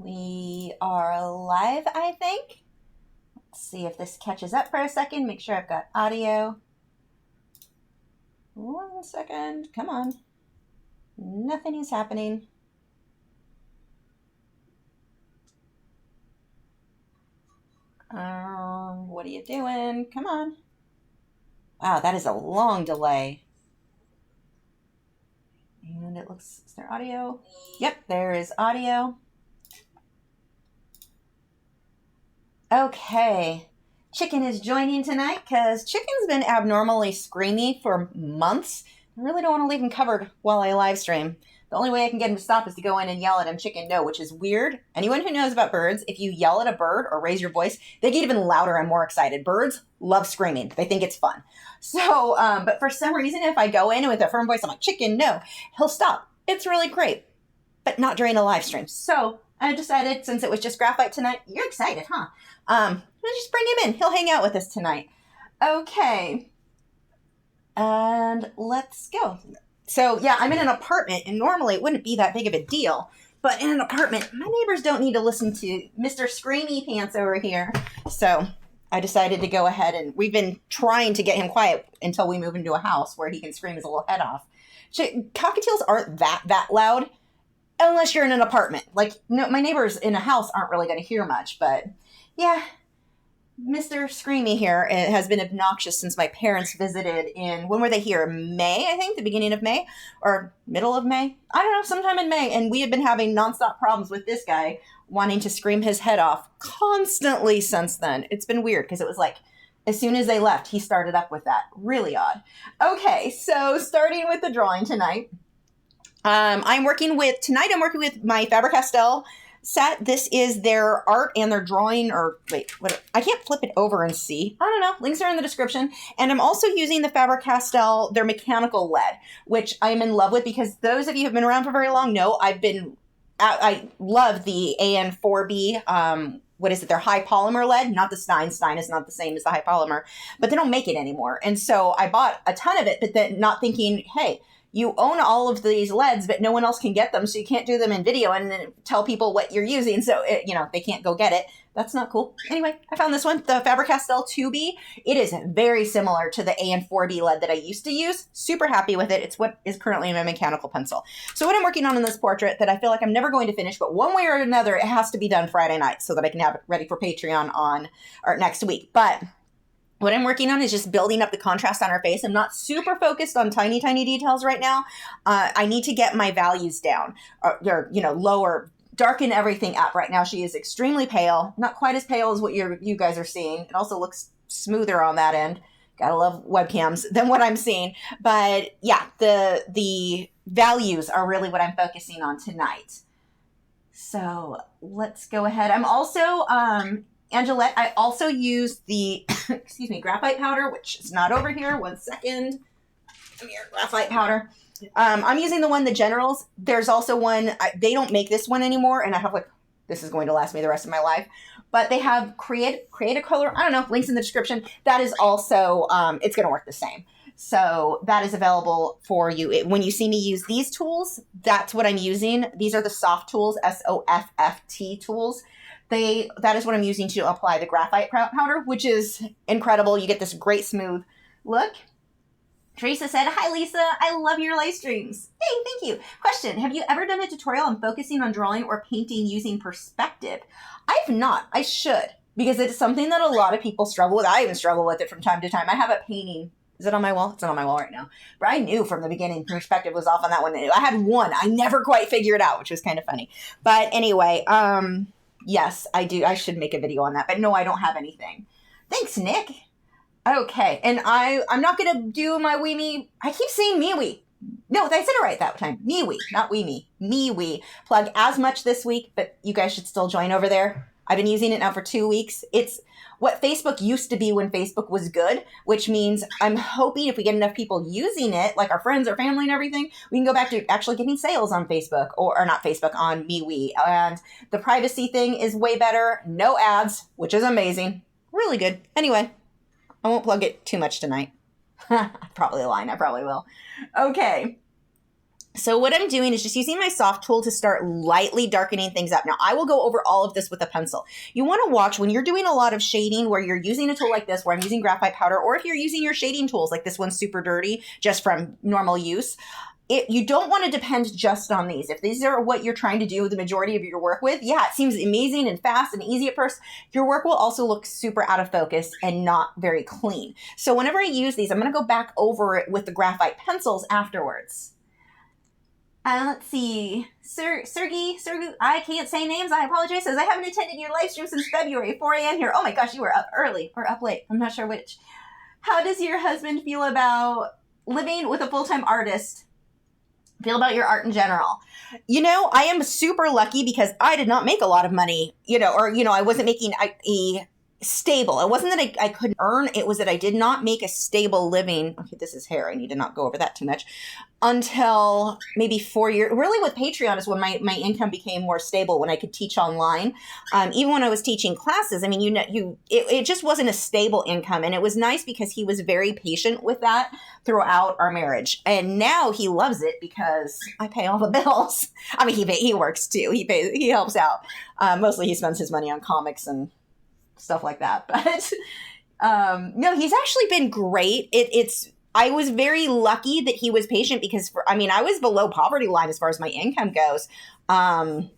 We are live, I think. Let's see if this catches up for a second. Make sure I've got audio. 1 second. Come on. Nothing is happening. What are you doing? Come on. Wow, that is a long delay. And it looks, is there audio? Yep, there is audio. Okay. Chicken is joining tonight because Chicken's been abnormally screamy for months. I really don't want to leave him covered while I live stream. The only way I can get him to stop is to go in and yell at him, Chicken, no, which is weird. Anyone who knows about birds, if you yell at a bird or raise your voice, they get even louder and more excited. Birds love screaming. They think it's fun. So, but for some reason, if I go in with a firm voice, I'm like, Chicken, no, he'll stop. It's really great, but not during a live stream. So I decided, since it was just graphite tonight, you're excited, huh? Let's just bring him in. He'll hang out with us tonight. Okay. And let's go. So yeah, I'm in an apartment, and normally it wouldn't be that big of a deal, but in an apartment, my neighbors don't need to listen to Mr. Screamy Pants over here. So I decided to go ahead, and we've been trying to get him quiet until we move into a house where he can scream his little head off. Cockatiels aren't that loud unless you're in an apartment. Like, no, my neighbors in a house aren't really going to hear much, but yeah, Mr. Screamy here has been obnoxious since my parents visited in, when were they here? May, I think, the beginning of May or middle of May. I don't know, sometime in May. And we had been having nonstop problems with this guy wanting to scream his head off constantly since then. It's been weird because it was like, as soon as they left, he started up with that. Really odd. Okay, so starting with the drawing tonight. I'm working with my Faber-Castell set. This is their art and their drawing, or wait, what? I can't flip it over and see. I don't know. Links are in the description. And I'm also using the Faber-Castell, their mechanical lead, which I'm in love with because those of you who have been around for very long know I love the AN4B, what is it? Their high polymer lead, not the Stein. Stein is not the same as the high polymer, but they don't make it anymore. And so I bought a ton of it, but then not thinking, hey, you own all of these LEDs, but no one else can get them, so you can't do them in video and then tell people what you're using, so they can't go get it. That's not cool. Anyway, I found this one, the Faber-Castell 2B. It is very similar to the AN4B LED that I used to use. Super happy with it. It's what is currently in my mechanical pencil. So what I'm working on in this portrait that I feel like I'm never going to finish, but one way or another, it has to be done Friday night so that I can have it ready for Patreon next week. But what I'm working on is just building up the contrast on her face. I'm not super focused on tiny, tiny details right now. I need to get my values down or lower, darken everything up. Right now, she is extremely pale, not quite as pale as what you guys are seeing. It also looks smoother on that end. Gotta love webcams than what I'm seeing. But yeah, the values are really what I'm focusing on tonight. So let's go ahead. I'm also, Angelette, I also use the, graphite powder, which is not over here. 1 second. Come here, graphite powder. I'm using the Generals. There's also one, they don't make this one anymore, and I have this is going to last me the rest of my life. But they have create a color, I don't know, links in the description. That is also, it's going to work the same. So that is available for you. When you see me use these tools, that's what I'm using. These are the soft tools, SOFFT tools. That is what I'm using to apply the graphite powder, which is incredible. You get this great smooth look. Teresa said, hi, Lisa. I love your live streams. Hey, thank you. Question, have you ever done a tutorial on focusing on drawing or painting using perspective? I've not. I should, because it's something that a lot of people struggle with. I even struggle with it from time to time. I have a painting. Is it on my wall? It's not on my wall right now. But I knew from the beginning perspective was off on that one. I had one. I never quite figured it out, which was kind of funny. But anyway, yes, I do. I should make a video on that. But no, I don't have anything. Thanks, Nick. Okay. And I'm not going to do my wee me. I keep saying me-wee. No, I said it right that time. Me-wee, not wee-me. Me-wee. Plug as much this week, but you guys should still join over there. I've been using it now for 2 weeks. It's what Facebook used to be when Facebook was good, which means I'm hoping if we get enough people using it, like our friends, our family and everything, we can go back to actually getting sales on Facebook or not Facebook, on MeWe. And the privacy thing is way better. No ads, which is amazing. Really good. Anyway, I won't plug it too much tonight. Probably a line. I probably will. Okay. So what I'm doing is just using my soft tool to start lightly darkening things up. Now, I will go over all of this with a pencil. You want to watch when you're doing a lot of shading where you're using a tool like this, where I'm using graphite powder, or if you're using your shading tools, like this one's super dirty just from normal use. You don't want to depend just on these. If these are what you're trying to do the majority of your work with, yeah, it seems amazing and fast and easy at first. Your work will also look super out of focus and not very clean. So whenever I use these, I'm going to go back over it with the graphite pencils afterwards. Let's see. Sergey, I can't say names. I apologize. Says, I haven't attended your live stream since February, 4 a.m. here. Oh my gosh, you were up early or up late. I'm not sure which. How does your husband feel about living with a full-time artist? Feel about your art in general? I am super lucky because I did not make a lot of money, I wasn't making a stable. It wasn't that I couldn't earn. It was that I did not make a stable living. Okay, this is hair. I need to not go over that too much. Until maybe 4 years. Really with Patreon is when my income became more stable, when I could teach online. Even when I was teaching classes, I mean, it just wasn't a stable income. And it was nice because he was very patient with that throughout our marriage. And now he loves it because I pay all the bills. I mean, he works too. He helps out. Mostly he spends his money on comics and stuff like that. But no, he's actually been great. I was very lucky that he was patient because I was below poverty line as far as my income goes. And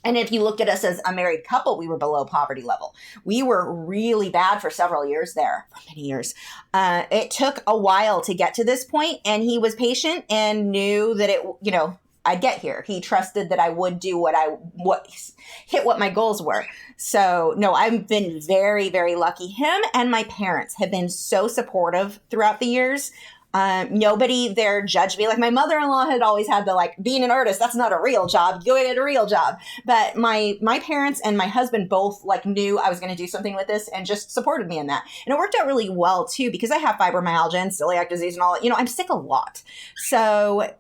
if you looked at us as a married couple, we were below poverty level. We were really bad for several years there, for many years. It took a while to get to this point, and he was patient and knew that I'd get here. He trusted that I would do hit what my goals were. So no, I've been very, very lucky. Him and my parents have been so supportive throughout the years. Nobody there judged me. Like my mother-in-law had always had being an artist, that's not a real job. Go get a real job. But my parents and my husband both knew I was going to do something with this and just supported me in that. And it worked out really well too, because I have fibromyalgia and celiac disease and all that. I'm sick a lot. So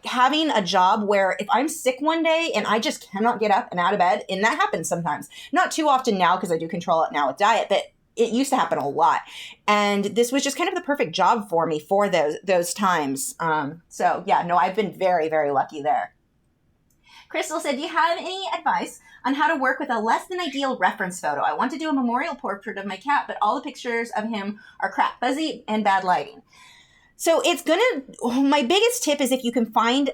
having a job where if I'm sick one day and I just cannot get up and out of bed, and that happens sometimes, not too often now because I do control it now with diet, but it used to happen a lot. And this was just kind of the perfect job for me for those times. So yeah, no, I've been very, very lucky there. Crystal said, do you have any advice on how to work with a less than ideal reference photo? I want to do a memorial portrait of my cat, but all the pictures of him are crap, fuzzy, and bad lighting. So my biggest tip is if you can find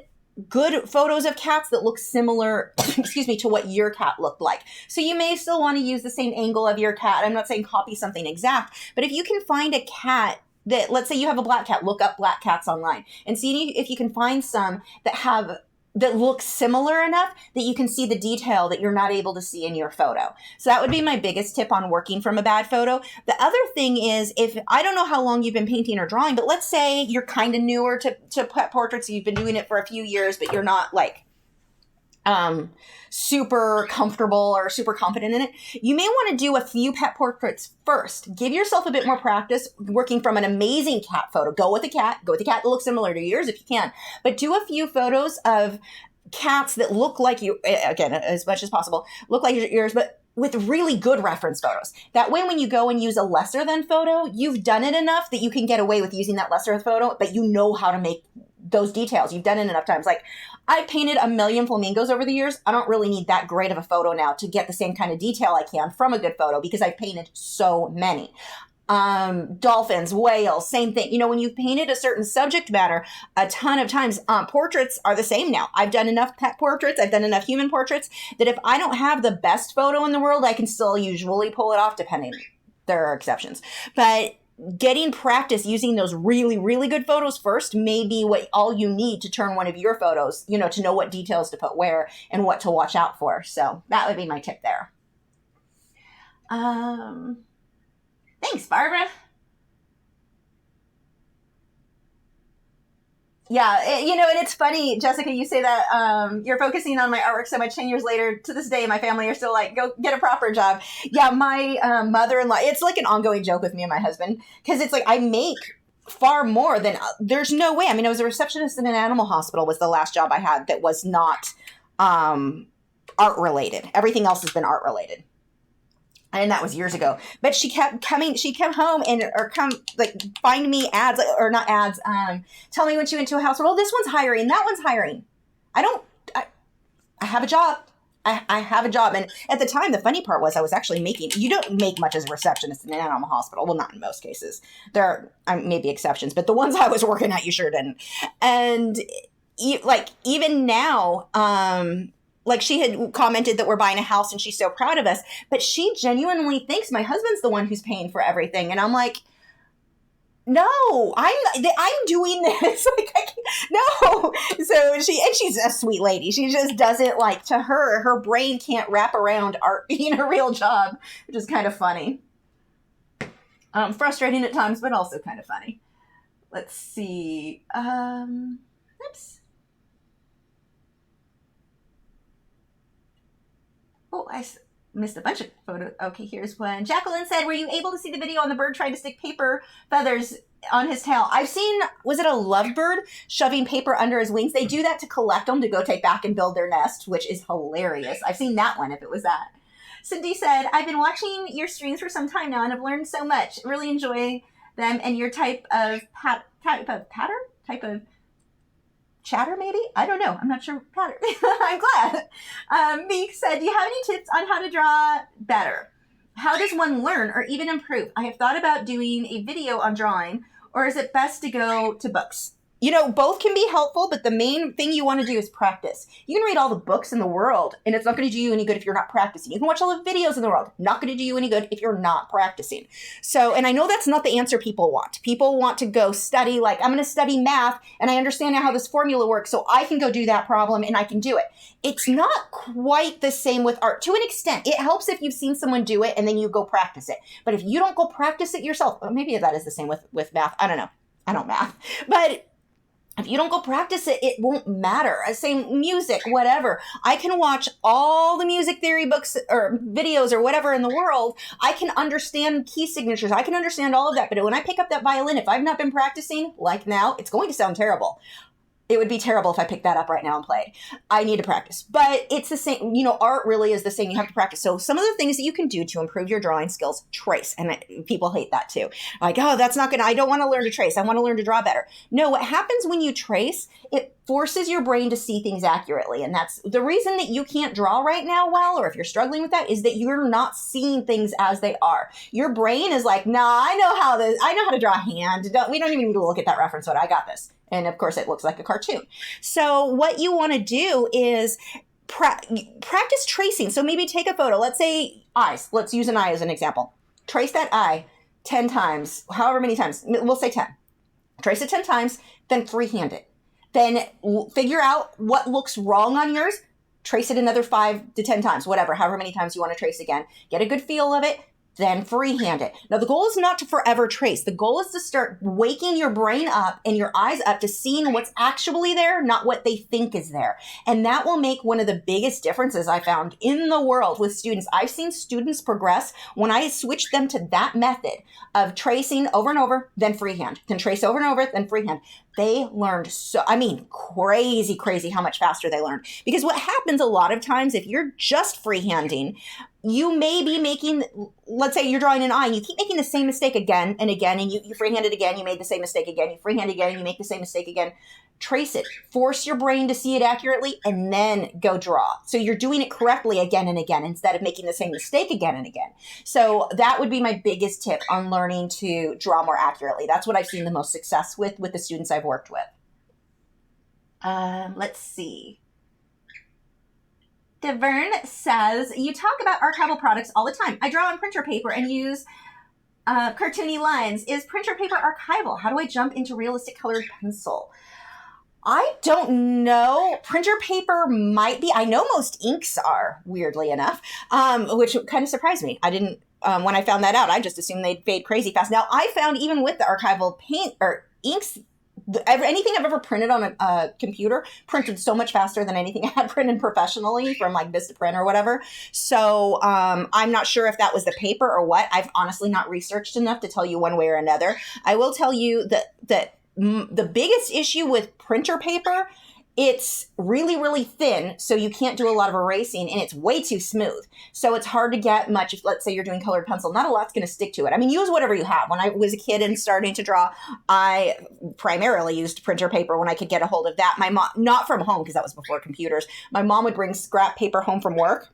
good photos of cats that look similar, to what your cat looked like. So you may still want to use the same angle of your cat. I'm not saying copy something exact, but if you can find a cat that, let's say you have a black cat, look up black cats online and see if you can find some that look similar enough that you can see the detail that you're not able to see in your photo. So that would be my biggest tip on working from a bad photo. The other thing is, if I don't know how long you've been painting or drawing, but let's say you're kind of newer to pet portraits, you've been doing it for a few years, but you're not super comfortable or super confident in it, you may want to do a few pet portraits first. Give yourself a bit more practice working from an amazing cat photo. Go with a cat that looks similar to yours if you can, but do a few photos of cats that look like you, again, as much as possible, look like yours, but with really good reference photos. That way, when you go and use a lesser than photo, you've done it enough that you can get away with using that lesser photo, but you know how to make those details. You've done it enough times. I've painted a million flamingos over the years. I don't really need that great of a photo now to get the same kind of detail I can from a good photo because I've painted so many. Dolphins, whales, same thing. When you've painted a certain subject matter a ton of times, portraits are the same now. I've done enough pet portraits. I've done enough human portraits that if I don't have the best photo in the world, I can still usually pull it off, depending. There are exceptions. But getting practice using those really, really good photos first may be all you need to turn one of your photos, to know what details to put where and what to watch out for. So that would be my tip there. Thanks, Barbara. Yeah, and it's funny, Jessica, you say that you're focusing on my artwork so much. 10 years later, to this day, my family are still go get a proper job. Yeah, my mother-in-law, it's an ongoing joke with me and my husband, because it's I make far more than, there's no way. I was a receptionist in an animal hospital was the last job I had that was not art-related. Everything else has been art-related. And that was years ago. But she kept coming, she came home and, or come, like, find me ads, or not ads, tell me when she went to a house, well, this one's hiring, that one's hiring. I have a job. I have a job. And at the time, the funny part was I was actually you don't make much as a receptionist in an animal hospital. Well, not in most cases. There are maybe exceptions, but the ones I was working at, you sure didn't. And even now, like she had commented that we're buying a house and she's so proud of us, but she genuinely thinks my husband's the one who's paying for everything. And I'm like, no, I'm doing this. No. So she's a sweet lady. She just doesn't to her brain can't wrap around art being a real job, which is kind of funny. Frustrating at times, but also kind of funny. Let's see. Oops. Oh, I missed a bunch of photos. Okay, here's one. Jacqueline said, were you able to see the video on the bird trying to stick paper feathers on his tail? I've seen, was it a lovebird shoving paper under his wings? They do that to collect them to go take back and build their nest, which is hilarious. I've seen that one if it was that. Cindy said, I've been watching your streams for some time now and I've learned so much. Really enjoy them and your type of chatter, maybe? I don't know. I'm not sure. Pattern. I'm glad. Meek said, do you have any tips on how to draw better? How does one learn or even improve? I have thought about doing a video on drawing, or is it best to go to books? Both can be helpful, but the main thing you want to do is practice. You can read all the books in the world, and it's not going to do you any good if you're not practicing. You can watch all the videos in the world, not going to do you any good if you're not practicing. So, and I know that's not the answer people want. People want to go study, I'm going to study math, and I understand now how this formula works, so I can go do that problem, and I can do it. It's not quite the same with art. To an extent, it helps if you've seen someone do it, and then you go practice it. But if you don't go practice it yourself, or maybe that is the same with math. I don't know. I don't math. But if you don't go practice it, it won't matter. Same music, whatever. I can watch all the music theory books or videos or whatever in the world. I can understand key signatures. I can understand all of that. But when I pick up that violin, if I've not been practicing like now, it's going to sound terrible. It would be terrible if I picked that up right now and played. I need to practice. But it's the same, art really is the same. You have to practice. So some of the things that you can do to improve your drawing skills, trace. And people hate that too. I don't want to learn to trace. I want to learn to draw better. No, what happens when you trace, it forces your brain to see things accurately. And that's the reason that you can't draw right now well, or if you're struggling with that, is that you're not seeing things as they are. Your brain is like, nah, I know how to draw a hand. We don't even need to look at that reference photo. I got this. And of course, it looks like a cartoon. So what you want to do is practice tracing. So maybe take a photo. Let's say eyes. Let's use an eye as an example. Trace that eye 10 times, however many times. We'll say 10. Trace it 10 times, then freehand it. Then figure out what looks wrong on yours. Trace it another 5 to 10 times, whatever, however many times you want to trace again. Get a good feel of it. Then freehand it. Now, the goal is not to forever trace. The goal is to start waking your brain up and your eyes up to seeing what's actually there, not what they think is there. And that will make one of the biggest differences I found in the world with students. I've seen students progress when I switched them to that method of tracing over and over, then freehand, then trace over and over, then freehand. They learned crazy how much faster they learned. Because what happens a lot of times, if you're just freehanding, you may be making, let's say you're drawing an eye and you keep making the same mistake again and again, and you freehand it again, you made the same mistake again, you freehand again, and you make the same mistake again. Trace it, force your brain to see it accurately, and then go draw. So you're doing it correctly again and again instead of making the same mistake again and again. So that would be my biggest tip on learning to draw more accurately. That's what I've seen the most success with the students I've worked with. Let's see. Devern says, you talk about archival products all the time. I draw on printer paper and use cartoony lines. Is printer paper archival? How do I jump into realistic colored pencil? I don't know. Printer paper might be. I know most inks are, weirdly enough, which kind of surprised me. I didn't, when I found that out, I just assumed they'd fade crazy fast. Now, I found even with the archival paint or inks, anything I've ever printed on a computer printed so much faster than anything I had printed professionally from Vistaprint or whatever. So I'm not sure if that was the paper or what. I've honestly not researched enough to tell you one way or another. I will tell you that the biggest issue with printer paper it's really, really thin, so you can't do a lot of erasing, and it's way too smooth. So it's hard to get much. If, let's say you're doing colored pencil, not a lot's going to stick to it. I mean, use whatever you have. When I was a kid and starting to draw, I primarily used printer paper when I could get a hold of that. My mom, not from home, because that was before computers. My mom would bring scrap paper home from work,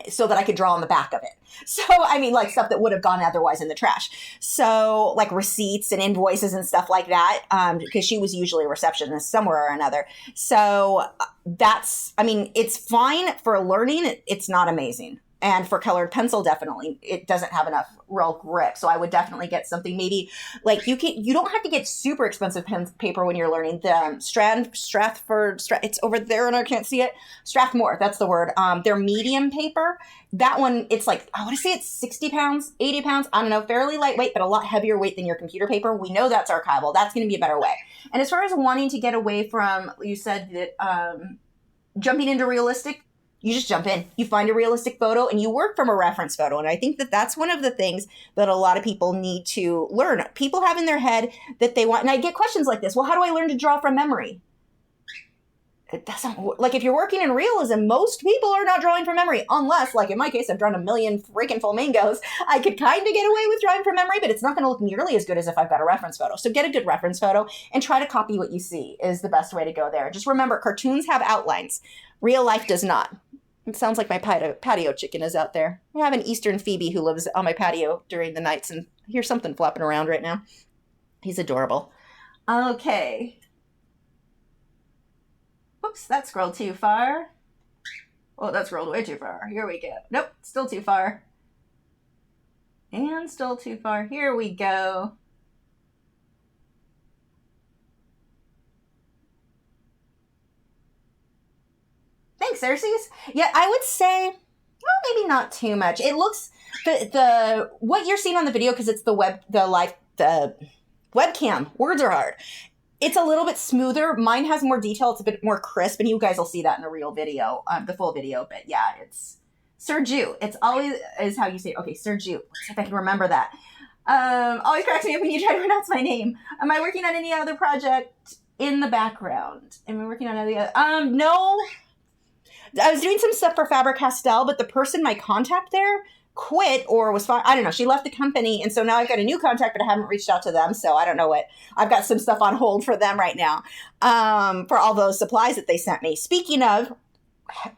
so that I could draw on the back of it. So, I mean, like stuff that would have gone otherwise in the trash. So, like receipts and invoices and stuff like that, because she was usually a receptionist somewhere or another. So that's, I mean, it's fine for learning. It's not amazing. And for colored pencil, definitely, it doesn't have enough real grip. So I would definitely get something maybe like you don't have to get super expensive paper when you're learning. The Stratford, it's over there and I can't see it. Strathmore, that's the word. Their medium paper. That one, it's like, I want to say it's 60 pounds, 80 pounds. I don't know, fairly lightweight, but a lot heavier weight than your computer paper. We know that's archival. That's going to be a better way. And as far as wanting to get away from, you said that jumping into realistic, you just jump in, you find a realistic photo and you work from a reference photo. And I think that that's one of the things that a lot of people need to learn. People have in their head that they want, and I get questions like this. Well, how do I learn to draw from memory? It doesn't, like if you're working in realism, most people are not drawing from memory, unless, like in my case, I've drawn a million freaking flamingos. I could kind of get away with drawing from memory, but it's not going to look nearly as good as if I've got a reference photo. So get a good reference photo and try to copy what you see is the best way to go there. Just remember, cartoons have outlines. Real life does not. It sounds like my patio chicken is out there. I have an Eastern Phoebe who lives on my patio during the nights, and I hear something flopping around right now. He's adorable. Okay. Whoops, that scrolled too far. Oh, that scrolled way too far. Here we go. Nope, still too far. And still too far. Here we go. Thanks, Xerxes. Yeah, I would say, well, maybe not too much. It looks the what you're seeing on the video, because it's the webcam. Words are hard. It's a little bit smoother. Mine has more detail. It's a bit more crisp, and you guys will see that in the real video, the full video. But yeah, it's Sergiu. It's always is how you say it. Okay, Sergiu. Let's see if I can remember that. Always cracks me up when you try to pronounce my name. Am I working on any other project in the background? Am I working on any other? No. I was doing some stuff for Faber-Castell, but the person, my contact there, quit or was fine. I don't know. She left the company. And so now I've got a new contact, but I haven't reached out to them. So I don't know what. I've got some stuff on hold for them right now for all those supplies that they sent me. Speaking of,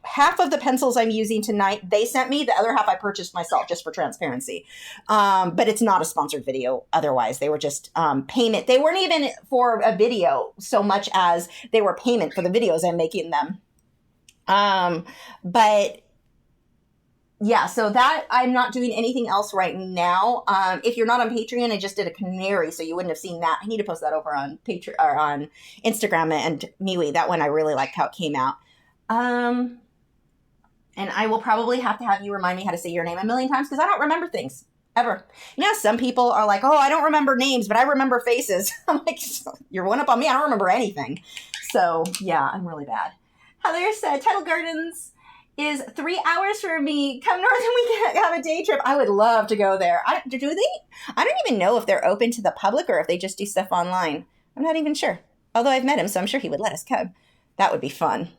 half of the pencils I'm using tonight, they sent me. The other half I purchased myself just for transparency. But it's not a sponsored video otherwise. They were just payment. They weren't even for a video so much as they were payment for the videos I'm making them. But yeah, so that I'm not doing anything else right now. If you're not on Patreon, I just did a canary, so you wouldn't have seen that. I need to post that over on Patreon or on Instagram and MeWe. That one I really liked how it came out. And I will probably have to have you remind me how to say your name a million times because I don't remember things ever. You know, some people are like, "Oh, I don't remember names, but I remember faces." I'm like, "You're one up on me. I don't remember anything." So yeah, I'm really bad. Heather said, Tidal Gardens is 3 hours for me. Come north and we can have a day trip. I would love to go there. Do they? I don't even know if they're open to the public or if they just do stuff online. I'm not even sure. Although I've met him, so I'm sure he would let us come. That would be fun.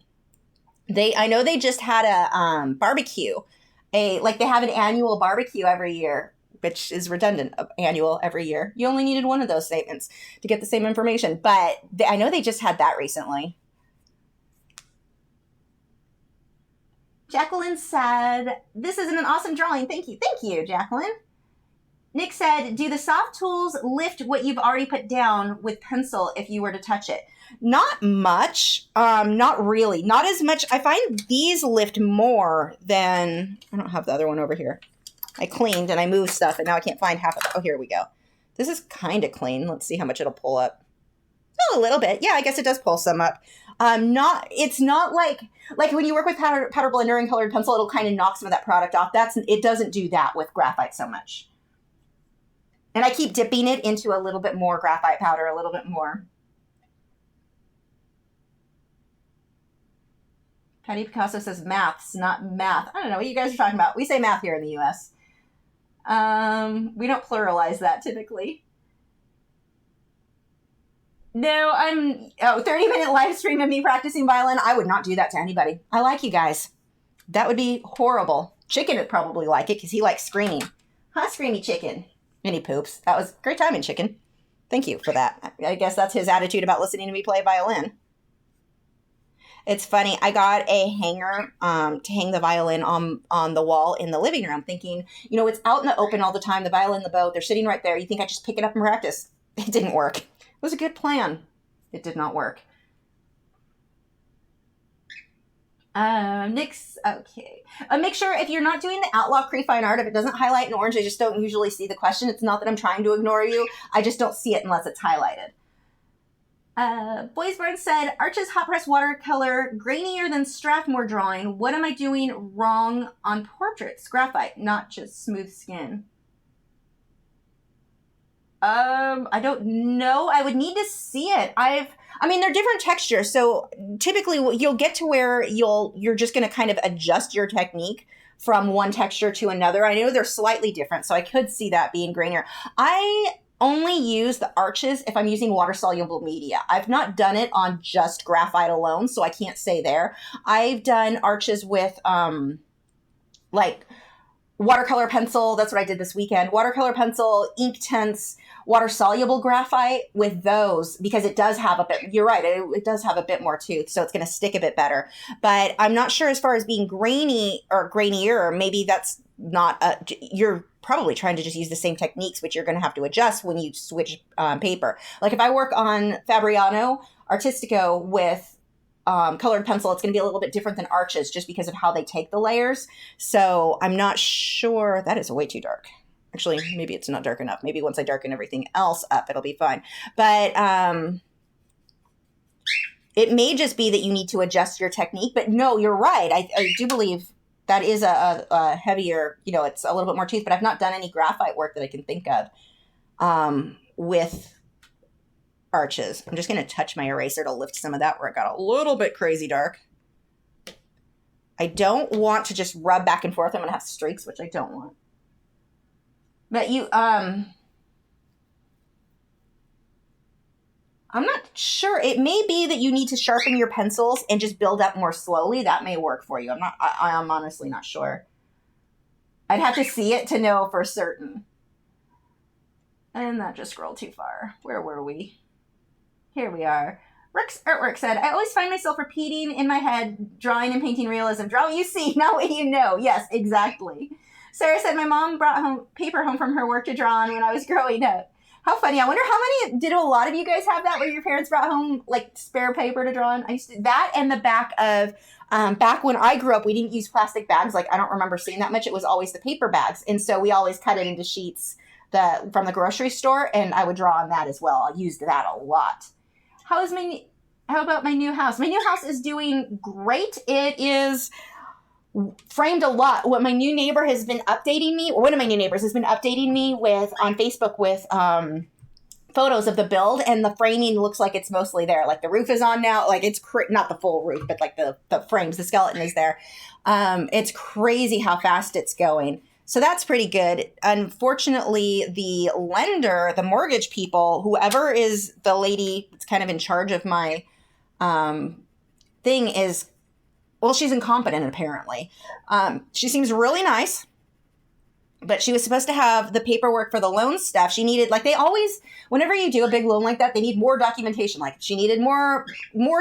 I know they just had a barbecue. They have an annual barbecue every year, which is redundant, annual every year. You only needed one of those statements to get the same information. But I know they just had that recently. Jacqueline said, this is an awesome drawing. Thank you. Thank you, Jacqueline. Nick said, do the soft tools lift what you've already put down with pencil if you were to touch it? Not much. Not really. Not as much. I find these lift more than, I don't have the other one over here. I cleaned and I moved stuff and now I can't find half of it. Oh, here we go. This is kind of clean. Let's see how much it'll pull up. Oh, a little bit. Yeah, I guess it does pull some up. It's not like when you work with powder blender and colored pencil, it'll kind of knock some of that product off. It doesn't do that with graphite so much. And I keep dipping it into a little bit more graphite powder, a little bit more. Patty Picasso says maths, not math. I don't know what you guys are talking about. We say math here in the US. We don't pluralize that typically. No, 30-minute live stream of me practicing violin. I would not do that to anybody. I like you guys. That would be horrible. Chicken would probably like it because he likes screaming. Huh, Screamy Chicken? And he poops. That was great timing, Chicken. Thank you for that. I guess that's his attitude about listening to me play violin. It's funny. I got a hanger to hang the violin on the wall in the living room, thinking, it's out in the open all the time. The violin, the bow, they're sitting right there. You think I just pick it up and practice? It didn't work. It was a good plan. It did not work. Nick's okay. Make sure if you're not doing the Outlaw Cree Fine Art, if it doesn't highlight in orange, I just don't usually see the question. It's not that I'm trying to ignore you. I just don't see it unless it's highlighted. Boysburn said, Arch's hot press watercolor, grainier than Strathmore drawing. What am I doing wrong on portraits? Graphite, not just smooth skin. I don't know. I would need to see it. They're different textures. So typically you'll get to where you're just going to kind of adjust your technique from one texture to another. I know they're slightly different, so I could see that being grainier. I only use the arches if I'm using water-soluble media. I've not done it on just graphite alone, so I can't say there. I've done arches with watercolor pencil. That's what I did this weekend. Watercolor pencil, Inktense, water-soluble graphite with those, because it does have a bit, you're right, it does have a bit more tooth, so it's going to stick a bit better. But I'm not sure as far as being grainy or grainier, maybe that's not, you're probably trying to just use the same techniques, which you're going to have to adjust when you switch paper. Like if I work on Fabriano Artistico with colored pencil, it's going to be a little bit different than arches just because of how they take the layers. So I'm not sure. That is way too dark. Actually, maybe it's not dark enough. Maybe once I darken everything else up, it'll be fine. But it may just be that you need to adjust your technique. But no, you're right. I do believe that is a heavier, it's a little bit more tooth. But I've not done any graphite work that I can think of with arches. I'm just going to touch my eraser to lift some of that where it got a little bit crazy dark. I don't want to just rub back and forth. I'm going to have streaks, which I don't want. But I'm not sure. It may be that you need to sharpen your pencils and just build up more slowly. That may work for you. I'm honestly not sure. I'd have to see it to know for certain. And that just scrolled too far. Where were we? Here we are. Rick's artwork said, I always find myself repeating in my head, drawing and painting realism. Draw what you see, not what you know. Yes, exactly. Sarah said, my mom brought paper home from her work to draw on when I was growing up. How funny. I wonder how many, did a lot of you guys have that where your parents brought home like spare paper to draw on? I used to, that and the back of, back when I grew up, we didn't use plastic bags. Like I don't remember seeing that much. It was always the paper bags. And so we always cut it into sheets from the grocery store, and I would draw on that as well. I used that a lot. How about my new house? My new house is doing great. It is framed a lot. What my new neighbor has been updating me, or one of my new neighbors has been updating me with on Facebook with photos of the build, and the framing looks like it's mostly there. Like the roof is on now. Like it's not the full roof, but like the frames, the skeleton is there. It's crazy how fast it's going. So that's pretty good. Unfortunately, the lender, the mortgage people, whoever is the lady that's kind of in charge of my thing is, well, she's incompetent apparently. She seems really nice, but she was supposed to have the paperwork for the loan stuff. She needed, like they always, whenever you do a big loan like that, they need more documentation. Like she needed more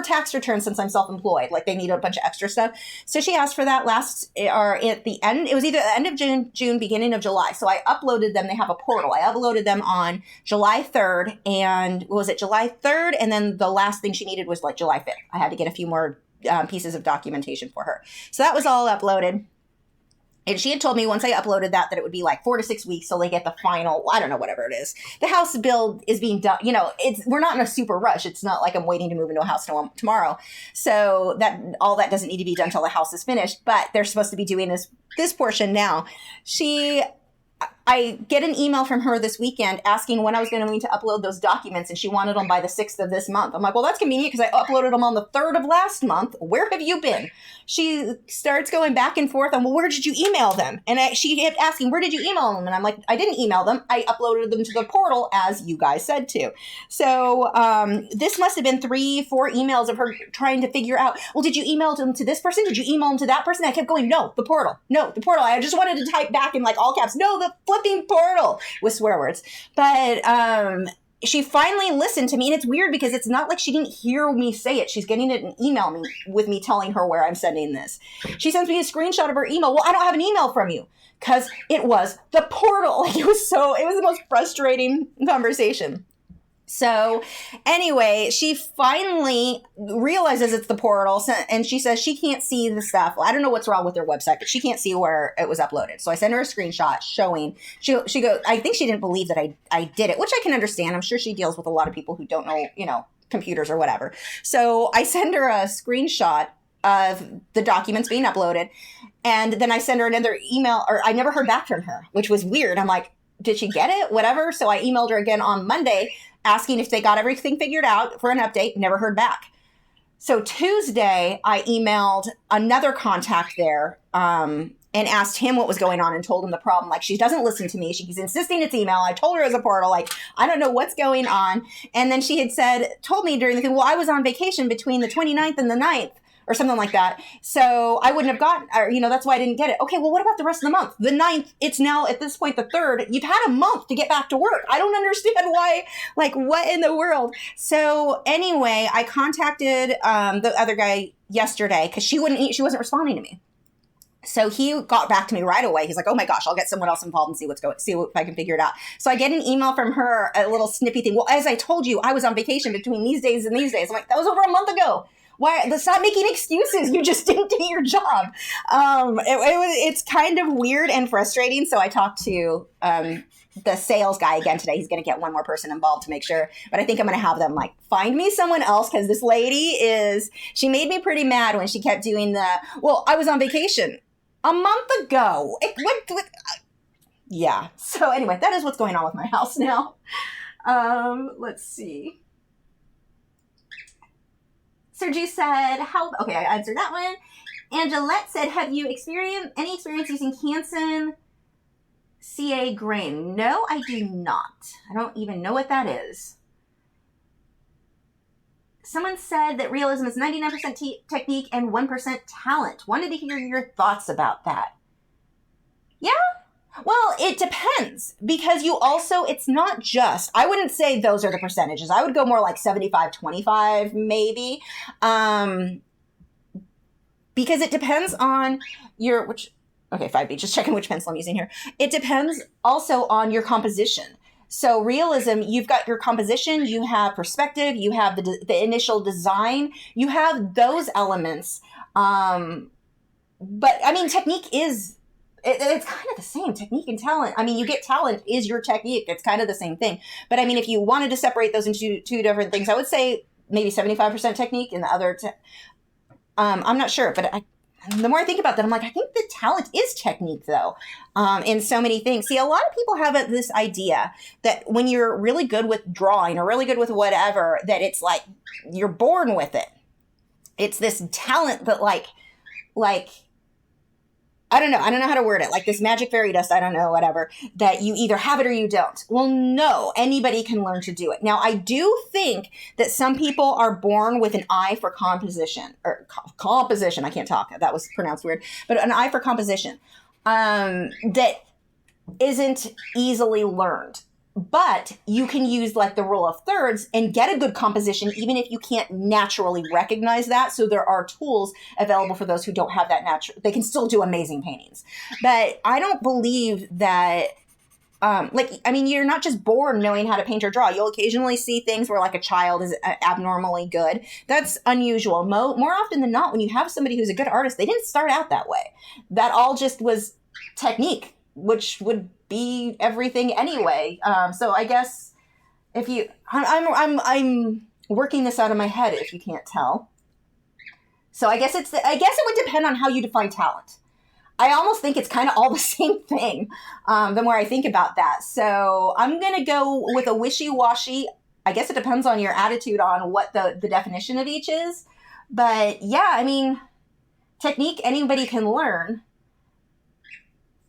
tax returns since I'm self-employed. Like they need a bunch of extra stuff. So she asked for that at the end. It was either the end of June, beginning of July. So I uploaded them. They have a portal. I uploaded them on July 3rd. And what was it? July 3rd. And then the last thing she needed was like July 5th. I had to get a few more pieces of documentation for her. So that was all uploaded. And she had told me once I uploaded that it would be like 4 to 6 weeks till they get the final, I don't know, whatever it is. The house build is being done. We're not in a super rush. It's not like I'm waiting to move into a house tomorrow. So all that doesn't need to be done till the house is finished. But they're supposed to be doing this portion now. I get an email from her this weekend asking when I was going to need to upload those documents, and she wanted them by the 6th of this month. I'm like, well, that's convenient because I uploaded them on the 3rd of last month. Where have you been? She starts going back and forth on, well, where did you email them? And she kept asking, where did you email them? And I'm like, I didn't email them. I uploaded them to the portal as you guys said to. So this must have been 3-4 emails of her trying to figure out, well, did you email them to this person? Did you email them to that person? I kept going, no, the portal. No, the portal. I just wanted to type back in like all caps, no, the flipping portal, with swear words. But she finally listened to me, and it's weird because it's not like she didn't hear me say it. She's getting it and email me with me telling her where I'm sending this. She sends me a screenshot of her email. Well, I don't have an email from you, because it was the portal. Like, it was the most frustrating conversation. So anyway, she finally realizes it's the portal, and she says she can't see the stuff. Well, I don't know what's wrong with their website, but she can't see where it was uploaded. So I send her a screenshot showing. She goes, I think she didn't believe that I did it, which I can understand. I'm sure she deals with a lot of people who don't know, computers or whatever. So I send her a screenshot of the documents being uploaded, and then I send her another email, or I never heard back from her, which was weird. I'm like, did she get it? Whatever. So I emailed her again on Monday, asking if they got everything figured out for an update. Never heard back. So Tuesday, I emailed another contact there and asked him what was going on and told him the problem. Like, she doesn't listen to me. She's insisting it's email. I told her it was a portal. Like, I don't know what's going on. And then she had told me during the thing, well, I was on vacation between the 29th and the 9th. Or something like that. So I wouldn't have gotten, that's why I didn't get it. Okay, well, what about the rest of the month? The 9th, it's now at this point the 3rd. You've had a month to get back to work. I don't understand why, like, what in the world? So anyway, I contacted the other guy yesterday because she wasn't responding to me. So he got back to me right away. He's like, oh my gosh, I'll get someone else involved and see if I can figure it out. So I get an email from her, a little snippy thing. Well, as I told you, I was on vacation between these days and these days. I'm like, that was over a month ago. Why? Let's not making excuses. You just didn't do your job. It's kind of weird and frustrating. So I talked to the sales guy again today. He's going to get one more person involved to make sure. But I think I'm going to have them like find me someone else, because this lady she made me pretty mad when she kept doing well, I was on vacation a month ago. Yeah. So anyway, that is what's going on with my house now. Let's see. Sergi said, okay, I answered that one. Angelette said, have you any experience using Canson CA grain? No, I do not. I don't even know what that is. Someone said that realism is 99% technique and 1% talent. Wanted to hear your thoughts about that. Yeah? Well, it depends, because it's not just, I wouldn't say those are the percentages. I would go more like 75-25 maybe. Because it depends on 5B, just checking which pencil I'm using here. It depends also on your composition. So realism, you've got your composition, you have perspective, you have the initial design, you have those elements. But I mean, technique is, it's kind of the same, technique and talent. I mean, you get talent is your technique. It's kind of the same thing. But I mean, if you wanted to separate those into two different things, I would say maybe 75% technique and the other, I'm not sure. But the more I think about that, I'm like, I think the talent is technique, though, in so many things. See, a lot of people have this idea that when you're really good with drawing or really good with whatever, that it's like you're born with it. It's this talent that like, I don't know how to word it, like this magic fairy dust, I don't know, whatever, that you either have it or you don't. Well, no, anybody can learn to do it. Now, I do think that some people are born with an eye for composition, I can't talk, that was pronounced weird, but an eye for composition that isn't easily learned. But you can use like the rule of thirds and get a good composition, even if you can't naturally recognize that. So there are tools available for those who don't have that natural. They can still do amazing paintings. But I don't believe that, you're not just born knowing how to paint or draw. You'll occasionally see things where like a child is abnormally good. That's unusual. More often than not, when you have somebody who's a good artist, they didn't start out that way. That all just was technique, which would be everything anyway. So I guess I'm working this out of my head, if you can't tell. So I guess it would depend on how you define talent. I almost think it's kind of all the same thing the more I think about that. So I'm going to go with a wishy-washy. I guess it depends on your attitude on what the definition of each is. But yeah, I mean, technique anybody can learn.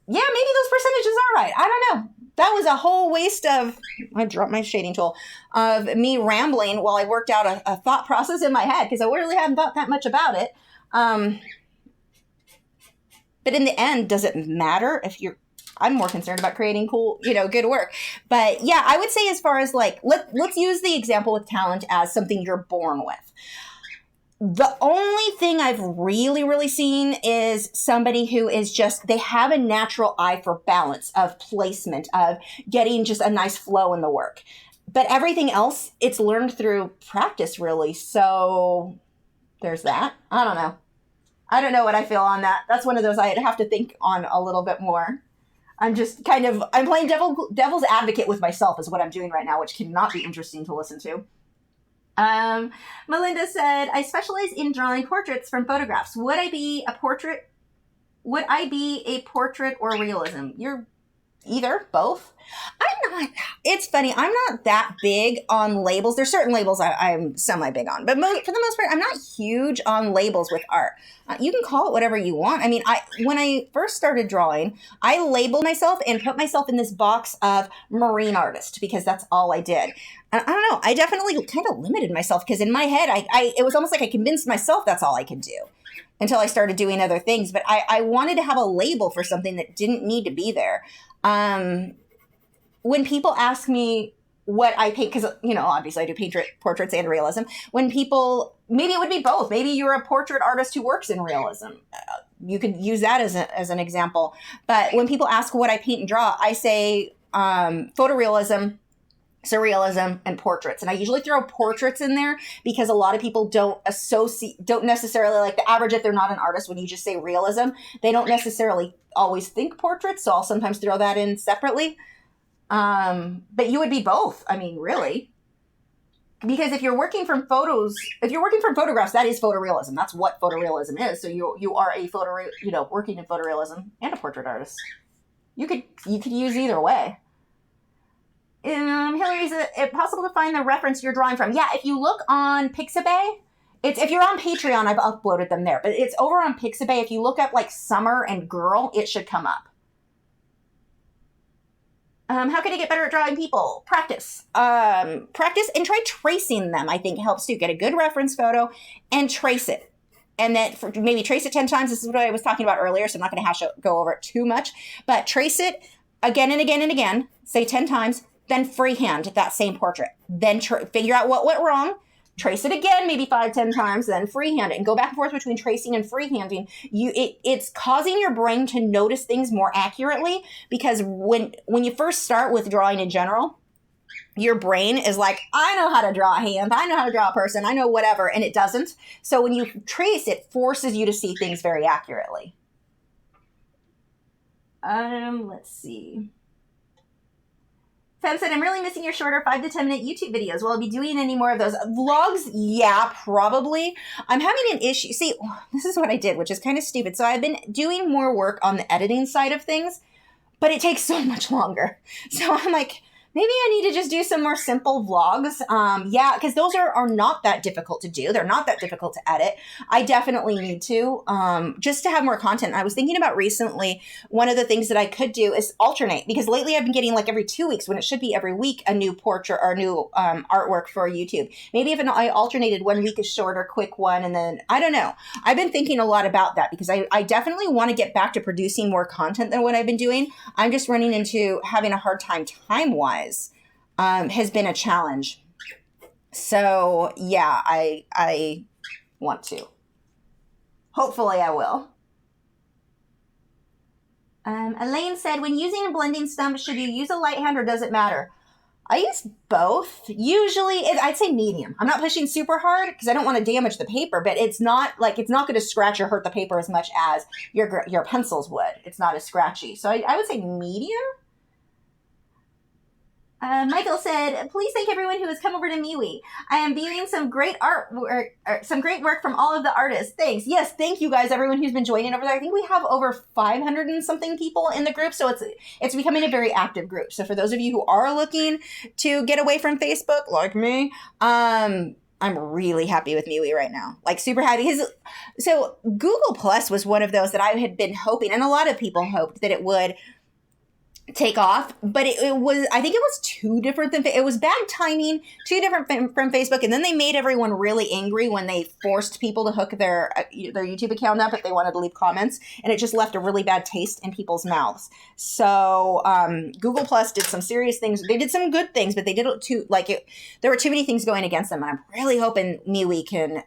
Yeah, maybe those percentages are right. I don't know. That was a whole waste of, I dropped my shading tool, of me rambling while I worked out a thought process in my head because I really hadn't thought that much about it. But in the end, does it matter if I'm more concerned about creating cool, good work. But yeah, I would say as far as like, let's use the example with talent as something you're born with. The only thing I've really, really seen is somebody who is they have a natural eye for balance, of placement, of getting just a nice flow in the work. But everything else, it's learned through practice, really. So there's that. I don't know. I don't know what I feel on that. That's one of those I'd have to think on a little bit more. I'm just I'm playing devil's advocate with myself is what I'm doing right now, which cannot be interesting to listen to. Melinda said, I specialize in drawing portraits from photographs. Would I be a portrait or realism? You're either, both. It's funny. I'm not that big on labels. There's certain labels I'm semi-big on, but for the most part, I'm not huge on labels with art. You can call it whatever you want. I mean, when I first started drawing, I labeled myself and put myself in this box of marine artist because that's all I did. And I don't know. I definitely kind of limited myself because in my head, it was almost like I convinced myself that's all I could do until I started doing other things. But I wanted to have a label for something that didn't need to be there. When people ask me what I paint, because, obviously I do portraits and realism. When people, maybe it would be both. Maybe you're a portrait artist who works in realism. You could use that as an example. But when people ask what I paint and draw, I say photorealism, surrealism, and portraits. And I usually throw portraits in there because a lot of people don't necessarily, like the average, if they're not an artist, when you just say realism, they don't necessarily always think portraits. So I'll sometimes throw that in separately. But you would be both. I mean, really, because if you're working from photographs, that is photorealism. That's what photorealism is. So you are a working in photorealism and a portrait artist. You could use either way. Hillary, is it possible to find the reference you're drawing from? Yeah, if you look on Pixabay, if you're on Patreon, I've uploaded them there, but it's over on Pixabay. If you look up like summer and girl, it should come up. How can I get better at drawing people? Practice. Practice and try tracing them, I think helps too. Get a good reference photo and trace it. And then maybe trace it 10 times. This is what I was talking about earlier, so I'm not going to go over it too much. But trace it again and again and again, say 10 times, then freehand that same portrait. Then figure out what went wrong. Trace it again, maybe 5-10 times, then freehand it, and go back and forth between tracing and freehanding. It's causing your brain to notice things more accurately, because when you first start with drawing in general, your brain is like, I know how to draw a hand, I know how to draw a person, I know whatever, and it doesn't. So when you trace, it forces you to see things very accurately. Let's see. Fem said, I'm really missing your shorter 5 to 10 minute YouTube videos. Will I be doing any more of those? Vlogs? Yeah, probably. I'm having an issue. See, this is what I did, which is kind of stupid. So I've been doing more work on the editing side of things, but it takes so much longer. So I'm like, maybe I need to just do some more simple vlogs. Yeah, because those are not that difficult to do. They're not that difficult to edit. I definitely need to, just to have more content. I was thinking about recently, one of the things that I could do is alternate, because lately I've been getting like every 2 weeks when it should be every week, a new portrait or new artwork for YouTube. Maybe if I alternated 1 week a shorter, quick one, and then, I don't know. I've been thinking a lot about that because I definitely want to get back to producing more content than what I've been doing. I'm just running into having a hard time-wise. Has been a challenge. So yeah, I want to. Hopefully I will. Elaine said, when using a blending stump, should you use a light hand or does it matter? I use both. Usually, I'd say medium. I'm not pushing super hard because I don't want to damage the paper, but it's not going to scratch or hurt the paper as much as your pencils would. It's not as scratchy. So I would say medium. Michael said, please thank everyone who has come over to MeWe. I am viewing some great work from all of the artists. Thanks. Yes, thank you guys, everyone who's been joining over there. I think we have over 500 and something people in the group, so it's becoming a very active group. So for those of you who are looking to get away from Facebook, like me, I'm really happy with MeWe right now. Like, super happy. So Google Plus was one of those that I had been hoping, and a lot of people hoped that it would take off, but it was, I think it was too different it was bad timing, too different from Facebook. And then they made everyone really angry when they forced people to hook their YouTube account up if they wanted to leave comments, and it just left a really bad taste in people's mouths. So Google Plus did some serious things. They did some good things, but they did it too, there were too many things going against them. And I'm really hoping MeWe can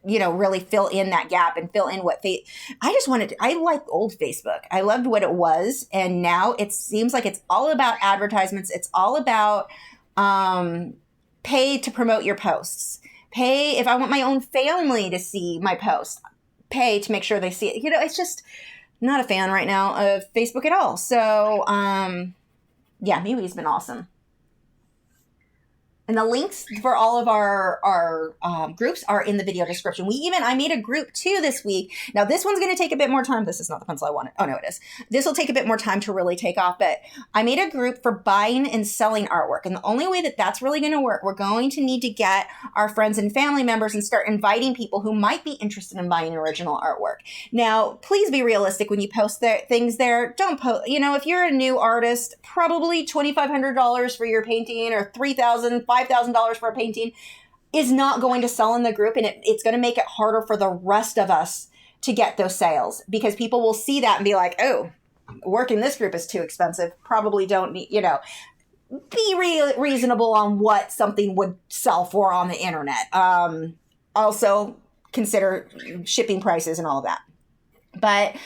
really fill in that gap and fill in what I like old Facebook. I loved what it was. And now it seems like it's all about advertisements. It's all about pay to promote your posts. Pay if I want my own family to see my post. Pay to make sure they see it. It's just not a fan right now of Facebook at all. So yeah, MeWe's been awesome. And the links for all of our groups are in the video description. I made a group too this week. Now this one's going to take a bit more time. This is not the pencil I wanted. Oh no, it is. This will take a bit more time to really take off, but I made a group for buying and selling artwork. And the only way that that's really going to work, we're going to need to get our friends and family members and start inviting people who might be interested in buying original artwork. Now, please be realistic when you post things there. Don't post, if you're a new artist, probably $2,500 for your painting or $3,000, $5,000 for a painting is not going to sell in the group, and it's going to make it harder for the rest of us to get those sales, because people will see that and be like, oh, work in this group is too expensive. Probably don't need, be reasonable on what something would sell for on the internet. Also consider shipping prices and all of that. But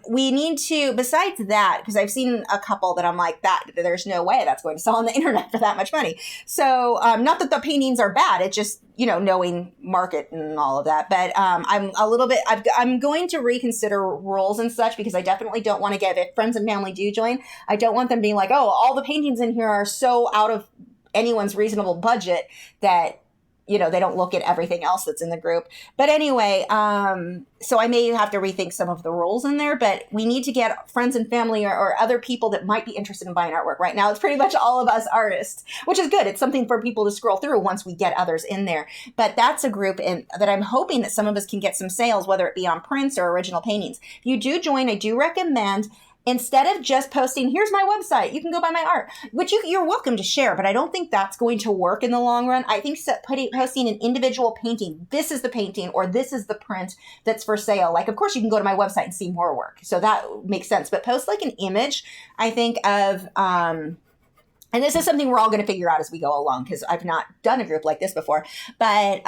we need to, besides that, because I've seen a couple that I'm like, there's no way that's going to sell on the internet for that much money. So not that the paintings are bad, it's just, knowing market and all of that. But I'm going to reconsider rules and such, because I definitely don't want to get, if friends and family do join, I don't want them being like, oh, all the paintings in here are so out of anyone's reasonable budget that they don't look at everything else that's in the group. But anyway, so I may have to rethink some of the rules in there, but we need to get friends and family or other people that might be interested in buying artwork. Right now, it's pretty much all of us artists, which is good. It's something for people to scroll through once we get others in there. But that's a group that I'm hoping that some of us can get some sales, whether it be on prints or original paintings. If you do join, I do recommend, instead of just posting, here's my website, you can go buy my art, which you're welcome to share, but I don't think that's going to work in the long run. I think posting an individual painting, this is the painting or this is the print that's for sale. Like, of course, you can go to my website and see more work. So that makes sense. But post like an image, I think of, and this is something we're all going to figure out as we go along, because I've not done a group like this before. But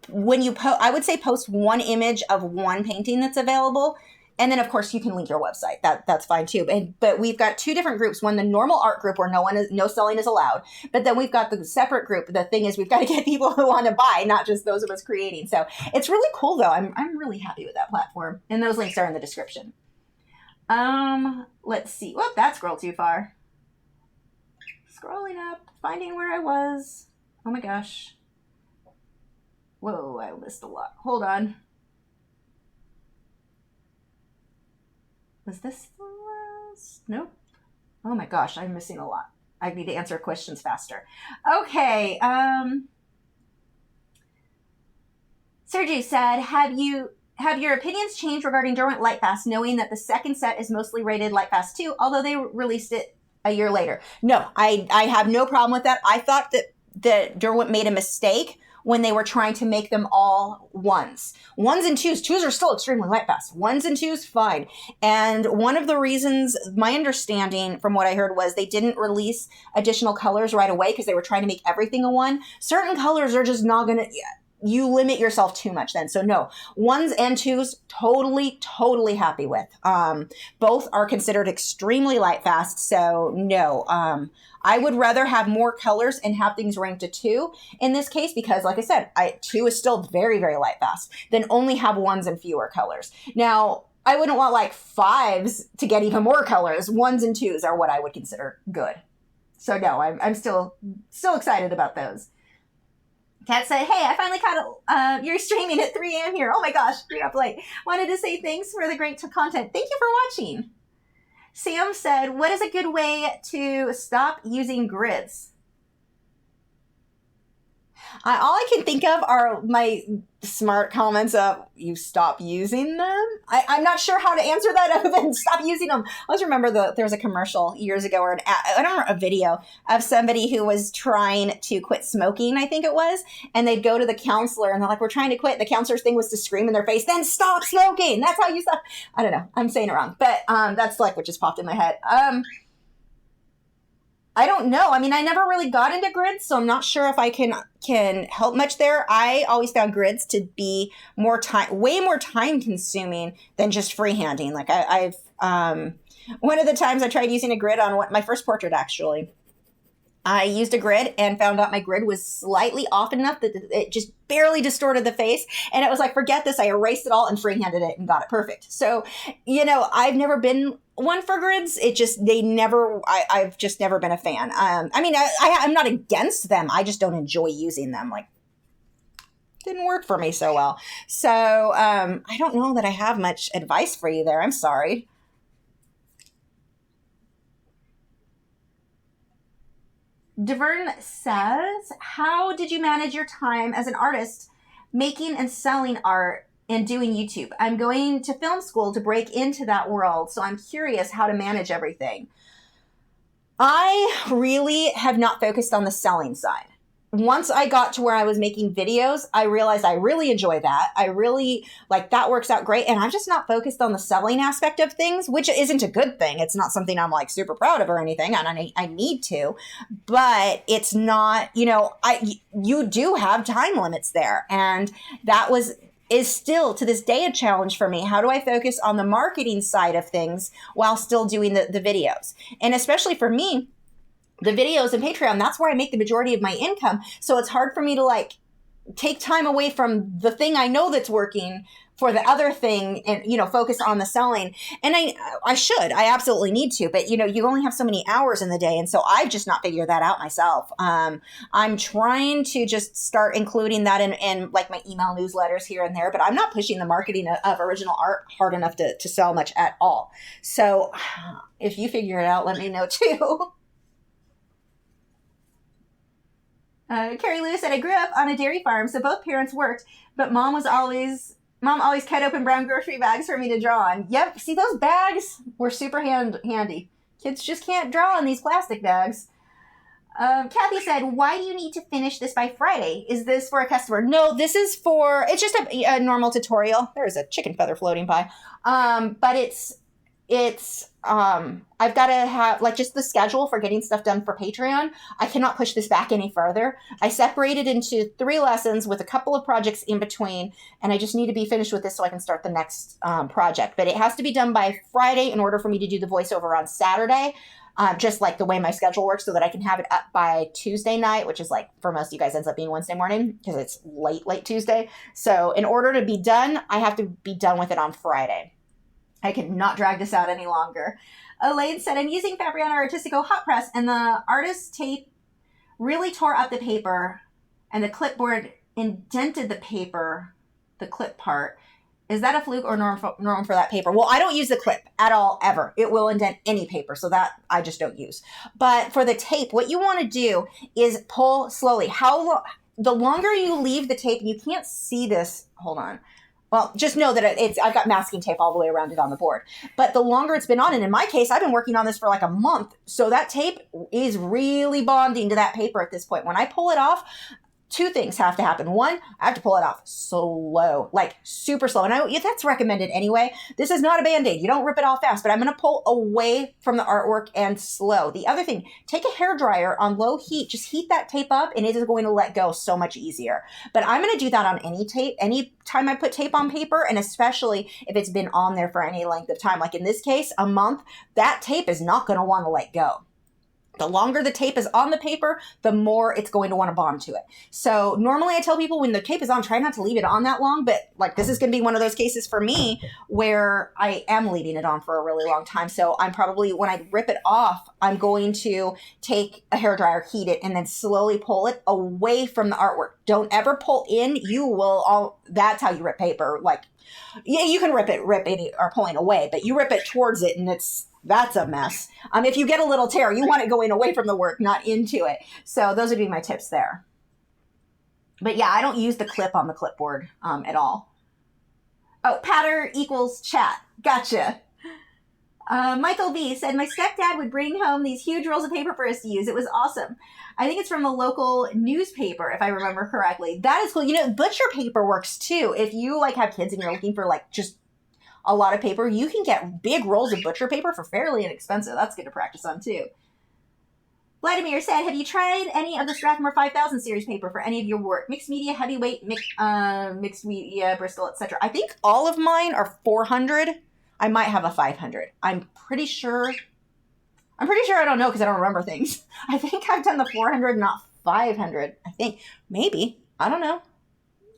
when you I would say post one image of one painting that's available. And then, of course, you can link your website. That's fine, too. But we've got two different groups. One, the normal art group where no selling is allowed. But then we've got the separate group. The thing is, we've got to get people who want to buy, not just those of us creating. So it's really cool, though. I'm really happy with that platform. And those links are in the description. Let's see. Whoop, that scrolled too far. Scrolling up, finding where I was. Oh, my gosh. Whoa, I missed a lot. Hold on. Was this the last? Nope. Oh my gosh, I'm missing a lot. I need to answer questions faster. Okay. Sergey said, have your opinions changed regarding Derwent Lightfast, knowing that the second set is mostly rated Lightfast 2, although they released it a year later? No, I have no problem with that. I thought that Derwent made a mistake when they were trying to make them all ones. Ones and twos. Twos are still extremely light fast. Ones and twos, fine. And one of the reasons, my understanding from what I heard, was they didn't release additional colors right away because they were trying to make everything a one. Certain colors are just not going to... You limit yourself too much then. So no, ones and twos, totally happy with. Both are considered extremely light fast. So no, I would rather have more colors and have things ranked to 2 in this case, because like I said, 2 is still very, very light fast, than only have ones and fewer colors. Now, I wouldn't want like 5s to get even more colors. 1s and 2s are what I would consider good. So no, I'm still excited about those. Kat said, hey, I finally caught you're streaming at 3 a.m. here. Oh my gosh, you're up late. Wanted to say thanks for the great content. Thank you for watching. Sam said, what is a good way to stop using grids? All I can think of are my smart comments of, you stop using them? I'm not sure how to answer that other than stop using them. I always remember there was a commercial years ago, or I don't remember, a video of somebody who was trying to quit smoking, I think it was, and they'd go to the counselor and they're like, we're trying to quit. The counselor's thing was to scream in their face, then stop smoking. That's how you stop. I don't know. I'm saying it wrong, but that's like what just popped in my head. I don't know. I mean, I never really got into grids, so I'm not sure if I can help much there. I always found grids to be way more time consuming than just freehanding. Like I've one of the times I tried using a grid on my first portrait, actually, I used a grid and found out my grid was slightly off enough that it just barely distorted the face. And it was like, forget this. I erased it all and freehanded it and got it perfect. So, I've never been one for grids. I've just never been a fan. I mean, I'm not against them. I just don't enjoy using them. Like, didn't work for me so well. So, I don't know that I have much advice for you there. I'm sorry. Devern says, how did you manage your time as an artist making and selling art and doing YouTube? I'm going to film school to break into that world, so I'm curious how to manage everything. I really have not focused on the selling side. Once I got to where I was making videos, I realized I really enjoy that. I really that works out great. And I'm just not focused on the selling aspect of things, which isn't a good thing. It's not something I'm super proud of or anything. And I need to, but it's not, you do have time limits there. And that is still to this day a challenge for me. How do I focus on the marketing side of things while still doing the videos? And especially for me, the videos and Patreon, that's where I make the majority of my income. So it's hard for me to take time away from the thing I know that's working for the other thing and, focus on the selling. And I absolutely need to, but you only have so many hours in the day. And so I've just not figured that out myself. I'm trying to just start including that in my email newsletters here and there, but I'm not pushing the marketing of original art hard enough to sell much at all. So if you figure it out, let me know too. Carrie Lewis said, I grew up on a dairy farm, so both parents worked, but mom always cut open brown grocery bags for me to draw on. Yep, see, those bags were super handy. Kids just can't draw on these plastic bags. Kathy said, why do you need to finish this by Friday? Is this for a customer? No, this is it's just a normal tutorial. There's a chicken feather floating by. But I've got to have just the schedule for getting stuff done for Patreon. I cannot push this back any further. I separated into 3 lessons with a couple of projects in between, and I just need to be finished with this so I can start the next project. But it has to be done by Friday in order for me to do the voiceover on Saturday, just the way my schedule works, so that I can have it up by Tuesday night, which is for most of you guys ends up being Wednesday morning because it's late Tuesday. So in order to be done, I have to be done with it on Friday. I cannot drag this out any longer. Elaine said, I'm using Fabriano Artistico hot press, and the artist tape really tore up the paper, and the clipboard indented the paper, the clip part. Is that a fluke or norm for that paper? Well, I don't use the clip at all, ever. It will indent any paper, so that I just don't use. But for the tape, what you want to do is pull slowly. The longer you leave the tape, and you can't see this, hold on. Well, just know that I've got masking tape all the way around it on the board. But the longer it's been on, and in my case, I've been working on this for a month. So that tape is really bonding to that paper at this point. When I pull it off, 2 things have to happen. 1, I have to pull it off slow, super slow. And that's recommended anyway. This is not a Band-Aid. You don't rip it off fast, but I'm going to pull away from the artwork and slow. The other thing, take a hairdryer on low heat. Just heat that tape up, and it is going to let go so much easier. But I'm going to do that on any tape, any time I put tape on paper, and especially if it's been on there for any length of time. In this case, a month, that tape is not going to want to let go. The longer the tape is on the paper, the more it's going to want to bond to it. So normally I tell people when the tape is on, try not to leave it on that long. But like this is going to be one of those cases for me where I am leaving it on for a really long time. So I'm probably, when I rip it off, I'm going to take a hairdryer, heat it, and then slowly pull it away from the artwork. Don't ever pull in. You will all, that's how you rip paper. Like, yeah, you can rip it or pulling away, but you rip it towards it and that's a mess. If you get a little tear, you want it going away from the work, not into it. So those would be my tips there. But yeah, I don't use the clip on the clipboard at all. Oh, patter equals chat. Gotcha. Michael B said, my stepdad would bring home these huge rolls of paper for us to use. It was awesome. I think it's from the local newspaper, if I remember correctly. That is cool. You know, butcher paper works too. If you like have kids and you're looking for like just a lot of paper, you can get big rolls of butcher paper for fairly inexpensive. That's good to practice on too. Vladimir said, have you tried any of the Strathmore 5000 series paper for any of your work? Mixed media, heavyweight, mixed media, Bristol, etc. I think all of mine are 400. I might have a 500. I'm pretty sure I don't know because I don't remember things. I think I've done the 400, not 500. I think. Maybe. I don't know.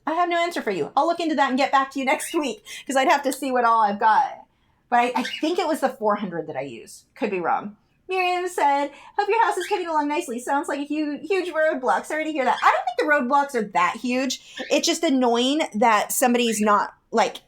I have no answer for you. I'll look into that and get back to you next week because I'd have to see what all I've got. But I think it was the 400 that I used. Could be wrong. Miriam said, hope your house is coming along nicely. Sounds like a huge roadblock. Sorry to hear that. I don't think the roadblocks are that huge. It's just annoying that somebody's not, like,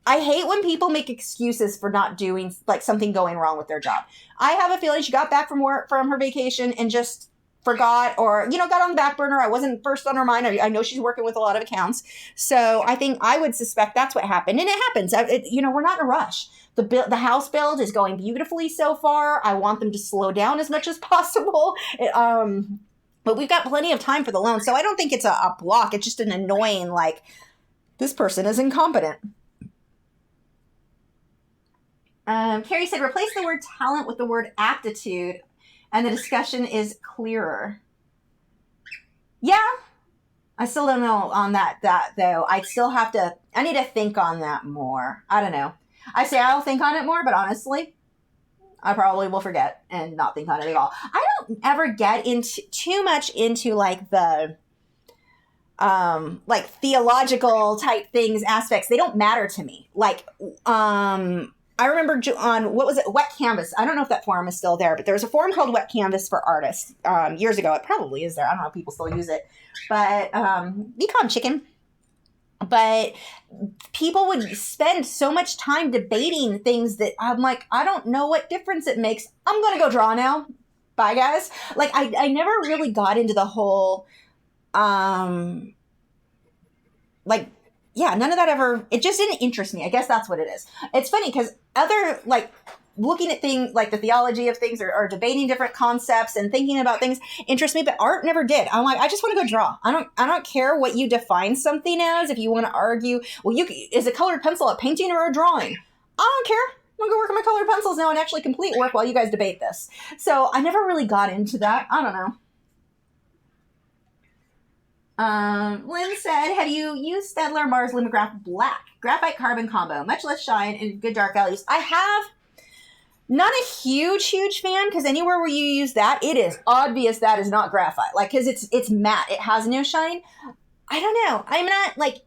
I hate when people make excuses for not doing, like, something going wrong with their job. I have a feeling she got back from her vacation and just forgot or, got on the back burner. I wasn't first on her mind. I know she's working with a lot of accounts. So I think I would suspect that's what happened. And it happens. We're not in a rush. The house build is going beautifully so far. I want them to slow down as much as possible. But we've got plenty of time for the loan. So I don't think it's a block. It's just an annoying, like, this person is incompetent. Carrie said, replace the word talent with the word aptitude and the discussion is clearer. Yeah. I still don't know on that though. I need to think on that more. I don't know. I say I'll think on it more, but honestly, I probably will forget and not think on it at all. I don't ever get into too much into like the like theological type things, aspects. They don't matter to me. Like, I remember on, what was it, Wet Canvas. I don't know if that forum is still there, but there was a forum called Wet Canvas for Artists years ago. It probably is there. I don't know if people still use it. But Econ Chicken. But people would spend so much time debating things that I'm like, I don't know what difference it makes. I'm going to go draw now. Bye, guys. Like, I never really got into the whole, like, yeah, none of that ever, it just didn't interest me. I guess that's what it is. It's funny because other, like, looking at things, like the theology of things or debating different concepts and thinking about things interest me, but art never did. I'm like, I just want to go draw. I don't care what you define something as. If you want to argue, well, is a colored pencil a painting or a drawing? I don't care. I'm going to go work on my colored pencils now and actually complete work while you guys debate this. So I never really got into that. I don't know. Lynn said, have you used Staedtler Mars Lithograph Black? Graphite carbon combo. Much less shine and good dark values. I have. Not a huge fan, because anywhere where you use that, it is obvious that is not graphite. Like, because it's matte. It has no shine. I don't know. I'm not, like,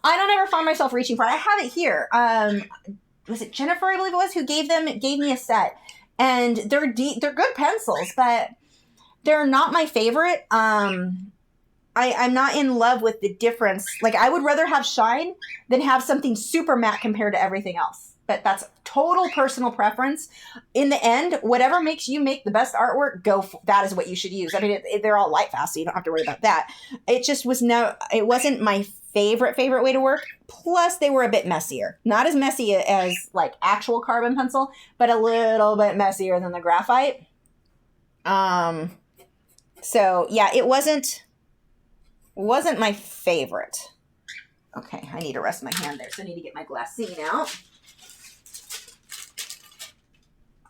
I don't ever find myself reaching for it. I have it here. Was it Jennifer, I believe it was, who gave me a set. And they're good pencils, but they're not my favorite. I'm not in love with the difference. Like, I would rather have shine than have something super matte compared to everything else. But that's total personal preference. In the end, whatever makes you make the best artwork, that is what you should use. I mean, they're all light fast, so you don't have to worry about that. It just was it wasn't my favorite way to work. Plus, they were a bit messier. Not as messy as like actual carbon pencil, but a little bit messier than the graphite. So yeah, it wasn't my favorite. Okay, I need to rest my hand there, so I need to get my glassine out.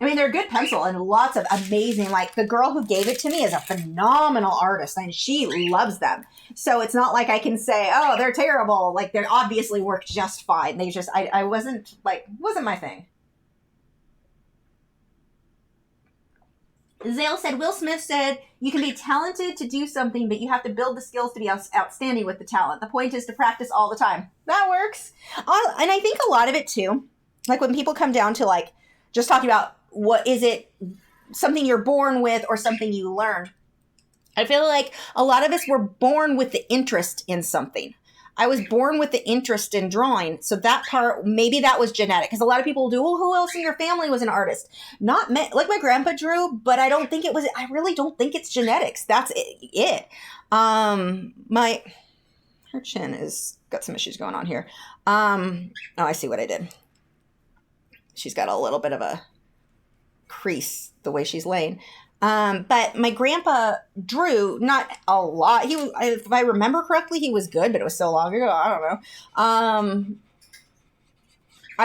I mean, they're a good pencil and lots of amazing, like the girl who gave it to me is a phenomenal artist and she loves them. So it's not like I can say, oh, they're terrible. Like they obviously work just fine. They just, I wasn't my thing. Zale said, Will Smith said, you can be talented to do something, but you have to build the skills to be outstanding with the talent. The point is to practice all the time. That works. And I think a lot of it too, like when people come down to like just talking about what is it, something you're born with or something you learned. I feel like a lot of us were born with the interest in something. I was born with the interest in drawing. So that part, maybe that was genetic. Because a lot of people do, well, who else in your family was an artist? Not me. Like my grandpa drew, but I don't think it was, I really don't think it's genetics. That's it. Her chin is got some issues going on here. Oh, I see what I did. She's got a little bit of a crease the way she's laying. But my grandpa drew not a lot. If I remember correctly, he was good, but it was so long ago. I don't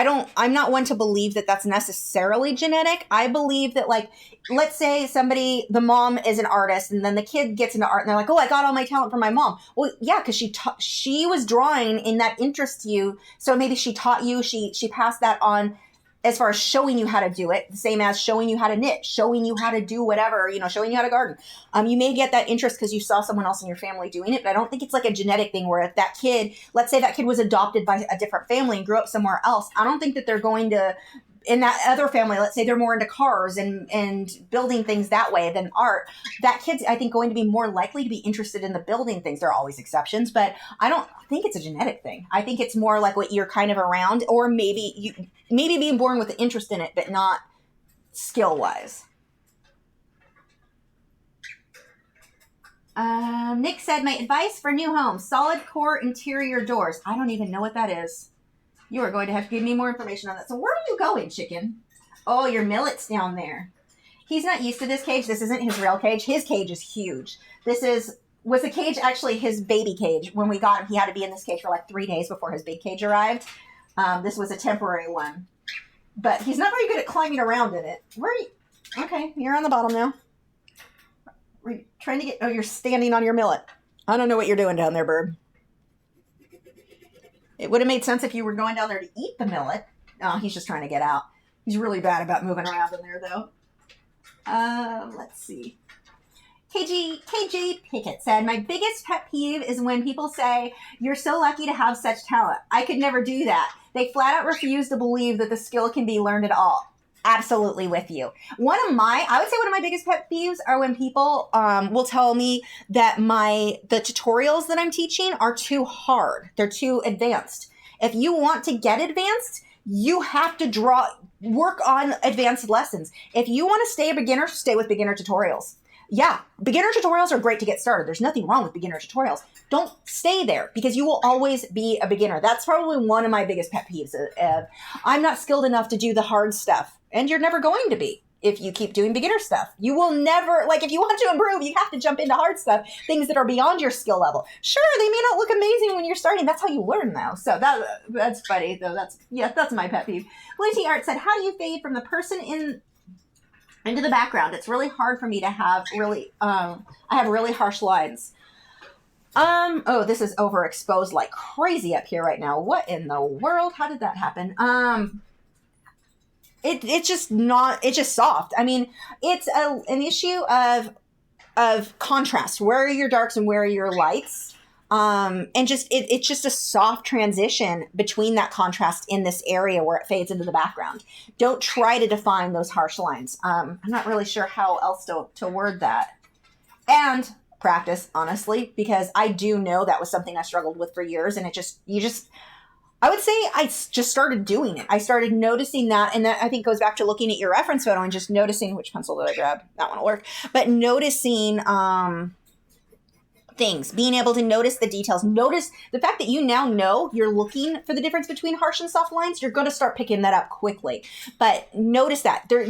know. I'm not one to believe that that's necessarily genetic. I believe that, like, let's say the mom is an artist and then the kid gets into art and they're like, oh, I got all my talent from my mom. Well, yeah, because she was drawing in that interest to you. So maybe she taught you, she passed that on as far as showing you how to do it, the same as showing you how to knit, showing you how to do whatever, showing you how to garden. You may get that interest because you saw someone else in your family doing it, but I don't think it's like a genetic thing where if that kid, let's say that kid was adopted by a different family and grew up somewhere else, I don't think that they're going to, in that other family, let's say they're more into cars and building things that way than art. That kid's, I think, going to be more likely to be interested in the building things. There are always exceptions, but I don't think it's a genetic thing. I think it's more like what you're kind of around, or maybe being born with the interest in it, but not skill-wise. Nick said, my advice for new homes, solid core interior doors. I don't even know what that is. You are going to have to give me more information on that. So where are you going, chicken? Oh, your millet's down there. He's not used to this cage. This isn't his real cage. His cage is huge. Was the cage actually his baby cage? When we got him, he had to be in this cage for like 3 days before his big cage arrived. This was a temporary one. But he's not very good at climbing around in it. Where are you? Okay, you're on the bottom now. We're trying to get... Oh, you're standing on your millet. I don't know what you're doing down there, bird. It would have made sense if you were going down there to eat the millet. Oh, he's just trying to get out. He's really bad about moving around in there, though. Let's see. KJ Pickett said, my biggest pet peeve is when people say, you're so lucky to have such talent. I could never do that. They flat out refuse to believe that the skill can be learned at all. Absolutely with you. I would say one of my biggest pet peeves are when people will tell me that the tutorials that I'm teaching are too hard. They're too advanced. If you want to get advanced, you have to work on advanced lessons. If you want to stay a beginner, stay with beginner tutorials. Yeah, beginner tutorials are great to get started. There's nothing wrong with beginner tutorials. Don't stay there because you will always be a beginner. That's probably one of my biggest pet peeves. I'm not skilled enough to do the hard stuff, and you're never going to be if you keep doing beginner stuff. You will never, if you want to improve, you have to jump into hard stuff, things that are beyond your skill level. Sure, they may not look amazing when you're starting. That's how you learn, though. So that's funny, though. That's my pet peeve. Lucy Art said, how do you fade from the person into the background? It's really hard for me to have I have really harsh lines. This is overexposed like crazy up here right now. What in the world? How did that happen? It's just soft. I mean, it's an issue of contrast. Where are your darks and where are your lights? And it's just a soft transition between that contrast in this area where it fades into the background. Don't try to define those harsh lines. I'm not really sure how else to word that. And practice, honestly, because I do know that was something I struggled with for years, and I would say I just started doing it. I started noticing that, and that I think goes back to looking at your reference photo and just noticing, which pencil did I grab? That one will work. But noticing things, being able to notice the details, notice the fact that you now know you're looking for the difference between harsh and soft lines. You're going to start picking that up quickly. But notice that don't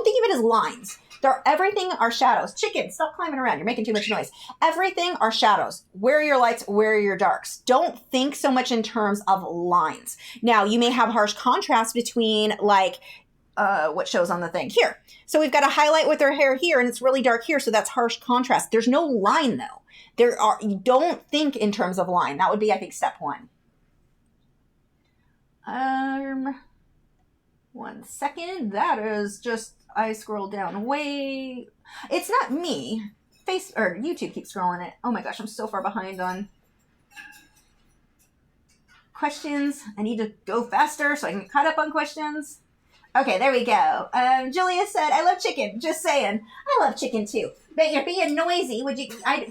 think of it as lines. Everything are shadows. Chicken, stop climbing around. You're making too much noise. Everything are shadows. Where are your lights? Where are your darks? Don't think so much in terms of lines. Now, you may have harsh contrast between what shows on the thing here. So we've got a highlight with her hair here and it's really dark here. So that's harsh contrast. There's no line though. Don't think in terms of line. That would be, I think, step one. 1 second. That is just I scroll down way. It's not me. YouTube keeps scrolling it. Oh my gosh, I'm so far behind on questions. I need to go faster so I can get caught up on questions. Okay, there we go. Julia said, I love chicken. Just saying. I love chicken too. But you're being noisy.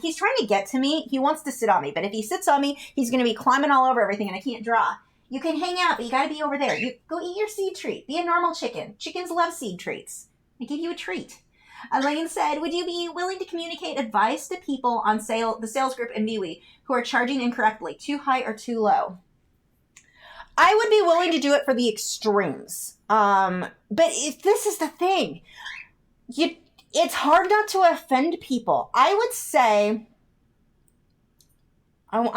He's trying to get to me. He wants to sit on me. But if he sits on me, he's going to be climbing all over everything and I can't draw. You can hang out, but you got to be over there. You go eat your seed treat. Be a normal chicken. Chickens love seed treats. I give you a treat. Elaine said, would you be willing to communicate advice to people on the sales group in MeWe who are charging incorrectly, too high or too low? I would be willing to do it for the extremes. But if this is the thing, it's hard not to offend people. I would say, I'm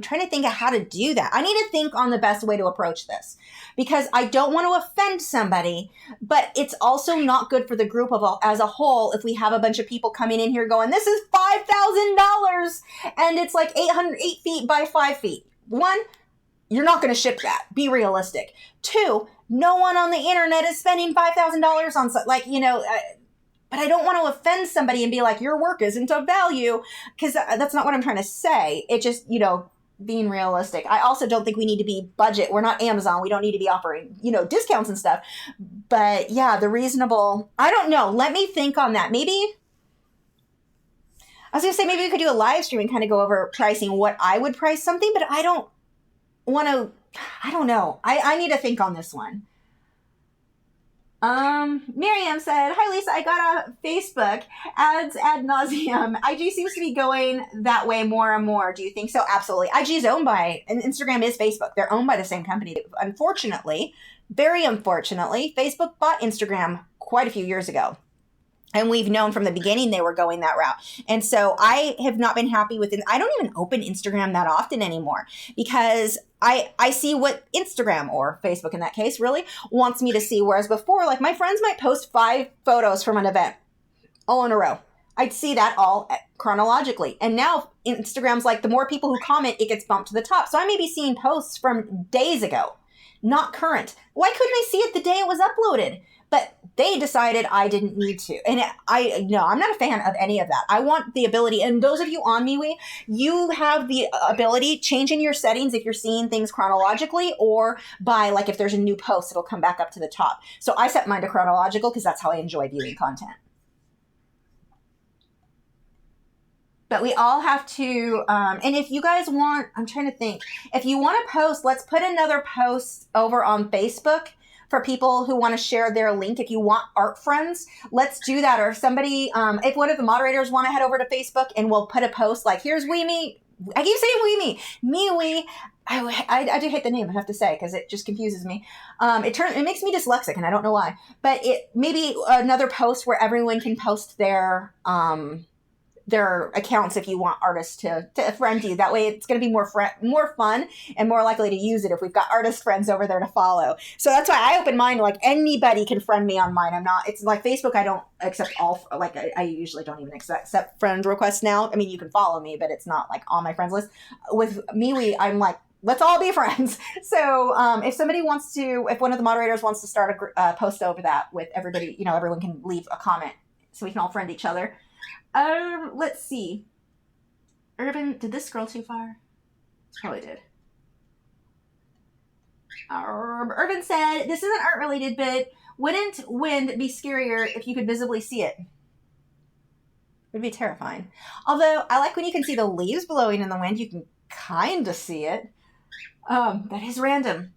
trying to think of how to do that. I need to think on the best way to approach this because I don't want to offend somebody, but it's also not good for the group as a whole if we have a bunch of people coming in here going, this is $5,000 and it's like 8 feet by 5 feet. One, you're not going to ship that. Be realistic. Two, no one on the internet is spending $5,000 on but I don't want to offend somebody and be like, your work isn't of value, because that's not what I'm trying to say. It just, being realistic. I also don't think we need to be budget. We're not Amazon. We don't need to be offering, discounts and stuff. But yeah, the reasonable, I don't know. Let me think on that. Maybe, I was going to say, maybe we could do a live stream and kind of go over pricing, what I would price something, but I don't know. I need to think on this one. Miriam said, hi Lisa, I got a Facebook ads ad nauseum. IG seems to be going that way more and more. Do you think so? Absolutely. IG is owned by, and Instagram is Facebook. They're owned by the same company. Unfortunately, very unfortunately, Facebook bought Instagram quite a few years ago. And we've known from the beginning they were going that route. And so I have not been happy with it. I don't even open Instagram that often anymore because I see what Instagram, or Facebook in that case, really wants me to see. Whereas before, like my friends might post 5 photos from an event all in a row. I'd see that all chronologically. And now Instagram's like the more people who comment, it gets bumped to the top. So I may be seeing posts from days ago, not current. Why couldn't I see it the day it was uploaded? But they decided I didn't need to. And I'm not a fan of any of that. I want the ability, and those of you on MeWe, you have the ability, changing your settings if you're seeing things chronologically, or by like if there's a new post, it'll come back up to the top. So I set mine to chronological because that's how I enjoy viewing content. But we all have to, and if you guys want, I'm trying to think, if you want to post, let's put another post over on Facebook for people who want to share their link. If you want art friends, let's do that. Or if somebody, if one of the moderators want to head over to Facebook and we'll put a post like, here's WeMe. I keep saying MeWe. I do hate the name, I have to say, because it just confuses me. It makes me dyslexic and I don't know why. But it maybe another post where everyone can post their accounts if you want artists to friend you. That way it's going to be more fun and more likely to use it if we've got artist friends over there to follow. So that's why I open mine, like anybody can friend me on mine. It's like Facebook, I don't accept all, like I usually don't even accept friend requests now. I mean, you can follow me, but it's not like on my friends list. With MeWe, I'm like, let's all be friends. So if one of the moderators wants to start a post over that with everybody, everyone can leave a comment so we can all friend each other. Let's see. Urban, did this scroll too far? Probably did. Urban said, this isn't art related, but wouldn't wind be scarier if you could visibly see it? It would be terrifying. Although I like when you can see the leaves blowing in the wind, you can kind of see it. That is random.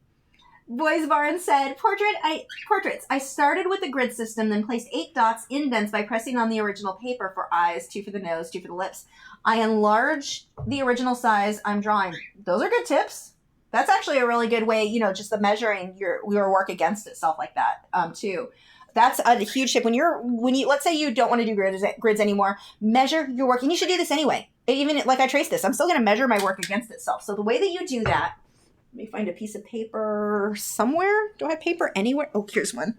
Boys Barn said, portraits. I started with the grid system, then placed 8 dots indents by pressing on the original paper for eyes, 2 for the nose, 2 for the lips. I enlarge the original size I'm drawing. Those are good tips. That's actually a really good way, just the measuring your work against itself like that, too. That's a huge tip. When you let's say you don't want to do grids anymore, measure your work. And you should do this anyway. Even like I traced this, I'm still going to measure my work against itself. So the way that you do that, let me find a piece of paper somewhere. Do I have paper anywhere? Oh, here's one.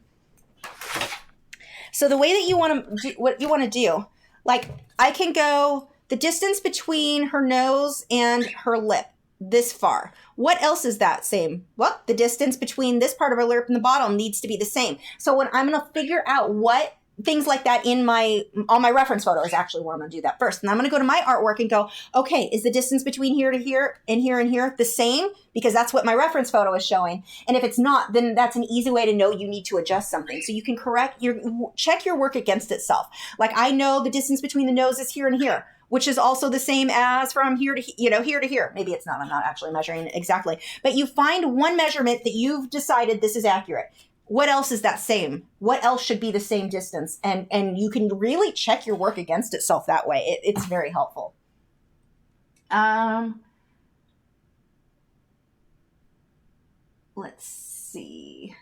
So the way that you want to do what you want to do, like I can go the distance between her nose and her lip. this far. What else is that same? Well, the distance between this part of our lip and the bottom needs to be the same. So when I'm going to figure out what things like that on my reference photo is actually where I'm going to do that first. And I'm going to go to my artwork and go, okay, is the distance between here to here and here and here the same? Because that's what my reference photo is showing. And if it's not, then that's an easy way to know you need to adjust something. So you can check your work against itself. Like I know the distance between the nose is here and here, which is also the same as from here to, here to here. Maybe it's not, I'm not actually measuring exactly, but you find one measurement that you've decided this is accurate. What else is that same? What else should be the same distance? And you can really check your work against itself that way. It's very helpful. Let's see.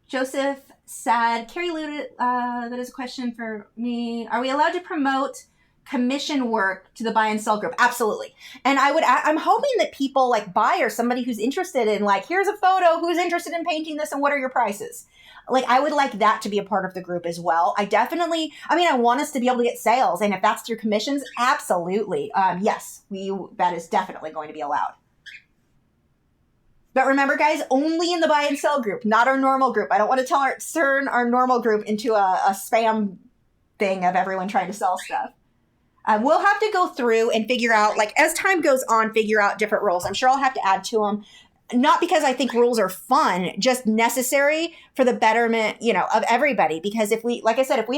Joseph said, Carrie alluded, that is a question for me. Are we allowed to promote commission work to the buy and sell group? Absolutely. And I'm hoping that people like buy or somebody who's interested in like, here's a photo, who's interested in painting this and what are your prices? Like, I would like that to be a part of the group as well. I want us to be able to get sales. And if that's through commissions, absolutely. Yes, that is definitely going to be allowed. But remember, guys, only in the buy and sell group, not our normal group. I don't want to turn our normal group into a spam thing of everyone trying to sell stuff. We'll have to go through and figure out, like, as time goes on, figure out different rules. I'm sure I'll have to add to them. Not because I think rules are fun, just necessary for the betterment, of everybody. Because if we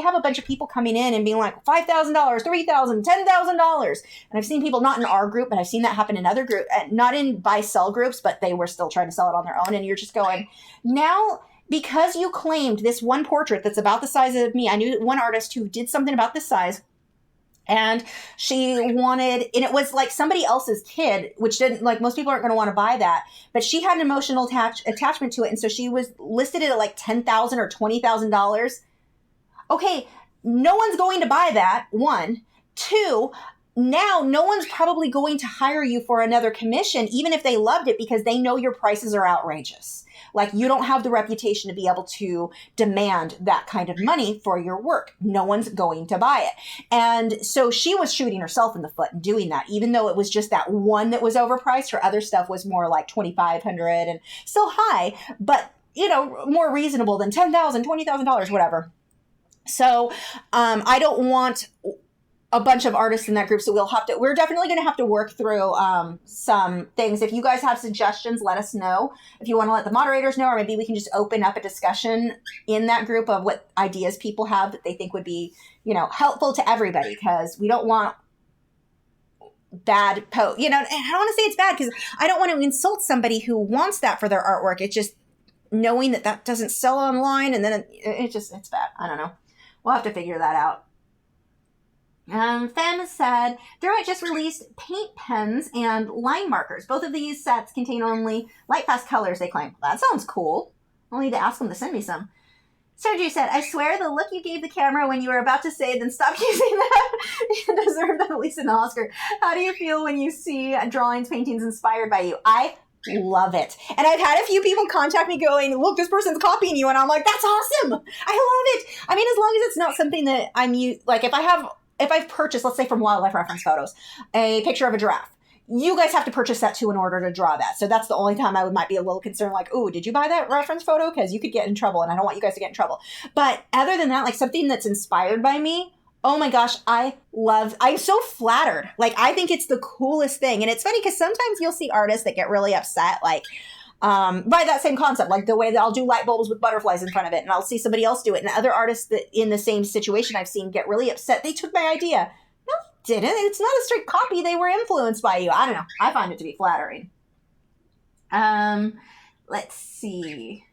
have a bunch of people coming in and being like $5,000, $3,000, $10,000, and I've seen people not in our group, but I've seen that happen in other groups, not in buy-sell groups, but they were still trying to sell it on their own. And you're just going, now, because you claimed this one portrait that's about the size of me, I knew one artist who did something about this size. And and it was like somebody else's kid, which didn't, like, most people aren't going to want to buy that, but she had an emotional attachment to it. And so she was listed at like $10,000 or $20,000. Okay. No one's going to buy that. One. Two, now no one's probably going to hire you for another commission, even if they loved it, because they know your prices are outrageous. Like, you don't have the reputation to be able to demand that kind of money for your work. No one's going to buy it. And so she was shooting herself in the foot and doing that, even though it was just that one that was overpriced. Her other stuff was more like $2,500 and still high, but, more reasonable than $10,000, $20,000, whatever. So I don't want a bunch of artists in that group. So we're definitely going to have to work through some things. If you guys have suggestions, let us know. If you want to let the moderators know, or maybe we can just open up a discussion in that group of what ideas people have that they think would be, helpful to everybody, because we don't want bad and I don't want to say it's bad because I don't want to insult somebody who wants that for their artwork. It's just knowing that doesn't sell online, and then it's bad. I don't know. We'll have to figure that out. Fem said, Derwent just released paint pens and line markers. Both of these sets contain only light fast colors, they claim. That sounds cool. I'll need to ask them to send me some. Sergio said, I swear the look you gave the camera when you were about to say, then stop using that, you deserve at least an Oscar. How do you feel when you see drawings, paintings inspired by you? I love it. And I've had a few people contact me going, look, this person's copying you. And I'm like, that's awesome. I love it. I mean, as long as it's not something that like if I've purchased, let's say from wildlife reference photos, a picture of a giraffe, you guys have to purchase that too in order to draw that. So that's the only time I might be a little concerned, like, ooh, did you buy that reference photo? Because you could get in trouble, and I don't want you guys to get in trouble. But other than that, like something that's inspired by me, oh my gosh, I'm so flattered. Like, I think it's the coolest thing. And it's funny because sometimes you'll see artists that get really upset, like, by that same concept, like the way that I'll do light bulbs with butterflies in front of it, and I'll see somebody else do it. And other artists that in the same situation I've seen get really upset. They took my idea. No, they didn't. It's not a straight copy. They were influenced by you. I don't know. I find it to be flattering. Let's see.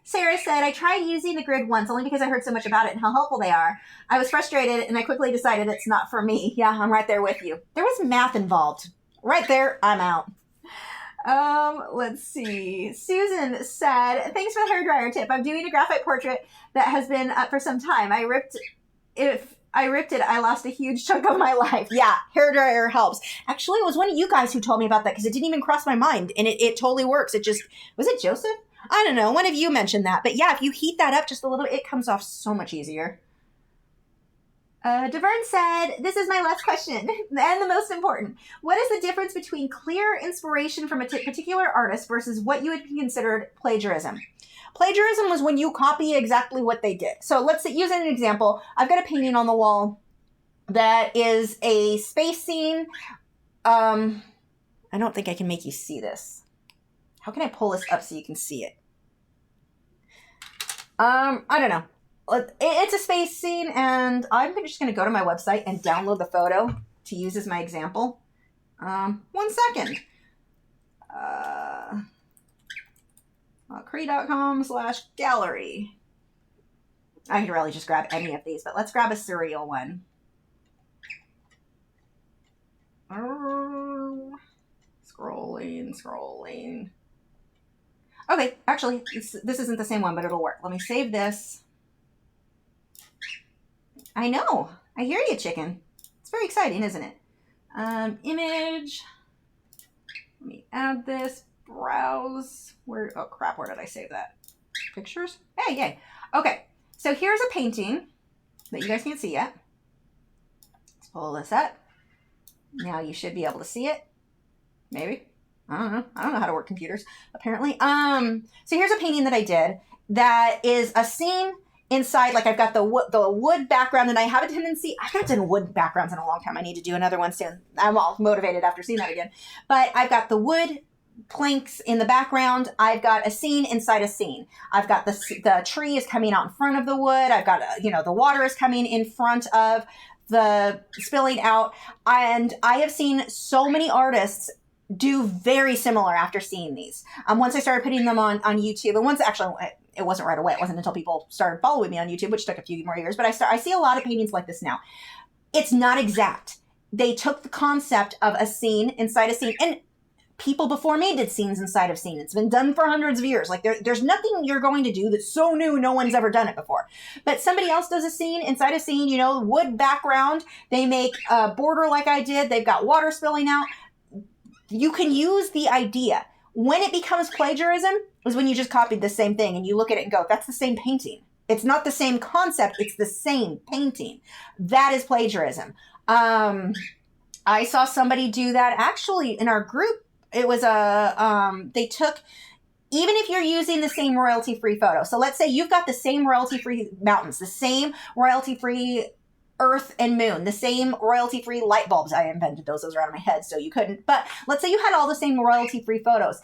Sarah said, I tried using the grid once only because I heard so much about it and how helpful they are. I was frustrated and I quickly decided it's not for me. Yeah, I'm right there with you. There was math involved. Right there, I'm out. Let's see. Susan said, thanks for the hairdryer tip. I'm doing a graphite portrait that has been up for some time. If I ripped it, I lost a huge chunk of my life. Yeah, hairdryer helps. Actually, it was one of you guys who told me about that because it didn't even cross my mind, and it totally works. Was it Joseph? I don't know. One of you mentioned that. But yeah, if you heat that up just a little, it comes off so much easier. Devern said, this is my last question, and the most important. What is the difference between clear inspiration from a particular artist versus what you would be considered plagiarism? Plagiarism was when you copy exactly what they did. So let's use an example. I've got a painting on the wall that is a space scene. I don't think I can make you see this. How can I pull this up so you can see it? I don't know. It's a space scene, and I'm just going to go to my website and download the photo to use as my example. 1 second. Lachri.com/gallery. I could really just grab any of these, but let's grab a serial one. Scrolling. Okay, actually, this isn't the same one, but it'll work. Let me save this. I know. I hear you, chicken. It's very exciting, isn't it? Image. Let me add this. Browse. Where? Oh, crap. Where did I save that? Pictures? Hey, yay. Okay. So here's a painting that you guys can't see yet. Let's pull this up. Now you should be able to see it. Maybe. I don't know. I don't know how to work computers, apparently. So here's a painting that I did that is a scene inside, like I've got the wood background, and I have a tendency, I've not done wood backgrounds in a long time. I need to do another one soon. I'm all motivated after seeing that again. But I've got the wood planks in the background. I've got a scene inside a scene. I've got the tree is coming out in front of the wood. I've got, the water is coming in front of the spilling out. And I have seen so many artists do very similar after seeing these. Once I started putting them on YouTube, and once actually it wasn't right away. It wasn't until people started following me on YouTube, which took a few more years. But I see a lot of paintings like this now. It's not exact. They took the concept of a scene inside a scene, and people before me did scenes inside of scene. It's been done for hundreds of years. Like there's nothing you're going to do that's so new no one's ever done it before. But somebody else does a scene inside a scene, wood background. They make a border like I did. They've got water spilling out. You can use the idea. When it becomes plagiarism is when you just copied the same thing and you look at it and go, that's the same painting. It's not the same concept. It's the same painting. That is plagiarism. I saw somebody do that actually in our group. It was they took, even if you're using the same royalty-free photo. So let's say you've got the same royalty-free mountains, the same royalty-free Earth and moon, the same royalty-free light bulbs. I invented those are out of my head, so you couldn't. But let's say you had all the same royalty-free photos.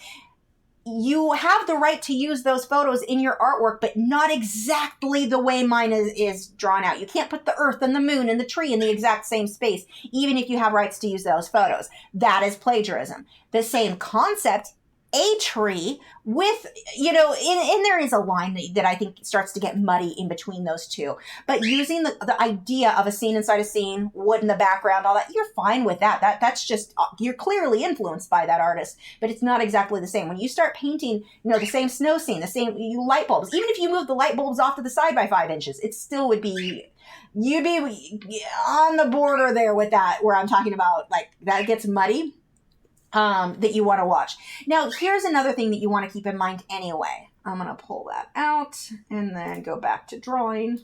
You have the right to use those photos in your artwork, but not exactly the way mine is drawn out. You can't put the Earth and the moon and the tree in the exact same space, even if you have rights to use those photos. That is plagiarism. The same concept, a tree with, and there is a line that I think starts to get muddy in between those two. But using the idea of a scene inside a scene, wood in the background, all that, you're fine with that. That's just, you're clearly influenced by that artist, but it's not exactly the same. When you start painting, the same snow scene, the same light bulbs, even if you move the light bulbs off to the side by 5 inches, it still would be, you'd be on the border there with that, where I'm talking about, like, that gets muddy. That you want to watch. Now, here's another thing that you want to keep in mind anyway. I'm going to pull that out and then go back to drawing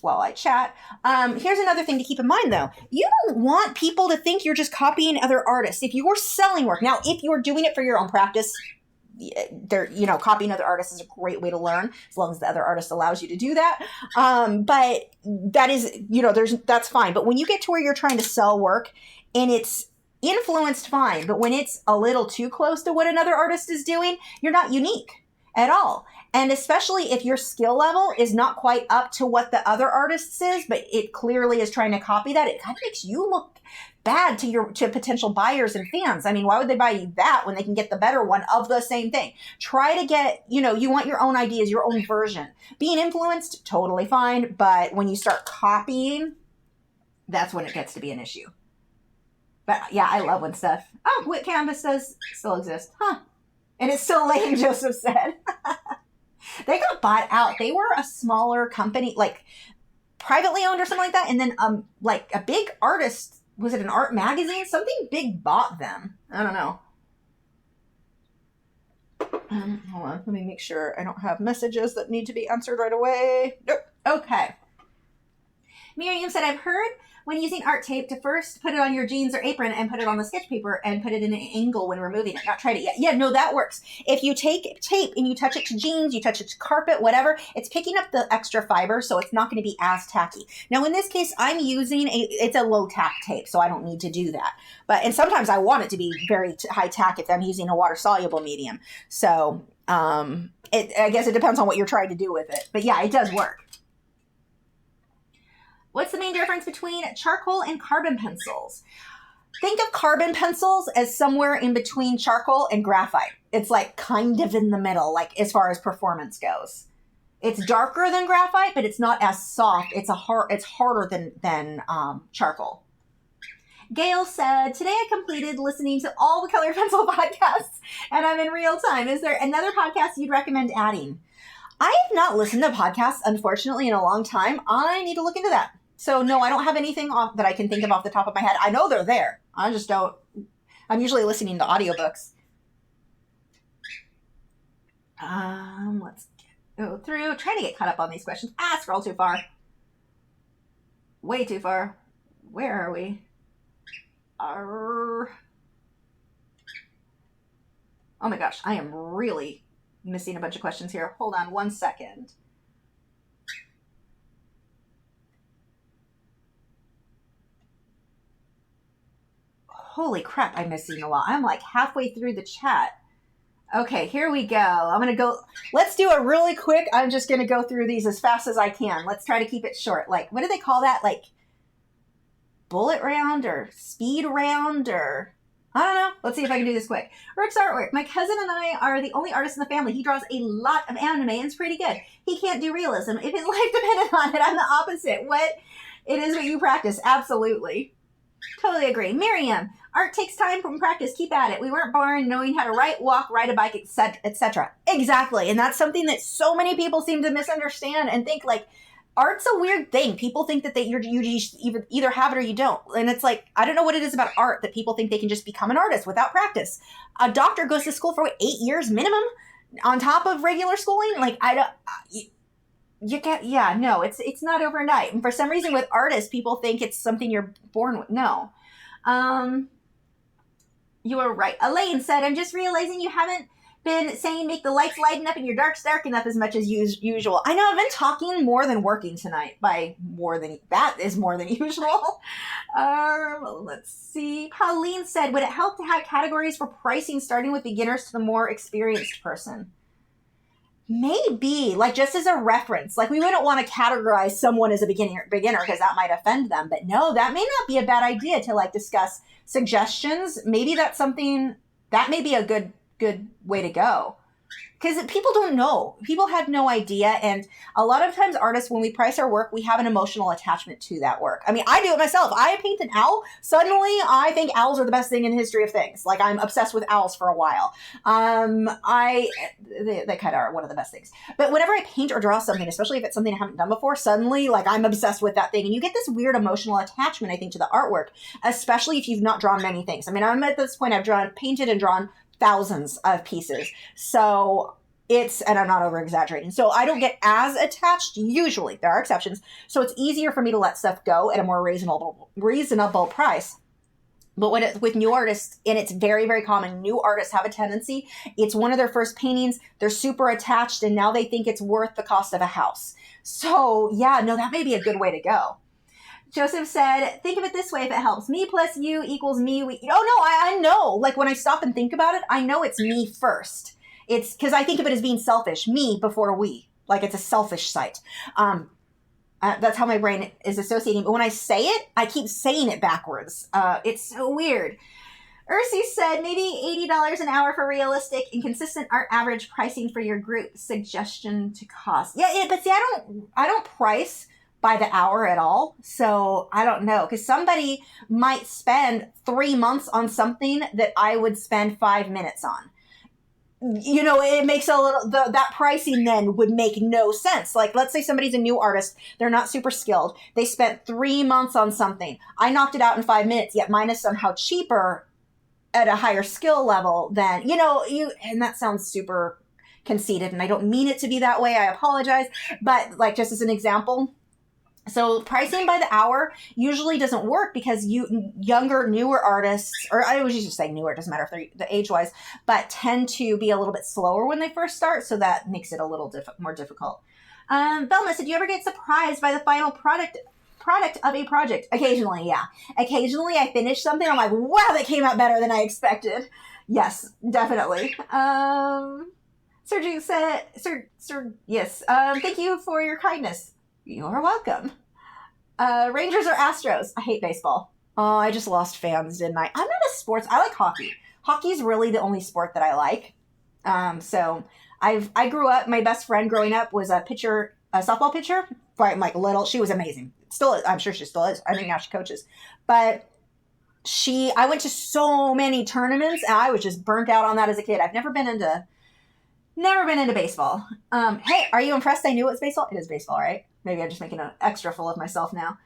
while I chat. Here's another thing to keep in mind, though. You don't want people to think you're just copying other artists. If you're selling work, now, if you're doing it for your own practice, copying other artists is a great way to learn, as long as the other artist allows you to do that. But that is, that's fine. But when you get to where you're trying to sell work and it's influenced, fine, but when it's a little too close to what another artist is doing, you're not unique at all. And especially if your skill level is not quite up to what the other artist's is, but it clearly is trying to copy that, it kind of makes you look bad to potential buyers and fans. I mean, why would they buy you that when they can get the better one of the same thing? Try to get, you want your own ideas, your own version. Being influenced, totally fine, but when you start copying, that's when it gets to be an issue. But yeah, I love when stuff. Oh, Wit Canvas does still exist. Huh. And it's still lame, Joseph said. They got bought out. They were a smaller company, like privately owned or something like that. And then like a big artist, was it an art magazine? Something big bought them. I don't know. Hold on. Let me make sure I don't have messages that need to be answered right away. Nope. Okay. Miriam said, I've heard when using art tape to first put it on your jeans or apron and put it on the sketch paper and put it in an angle when removing it. Not tried it yet. Yeah, no, that works. If you take tape and you touch it to jeans, you touch it to carpet, whatever, it's picking up the extra fiber, so it's not going to be as tacky. Now, in this case, I'm using it's a low tack tape, so I don't need to do that. And sometimes I want it to be very high tack if I'm using a water soluble medium. So I guess it depends on what you're trying to do with it. But yeah, it does work. What's the main difference between charcoal and carbon pencils? Think of carbon pencils as somewhere in between charcoal and graphite. It's like kind of in the middle, like as far as performance goes. It's darker than graphite, but it's not as soft. It's harder than charcoal. Gail said, today I completed listening to all the colored pencil podcasts and I'm in real time. Is there another podcast you'd recommend adding? I have not listened to podcasts, unfortunately, in a long time. I need to look into that. So no, I don't have anything that I can think of off the top of my head. I know they're there. I just don't. I'm usually listening to audiobooks. Let's go through. Trying to get caught up on these questions. Scroll too far. Way too far. Where are we? Oh my gosh, I am really missing a bunch of questions here. Hold on one second. Holy crap, I'm missing a lot. I'm like halfway through the chat. Okay, here we go. Let's do a really quick, I'm just going to go through these as fast as I can. Let's try to keep it short. Like, what do they call that? Like, bullet round or speed round or... I don't know. Let's see if I can do this quick. Rick's artwork. My cousin and I are the only artists in the family. He draws a lot of anime and it's pretty good. He can't do realism. If his life depended on it, I'm the opposite. It is what you practice. Absolutely. Totally agree. Miriam, art takes time from practice. Keep at it. We weren't born knowing how to write, walk, ride a bike, etc. Exactly. And that's something that so many people seem to misunderstand and think like, art's a weird thing. People think that you either have it or you don't. And it's like, I don't know what it is about art that people think they can just become an artist without practice. A doctor goes to school for 8 years minimum on top of regular schooling. Like, it's not overnight. And for some reason with artists, people think it's something you're born with. No. You are right. Elaine said, I'm just realizing you haven't been saying make the lights lighten up and your darks darken up as much as usual. I know I've been talking more than working tonight that is more than usual. Let's see. Pauline said, would it help to have categories for pricing starting with beginners to the more experienced person? Maybe, like just as a reference. Like we wouldn't want to categorize someone as a beginner because that might offend them. But no, that may not be a bad idea to like discuss suggestions. Maybe that's something that may be a good way to go. Because people don't know. People have no idea. And a lot of times artists, when we price our work, we have an emotional attachment to that work. I mean, I do it myself. I paint an owl. Suddenly, I think owls are the best thing in the history of things. Like, I'm obsessed with owls for a while. They kind of are one of the best things. But whenever I paint or draw something, especially if it's something I haven't done before, suddenly, like, I'm obsessed with that thing. And you get this weird emotional attachment, I think, to the artwork, especially if you've not drawn many things. I mean, I'm at this point, I've painted and drawn thousands of pieces. So and I'm not over exaggerating. So I don't get as attached usually. There are exceptions. So it's easier for me to let stuff go at a more reasonable price. But with new artists, and it's very, very common, new artists have a tendency, it's one of their first paintings, they're super attached, and now they think it's worth the cost of a house. So yeah, no, that may be a good way to go. Joseph said, think of it this way if it helps. Me plus you equals me. I know. Like when I stop and think about it, I know it's me first. It's because I think of it as being selfish. Me before we. Like it's a selfish site. That's how my brain is associating. But when I say it, I keep saying it backwards. It's so weird. Ursi said, maybe $80 an hour for realistic and consistent art average pricing for your group. Suggestion to cost. Yeah, but see, I don't price by the hour at all. So I don't know, because somebody might spend 3 months on something that I would spend 5 minutes on. You know, it makes that pricing then would make no sense. Like, let's say somebody's a new artist. They're not super skilled. They spent 3 months on something. I knocked it out in 5 minutes, yet mine is somehow cheaper at a higher skill level than, and that sounds super conceited, and I don't mean it to be that way. I apologize. But like, just as an example, So pricing by the hour usually doesn't work because younger, newer artists, or I always used to say newer, it doesn't matter if they're the age-wise, but tend to be a little bit slower when they first start, so that makes it a little more difficult. Velma said, do you ever get surprised by the final product of a project? Occasionally, yeah. Occasionally I finish something, I'm like, wow, that came out better than I expected. Yes, definitely. Sergio said, yes, thank you for your kindness. You are welcome. Rangers or Astros? I hate baseball. Oh, I just lost fans, didn't I? I'm not a sports. I like hockey. Hockey's really the only sport that I like. So I grew up. My best friend growing up was a softball pitcher. Right, like little. She was amazing. Still, I'm sure she still is. I think now she coaches. But I went to so many tournaments, and I was just burnt out on that as a kid. I've never been into baseball. Hey, are you impressed I knew it was baseball? It is baseball, right? Maybe I'm just making an extra fool of myself now.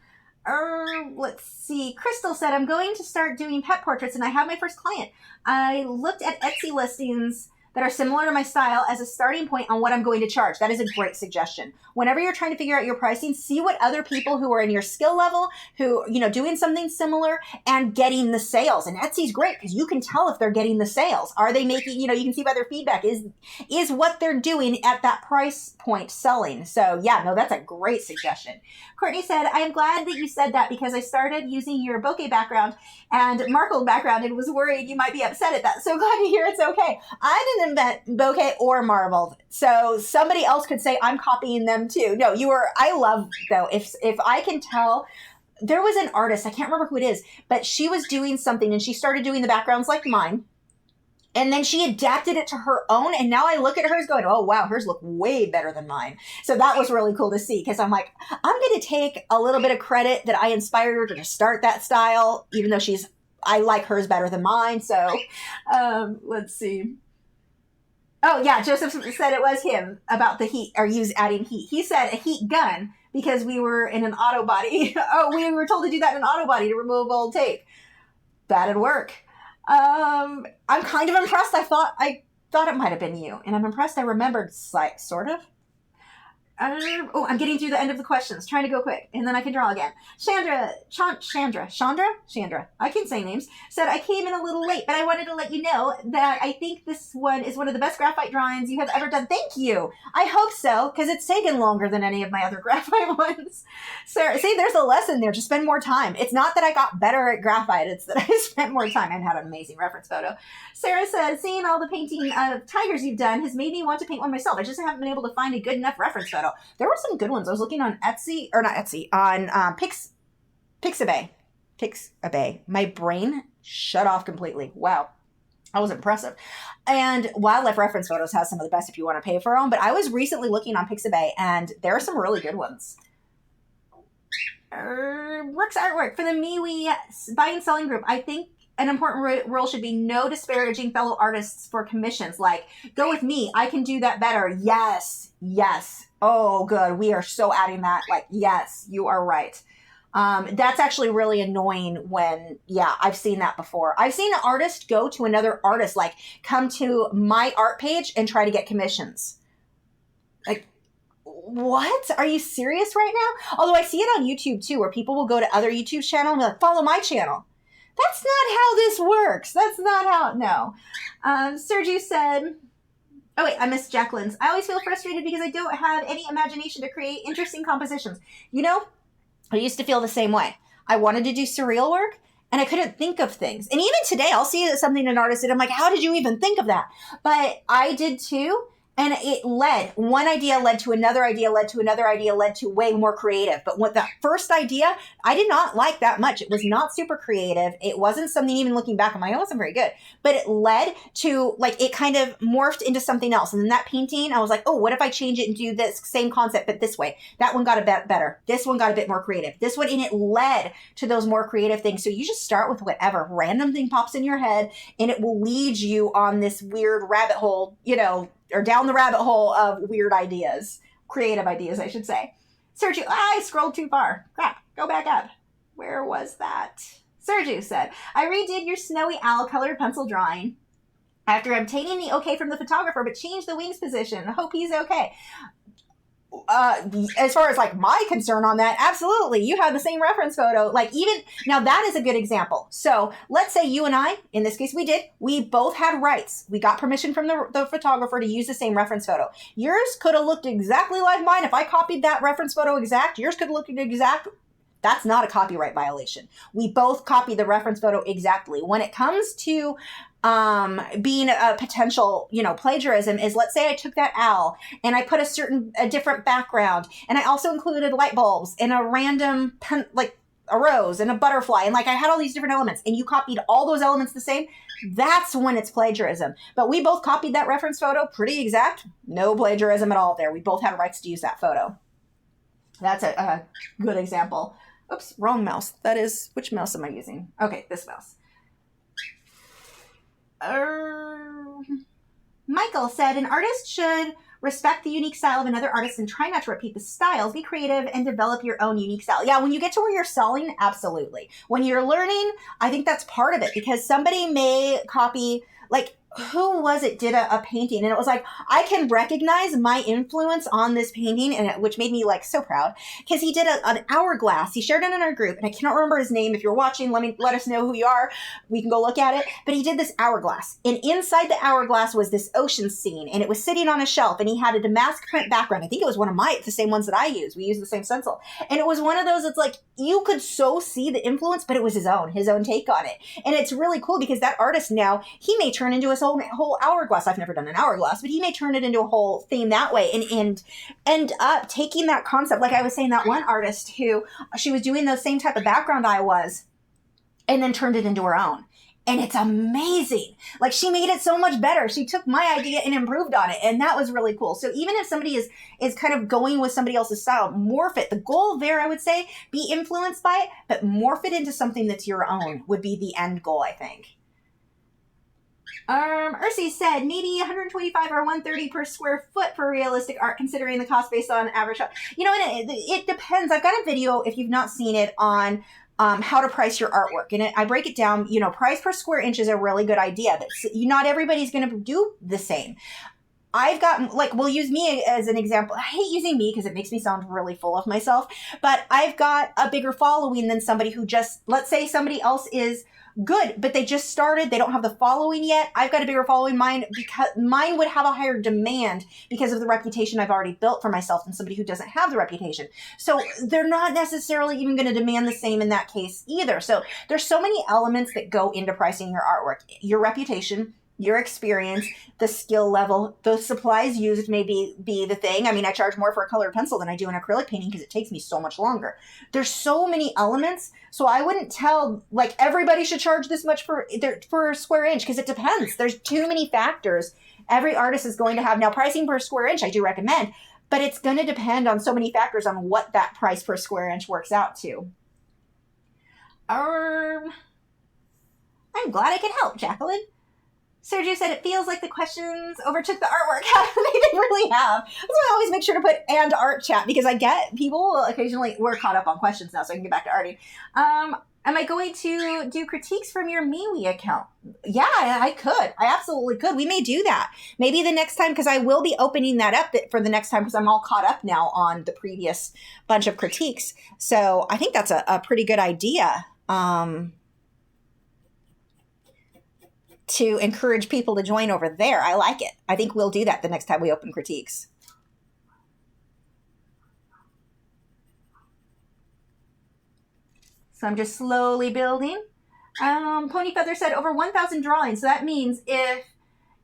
Let's see. Crystal said, I'm going to start doing pet portraits, and I have my first client. I looked at Etsy listings that are similar to my style as a starting point on what I'm going to charge. That is a great suggestion. Whenever you're trying to figure out your pricing, see what other people who are in your skill level, who, doing something similar and getting the sales. And Etsy's great because you can tell if they're getting the sales. Are they making, you can see by their feedback, is what they're doing at that price point selling. So yeah, no, that's a great suggestion. Courtney said, I am glad that you said that because I started using your bokeh background and marbled background and was worried you might be upset at that. So glad to hear it's okay. I didn't invent bokeh or marbled. So somebody else could say I'm copying them too. No, I love though, if I can tell, there was an artist, I can't remember who it is, but she was doing something and she started doing the backgrounds like mine. And then she adapted it to her own. And now I look at hers going, oh, wow, hers look way better than mine. So that was really cool to see because I'm like, I'm going to take a little bit of credit that I inspired her to start that style, even though I like hers better than mine. So let's see. Oh, yeah, Joseph said it was him about the heat or adding heat. He said a heat gun because we were in an auto body. Oh, we were told to do that in an auto body to remove old tape. That'd work. I'm kind of impressed. I thought it might have been you, and I'm impressed I remembered sort of. I'm getting through the end of the questions, trying to go quick, and then I can draw again. Chandra, I can say names, said, I came in a little late, but I wanted to let you know that I think this one is one of the best graphite drawings you have ever done. Thank you. I hope so, because it's taken longer than any of my other graphite ones. Sarah, see, there's a lesson there. Just spend more time. It's not that I got better at graphite. It's that I spent more time and had an amazing reference photo. Sarah said, seeing all the painting of tigers you've done has made me want to paint one myself. I just haven't been able to find a good enough reference photo. There were some good ones. I was looking on Etsy, or not Etsy, on Pixabay. My brain shut off completely. Wow. That was impressive. And Wildlife Reference Photos has some of the best if you want to pay for them. But I was recently looking on Pixabay, and there are some really good ones. Brooks Artwork. For the MeWe buy and selling group, I think an important rule should be no disparaging fellow artists for commissions. Like, go with me. I can do that better. Yes. Oh, good. We are so adding that. Like, yes, you are right. That's actually really annoying when, I've seen that before. I've seen an artist go to another artist, like come to my art page and try to get commissions. Like, what? Are you serious right now? Although I see it on YouTube too, where people will go to other YouTube channels and be like, follow my channel. That's not how this works. That's not how, no. Sergio said, oh wait, I missed Jacqueline's. I always feel frustrated because I don't have any imagination to create interesting compositions. I used to feel the same way. I wanted to do surreal work and I couldn't think of things. And even today, I'll see something an artist did. I'm like, how did you even think of that? But I did too. And one idea led to another idea, led to another idea, led to way more creative. But what that first idea, I did not like that much. It was not super creative. It wasn't something, even looking back on my own, it wasn't very good. But it led to, like, it kind of morphed into something else. And then that painting, I was like, oh, what if I change it and do this same concept, but this way? That one got a bit better. This one got a bit more creative. This one, and it led to those more creative things. So you just start with whatever random thing pops in your head, and it will lead you on this weird rabbit hole, or down the rabbit hole of weird ideas, creative ideas, I should say. Sergio, I scrolled too far. Crap, go back up. Where was that? Sergio said, I redid your snowy owl colored pencil drawing after obtaining the okay from the photographer, but changed the wings position. Hope he's okay. as far as like my concern on that, absolutely. You have the same reference photo. Like even now, that is a good example. So let's say you and I, in this case, we both had rights. We got permission from the photographer to use the same reference photo. Yours could have looked exactly like mine. If I copied that reference photo exact, yours could have looked exact. That's not a copyright violation. We both copied the reference photo exactly. When it comes to being a potential, plagiarism is, let's say I took that owl and I put a different background, and I also included light bulbs and a random like a rose and a butterfly, and like I had all these different elements, and you copied all those elements the same. That's when it's plagiarism. But we both copied that reference photo pretty exact. No plagiarism at all there. We both had rights to use that photo. That's a good example. Oops, wrong mouse. That is, which mouse am I using? Okay, this mouse. Michael said, an artist should respect the unique style of another artist and try not to repeat the styles. Be creative and develop your own unique style. Yeah, when you get to where you're selling, absolutely. When you're learning, I think that's part of it, because somebody may copy, like, who was it did a painting, and it was like, I can recognize my influence on this painting, and which made me like so proud, because he did an hourglass. He shared it in our group, and I cannot remember his name. If you're watching, let us know who you are. We can go look at it. But he did this hourglass, and inside the hourglass was this ocean scene, and it was sitting on a shelf, and he had a damask print background. I think it was one of the same ones that I use. We use the same stencil, and it was one of those. It's like you could so see the influence, but it was his own take on it, and it's really cool because that artist now, he may turn into a whole hourglass. I've never done an hourglass, but he may turn it into a whole theme that way, and end up taking that concept. Like I was saying, that one artist who she was doing the same type of background I was, and then turned it into her own. And it's amazing. Like she made it so much better. She took my idea and improved on it. And that was really cool. So even if somebody is kind of going with somebody else's style, morph it. The goal there, I would say, be influenced by it, but morph it into something that's your own would be the end goal, I think. Ursi said maybe 125 or 130 per square foot for realistic art, considering the cost based on average. And it depends. I've got a video, if you've not seen it, on how to price your artwork. And I break it down, price per square inch is a really good idea. But not everybody's going to do the same. I've got, we'll use me as an example. I hate using me because it makes me sound really full of myself. But I've got a bigger following than somebody who just, let's say somebody else is good, but they just started. They don't have the following yet. I've got a bigger following. Mine would have a higher demand because of the reputation I've already built for myself than somebody who doesn't have the reputation. So they're not necessarily even going to demand the same in that case either. So there's so many elements that go into pricing your artwork. Your reputation, your experience, the skill level, those supplies used may be the thing. I mean, I charge more for a colored pencil than I do an acrylic painting because it takes me so much longer. There's so many elements. So I wouldn't tell, everybody should charge this much for a square inch, because it depends. There's too many factors. Every artist is going to have, now pricing per square inch, I do recommend, but it's going to depend on so many factors on what that price per square inch works out to. I'm glad I could help, Jacqueline. Sergio said, it feels like the questions overtook the artwork. They didn't really have. That's why I always make sure to put and art chat, because I get people occasionally, we're caught up on questions now, so I can get back to arting. Am I going to do critiques from your MeWe account? Yeah, I could. I absolutely could. We may do that. Maybe the next time, because I will be opening that up for the next time, because I'm all caught up now on the previous bunch of critiques. So I think that's a pretty good idea. To encourage people to join over there. I like it. I think we'll do that the next time we open critiques. So I'm just slowly building. Pony Feather said over 1,000 drawings. So that means if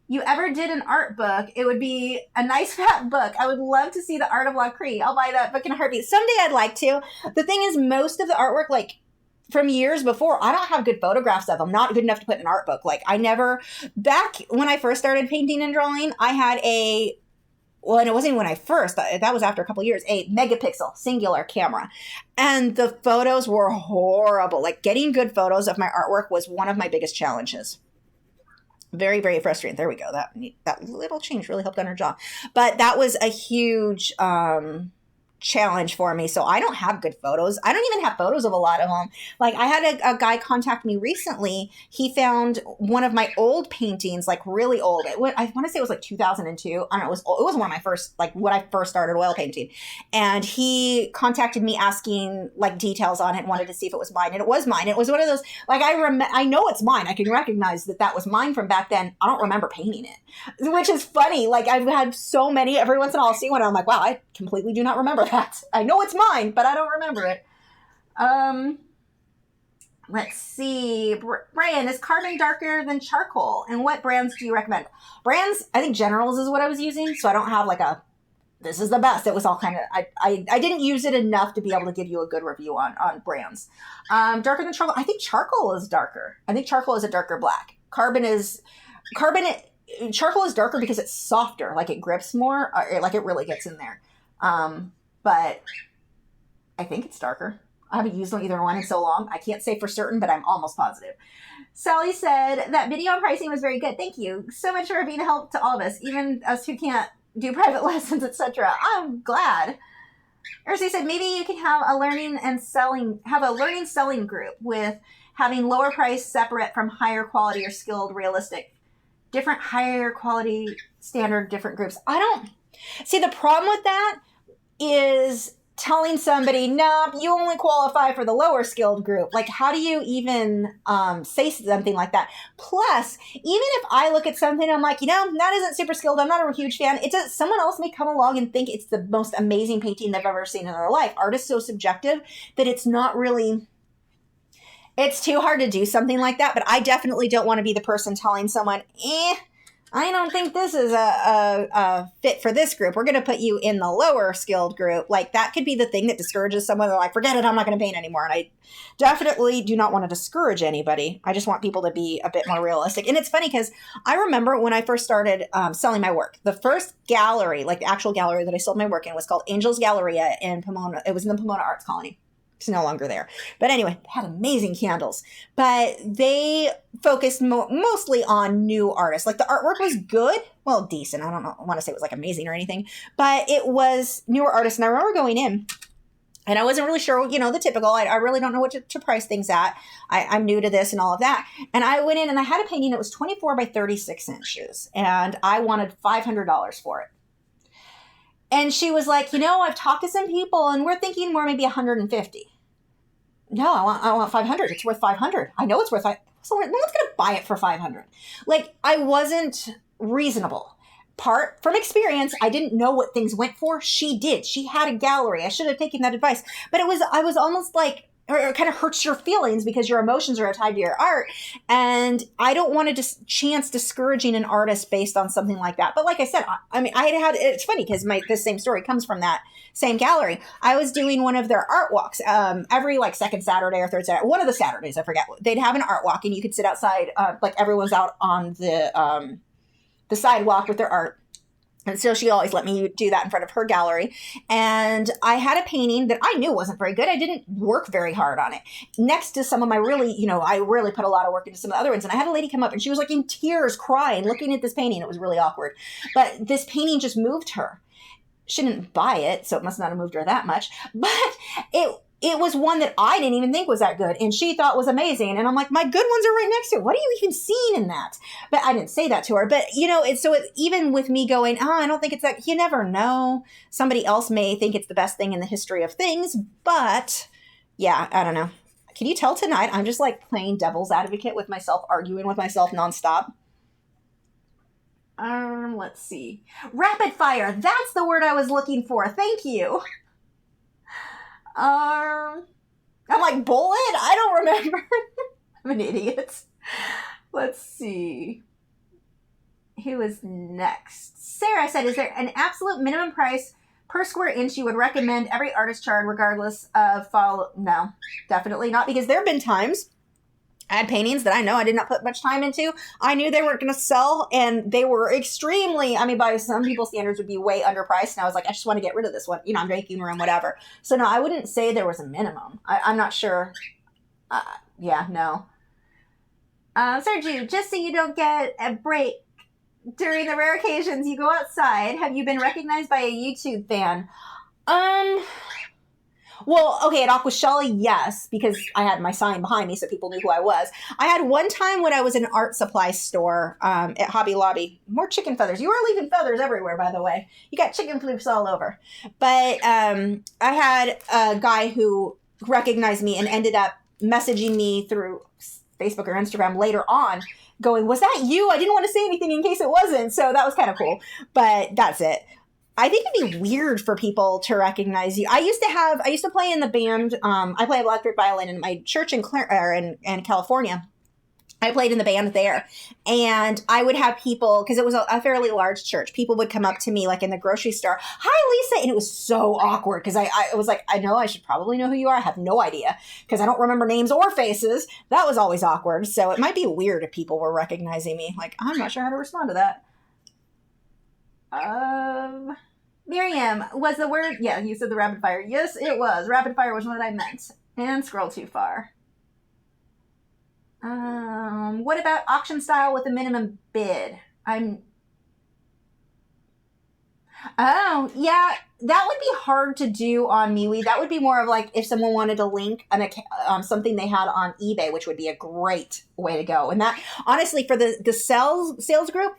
you ever did an art book, it would be a nice fat book. I would love to see the art of Lachri. I'll buy that book in a heartbeat. Someday I'd like to. The thing is, most of the artwork, from years before, I don't have good photographs of them. Not good enough to put in an art book. Back when I first started painting and drawing, I had and it wasn't even when I first, that was after a couple of years, a megapixel singular camera. And the photos were horrible. Getting good photos of my artwork was one of my biggest challenges. Very, very frustrating. There we go. That little change really helped on her jaw. But that was a huge challenge for me. So I don't have good photos. I don't even have photos of a lot of them. Like I had a guy contact me recently. He found one of my old paintings, like really old. I want to say it was like 2002. I don't know. It was one of my first, like when I first started oil painting. And he contacted me asking like details on it and wanted to see if it was mine. And it was mine. It was one of those, like I know it's mine. I can recognize that was mine from back then. I don't remember painting it, which is funny. Like I've had so many, every once in a while I'll see one and I'm like, wow, I completely do not remember that. I know it's mine, but I don't remember it. Let's see. Brian, is carbon darker than charcoal? And what brands do you recommend? Brands, I think Generals is what I was using. So I don't have like this is the best. It was all kind of, I didn't use it enough to be able to give you a good review on brands. Darker than charcoal. I think charcoal is darker. I think charcoal is a darker black. Charcoal is darker because it's softer. Like it grips more. Like it really gets in there. But I think it's darker. I haven't used either one in so long. I can't say for certain, but I'm almost positive. Sally said that video on pricing was very good. Thank you so much for being a help to all of us, even us who can't do private lessons, etc. I'm glad. Ercy said maybe you can have a learning selling group with having lower price separate from higher quality or skilled realistic, different higher quality standard, different groups. I don't see the problem with that is telling somebody, no, you only qualify for the lower skilled group. Like, how do you even say something like that? Plus, even if I look at something, I'm like, that isn't super skilled. I'm not a huge fan. Someone else may come along and think it's the most amazing painting they've ever seen in their life. Art is so subjective that it's not really, it's too hard to do something like that. But I definitely don't want to be the person telling someone, I don't think this is a fit for this group. We're going to put you in the lower skilled group. Like that could be the thing that discourages someone. They're like, forget it, I'm not going to paint anymore. And I definitely do not want to discourage anybody. I just want people to be a bit more realistic. And it's funny because I remember when I first started selling my work, the first gallery, like the actual gallery that I sold my work in was called Angels Galleria in Pomona. It was in the Pomona Arts Colony. It's no longer there. But anyway, they had amazing candles. But they focused mostly on new artists. Like the artwork was good. Well, decent. I want to say it was like amazing or anything. But it was newer artists. And I remember going in and I wasn't really sure, the typical. I really don't know what to price things at. I'm new to this and all of that. And I went in and I had a painting that was 24 by 36 inches. And I wanted $500 for it. And she was like, I've talked to some people and we're thinking more maybe 150. No, I want 500. It's worth 500. I know it's worth 500. So no one's going to buy it for 500. Like I wasn't reasonable. Part from experience, I didn't know what things went for. She did. She had a gallery. I should have taken that advice. But I was almost like, or it kind of hurts your feelings because your emotions are tied to your art. And I don't want to chance discouraging an artist based on something like that. But like I said, it's funny because this same story comes from that same gallery. I was doing one of their art walks every like second Saturday or third Saturday. One of the Saturdays, I forget. They'd have an art walk and you could sit outside, like everyone's out on the sidewalk with their art. And so she always let me do that in front of her gallery. And I had a painting that I knew wasn't very good. I didn't work very hard on it. Next to some of my I really put a lot of work into some of the other ones. And I had a lady come up and she was like in tears, crying, looking at this painting. It was really awkward. But this painting just moved her. She didn't buy it, so it must not have moved her that much. But it was one that I didn't even think was that good. And she thought was amazing. And I'm like, my good ones are right next to it. What are you even seeing in that? But I didn't say that to her. But, even with me going, I don't think it's that. You never know. Somebody else may think it's the best thing in the history of things. But, yeah, I don't know. Can you tell tonight I'm just like playing devil's advocate with myself, arguing with myself nonstop? Let's see. Rapid fire. That's the word I was looking for. Thank you. I'm like, bullet? I don't remember. I'm an idiot. Let's see. Who is next? Sarah said, is there an absolute minimum price per square inch you would recommend every artist charge regardless of follow? No, definitely not. Because there have been times I had paintings that I know I did not put much time into. I knew they weren't going to sell, and they were extremely, by some people's standards, would be way underpriced. And I was like, I just want to get rid of this one. I'm making room, whatever. So no, I wouldn't say there was a minimum. I'm not sure. No. Sergio, just so you don't get a break during the rare occasions you go outside, have you been recognized by a YouTube fan? Um, Well, okay, at Aqua Shelley, yes, because I had my sign behind me so people knew who I was. I had one time when I was in an art supply store at Hobby Lobby. More chicken feathers. You are leaving feathers everywhere, by the way. You got chicken flukes all over. But I had a guy who recognized me and ended up messaging me through Facebook or Instagram later on going, was that you? I didn't want to say anything in case it wasn't. So that was kind of cool. But that's it. I think it'd be weird for people to recognize you. I used to play in the band. I play electric violin in my church in California. I played in the band there, and I would have people, because it was a fairly large church, people would come up to me like in the grocery store, hi Lisa, and it was so awkward because I was like, I know I should probably know who you are. I have no idea because I don't remember names or faces. That was always awkward. So it might be weird if people were recognizing me. Like, I'm not sure how to respond to that. Miriam, was the word, yeah, you said the rapid fire. Yes, it was. Rapid fire was what I meant. And scroll too far. What about auction style with a minimum bid? Oh, yeah, that would be hard to do on MeWe. That would be more of like if someone wanted to link something they had on eBay, which would be a great way to go. And that, honestly, for the sales group,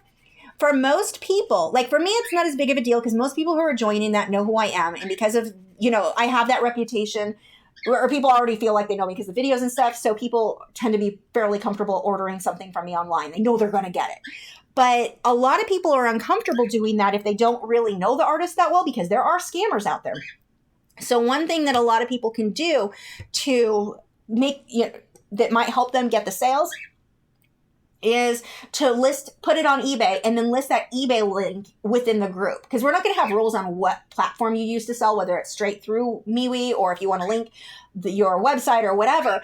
for most people, like for me, it's not as big of a deal because most people who are joining that know who I am. And because of, I have that reputation, or people already feel like they know me because of videos and stuff. So people tend to be fairly comfortable ordering something from me online. They know they're going to get it. But a lot of people are uncomfortable doing that if they don't really know the artist that well, because there are scammers out there. So one thing that a lot of people can do to make, that might help them get the sales is to put it on eBay and then list that eBay link within the group. Because we're not going to have rules on what platform you use to sell, whether it's straight through MeWe or if you want to link your website or whatever.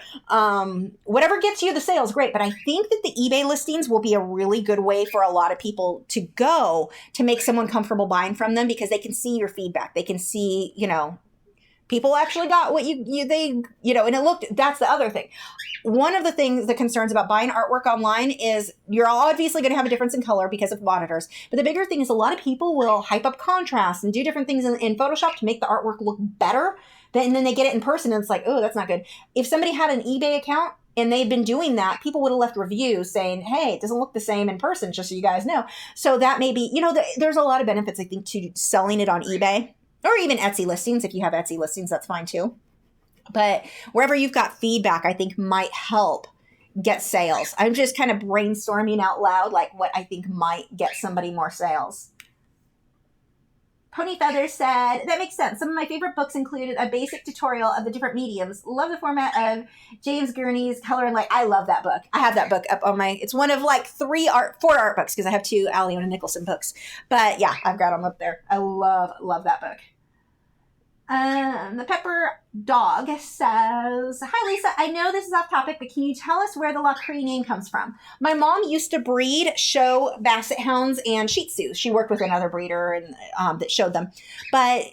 Whatever gets you the sales, great. But I think that the eBay listings will be a really good way for a lot of people to go to make someone comfortable buying from them because they can see your feedback. They can see, people actually got what and it looked, that's the other thing. One of the concerns about buying artwork online is you're obviously going to have a difference in color because of monitors. But the bigger thing is a lot of people will hype up contrast and do different things in Photoshop to make the artwork look better. And then they get it in person and it's like, oh, that's not good. If somebody had an eBay account and they'd been doing that, people would have left reviews saying, hey, it doesn't look the same in person, just so you guys know. So that may be, there's a lot of benefits, I think, to selling it on eBay. Or even Etsy listings. If you have Etsy listings, that's fine too. But wherever you've got feedback, I think might help get sales. I'm just kind of brainstorming out loud, like what I think might get somebody more sales. Pony Feather said, that makes sense. Some of my favorite books included a basic tutorial of the different mediums. Love the format of James Gurney's Color and Light. I love that book. I have that book up on it's one of like 4 art books because I have 2 Aliona Nicholson books. But yeah, I've got them up there. I love that book. The Pepper Dog says, hi Lisa, I know this is off topic, but can you tell us where the Lachri name comes from? My mom used to breed show basset hounds and Shih Tzus. She worked with another breeder and that showed them. But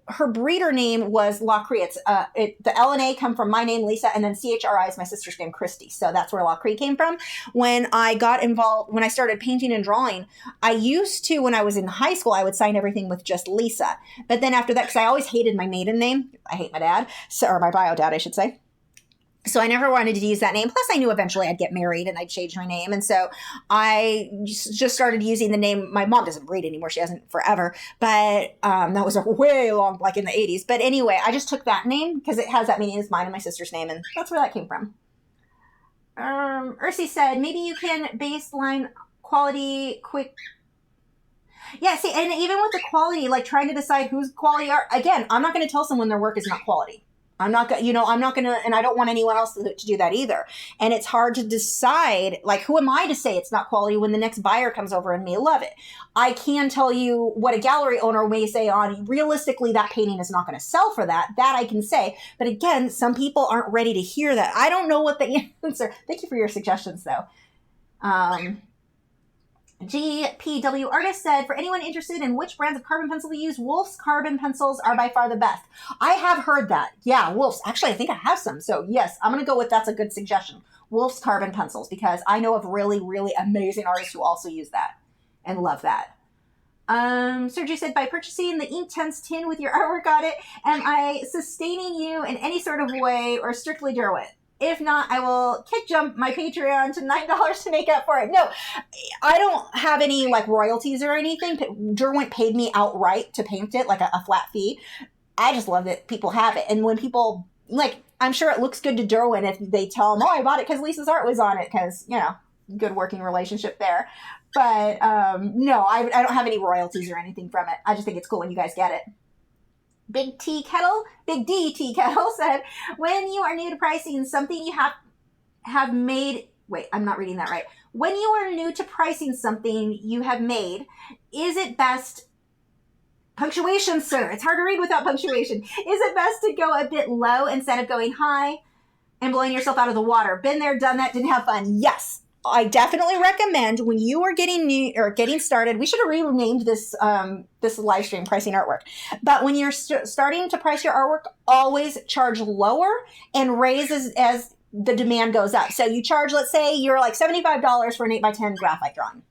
her breeder name was Lachri. The L and A come from my name, Lisa, and then CHRI is my sister's name, Christy. So that's where Lachri came from. When I got involved, when I started painting and drawing, I used to, when I was in high school, I would sign everything with just Lisa. But then after that, because I always hated my maiden name. I hate my dad, or my bio dad, I should say. So I never wanted to use that name. Plus, I knew eventually I'd get married and I'd change my name. And so I just started using the name. My mom doesn't breed anymore. She hasn't forever. But that was a way long, like in the 80s. But anyway, I just took that name because it has that meaning as mine and my sister's name. And that's where that came from. Ursi said, maybe you can baseline quality quick. Yeah, see, and even with the quality, like trying to decide who's quality art, again, I'm not going to tell someone their work is not quality. I'm not going to, and I don't want anyone else to do that either. And it's hard to decide, like, who am I to say it's not quality when the next buyer comes over and may love it? I can tell you what a gallery owner may say realistically, that painting is not going to sell for that. That I can say. But again, some people aren't ready to hear that. I don't know what the answer. Thank you for your suggestions, though. GPW Artist said, for anyone interested in which brands of carbon pencil to use, Wolf's carbon pencils are by far the best. I have heard that. Yeah, Wolf's. Actually, I think I have some. So yes, I'm going to go with that's a good suggestion. Wolf's carbon pencils, because I know of really, really amazing artists who also use that and love that. Sergio said, by purchasing the Inktense tin with your artwork on it, am I sustaining you in any sort of way or strictly Derwent? If not, I will kick jump my Patreon to $9 to make up for it. No, I don't have any like royalties or anything. Derwent paid me outright to paint it, like a flat fee. I just love that people have it. And when people, like, I'm sure it looks good to Derwent if they tell them, oh, I bought it because Lisa's art was on it, because, you know, good working relationship there. But no, I don't have any royalties or anything from it. I just think it's cool when you guys get it. Big D Tea Kettle said, when you are new to pricing something you have made, wait, I'm not reading that right. When you are new to pricing something you have made, is it best, punctuation, sir, it's hard to read without punctuation. Is it best to go a bit low instead of going high and blowing yourself out of the water? Been there, done that, didn't have fun. Yes. I definitely recommend when you are getting new or getting started. We should have renamed this this live stream pricing artwork. But when you're starting to price your artwork, always charge lower and raise as the demand goes up. So you charge, let's say you're like $75 for an 8x10 graphite drawing.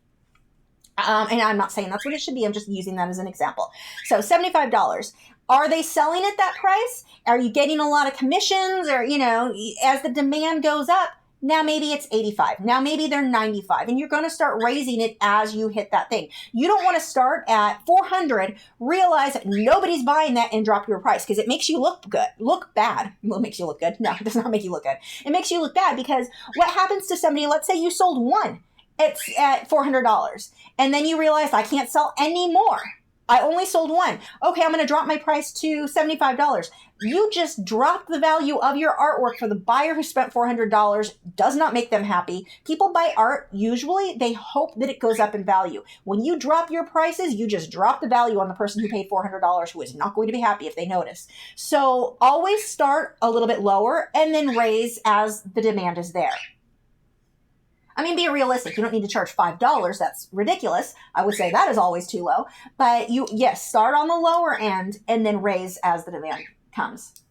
And I'm not saying that's what it should be. I'm just using that as an example. So $75. Are they selling at that price? Are you getting a lot of commissions? Or, you know, as the demand goes up, now maybe it's 85. Now maybe they're 95. And you're going to start raising it as you hit that thing. You don't want to start at 400, realize nobody's buying that, and drop your price, because it makes you look good. Look bad. Well, it makes you look good. No, it does not make you look good. It makes you look bad, because what happens to somebody, let's say you sold one, it's at $400. And then you realize, I can't sell any more. I only sold one. Okay, I'm going to drop my price to $75. You just dropped the value of your artwork for the buyer who spent $400. Does not make them happy. People buy art, usually they hope that it goes up in value. When you drop your prices, you just drop the value on the person who paid $400, who is not going to be happy if they notice. So always start a little bit lower and then raise as the demand is there. I mean, be realistic. You don't need to charge $5. That's ridiculous. I would say that is always too low. But yes, start on the lower end and then raise as the demand comes.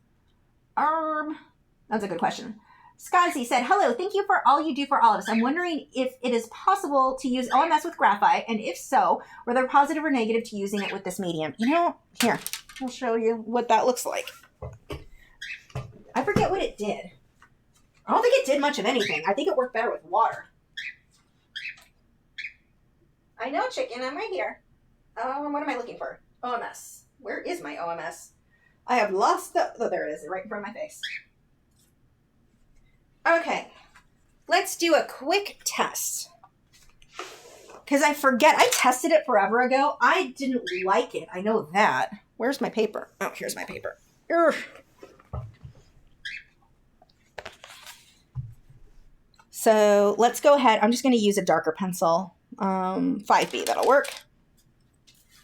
That's a good question. Skazi said, hello, thank you for all you do for all of us. I'm wondering if it is possible to use OMS with graphite, and if so, were there positive or negative to using it with this medium? You know, here, I'll show you what that looks like. I forget what it did. I don't think it did much of anything. I think it worked better with water. I know, chicken. I'm right here. What am I looking for? OMS. Where is my OMS? I have lost the... Oh, there it is. Right in front of my face. Okay. Let's do a quick test. Because I forget. I tested it forever ago. I didn't like it. I know that. Where's my paper? Oh, here's my paper. Urgh. So let's go ahead. I'm just going to use a darker pencil. 5B, that'll work.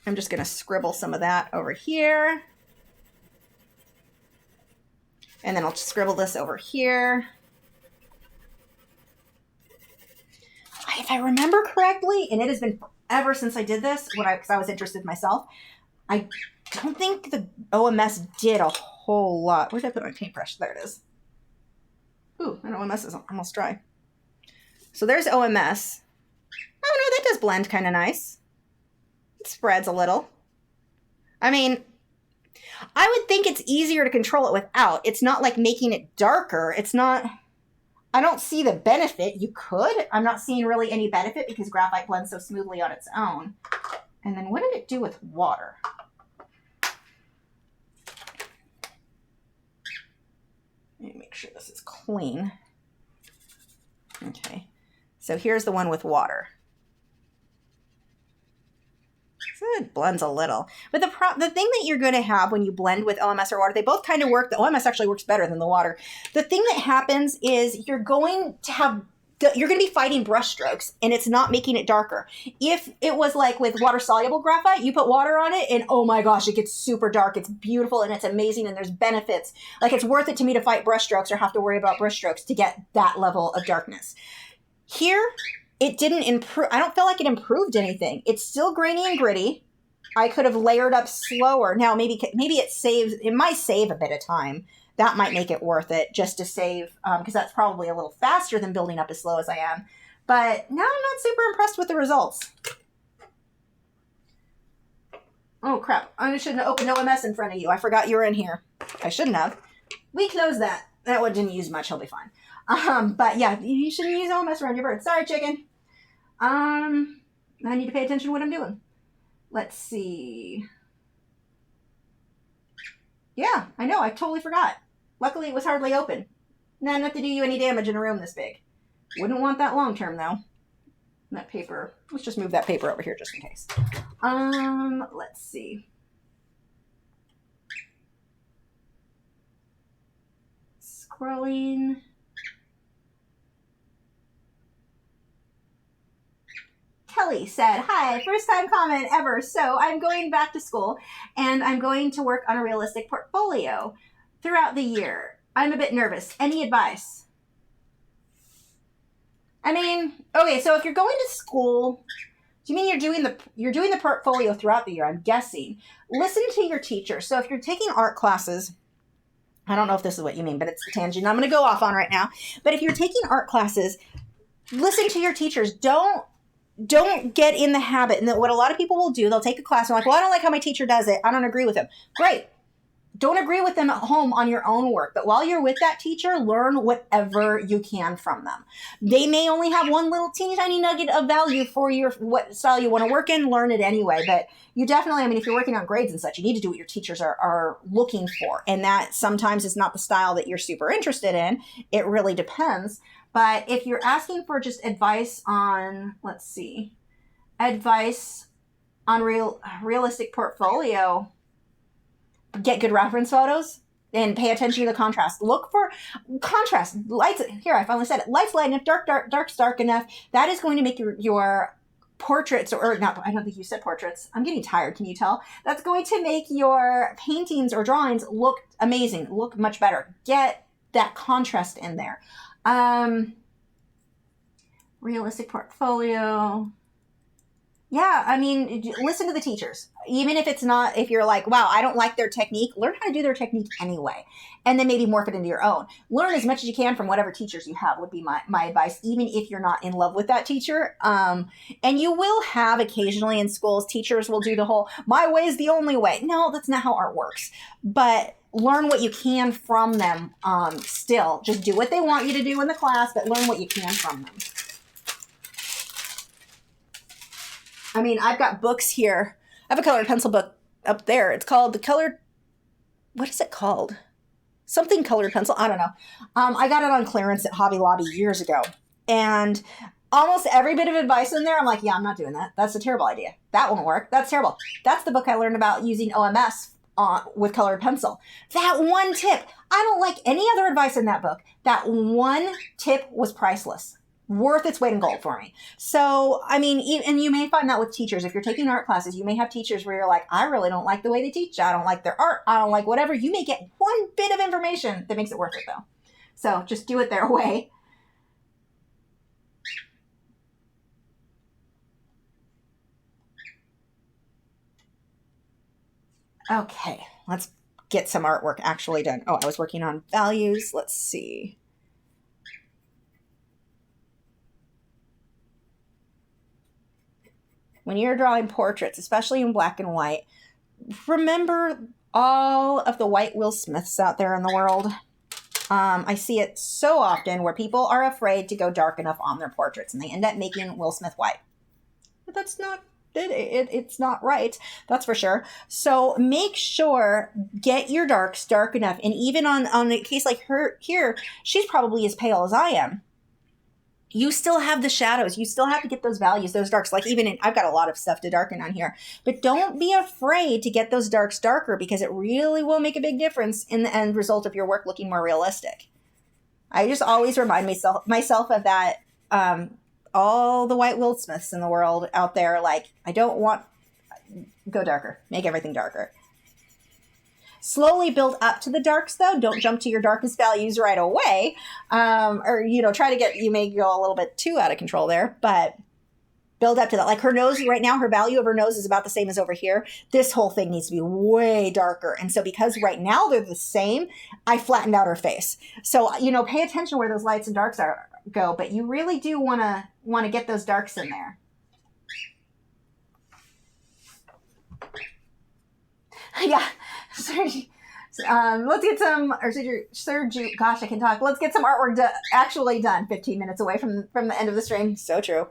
I'm just going to scribble some of that over here. And then I'll just scribble this over here. If I remember correctly, and it has been forever since I did this, because I was interested myself, I don't think the OMS did a whole lot. Where did I put my paintbrush? There it is. Ooh, my OMS is almost dry. So there's OMS. Oh, no, that does blend kind of nice. It spreads a little. I mean, I would think it's easier to control it without. It's not like making it darker. It's not... I don't see the benefit. You could. I'm not seeing really any benefit because graphite blends so smoothly on its own. And then what did it do with water? Let me make sure this is clean. Okay. So here's the one with water. So it blends a little. But the thing that you're going to have when you blend with OMS or water, they both kind of work. The OMS actually works better than the water. The thing that happens is you're going to be fighting brush strokes, and it's not making it darker. If it was like with water-soluble graphite, you put water on it, and oh my gosh, it gets super dark. It's beautiful, and it's amazing, and there's benefits. Like, it's worth it to me to fight brush strokes or have to worry about brush strokes to get that level of darkness. Here, it didn't improve. I don't feel like it improved anything. It's still grainy and gritty. I could have layered up slower. Now, maybe it might save a bit of time. That might make it worth it just to save, because that's probably a little faster than building up as slow as I am. But now I'm not super impressed with the results. Oh, crap. I shouldn't have opened OMS in front of you. I forgot you were in here. I shouldn't have. We closed that. That one didn't use much. He'll be fine. But yeah, you shouldn't use OMS around your bird. Sorry, chicken. I need to pay attention to what I'm doing. Let's see. Yeah, I know. I totally forgot. Luckily, it was hardly open. Not enough to do you any damage in a room this big. Wouldn't want that long term, though. That paper. Let's just move that paper over here just in case. Let's see. Scrolling. Kelly said, hi, first time comment ever. So I'm going back to school and I'm going to work on a realistic portfolio throughout the year. I'm a bit nervous. Any advice? I mean, okay, so if you're going to school, do you mean you're doing the portfolio throughout the year? I'm guessing. Listen to your teacher. So if you're taking art classes, I don't know if this is what you mean, but it's the tangent I'm going to go off on right now. But if you're taking art classes, listen to your teachers. Don't get in the habit. And what a lot of people will do, they'll take a class and like, well, I don't like how my teacher does it. I don't agree with him. Great. Don't agree with them at home on your own work. But while you're with that teacher, learn whatever you can from them. They may only have one little teeny tiny nugget of value for what style you want to work in. Learn it anyway. But you definitely, I mean, if you're working on grades and such, you need to do what your teachers are looking for. And that sometimes is not the style that you're super interested in. It really depends. But if you're asking for just advice on, let's see, advice on realistic portfolio, get good reference photos and pay attention to the contrast. Look for contrast. Lights, here, I finally said it. Lights light enough, dark's dark enough. That is going to make your portraits, or not, I don't think you said portraits. I'm getting tired, can you tell? That's going to make your paintings or drawings look amazing, look much better. Get that contrast in there. Realistic portfolio. Yeah, I mean, listen to the teachers. Even if it's not, if you're like, wow, I don't like their technique, learn how to do their technique anyway. And then maybe morph it into your own. Learn as much as you can from whatever teachers you have would be my advice, even if you're not in love with that teacher. And you will have occasionally in schools, teachers will do the whole, my way is the only way. No, that's not how art works. But learn what you can from them still. Just do what they want you to do in the class, but learn what you can from them. I mean, I've got books here. I have a colored pencil book up there. It's called the colored, what is it called? Something colored pencil. I don't know. I got it on clearance at Hobby Lobby years ago. And almost every bit of advice in there, I'm like, yeah, I'm not doing that. That's a terrible idea. That won't work. That's terrible. That's the book I learned about using OMS with colored pencil. That one tip. I don't like any other advice in that book. That one tip was priceless. Worth its weight in gold for me. So, I mean, and you may find that with teachers. If you're taking art classes, you may have teachers where you're like, I really don't like the way they teach. I don't like their art. I don't like whatever. You may get one bit of information that makes it worth it, though. So just do it their way. Okay, let's get some artwork actually done. Oh, I was working on values. Let's see. When you're drawing portraits, especially in black and white, remember all of the white Will Smiths out there in the world. I see it so often where people are afraid to go dark enough on their portraits and they end up making Will Smith white. But that's not it's not right, that's for sure. So make sure, get your darks dark enough. And even on a case like her here, she's probably as pale as I am. You still have the shadows. You still have to get those values, those darks. Like even I've got a lot of stuff to darken on here. But don't be afraid to get those darks darker because it really will make a big difference in the end result of your work looking more realistic. I just always remind myself of that. All the white Will Smiths in the world out there, like, I don't want, go darker. Make everything darker. Slowly build up to the darks, though. Don't jump to your darkest values right away. Or, try to get, you may go a little bit too out of control there, but build up to that. Like her nose right now, her value of her nose is about the same as over here. This whole thing needs to be way darker. And so because right now they're the same, I flattened out her face. So, pay attention where those lights and darks go, but you really do want to get those darks in there. Yeah. Let's get some, or Sergio, gosh, I can talk. Let's get some artwork actually done 15 minutes away from the end of the stream. So true.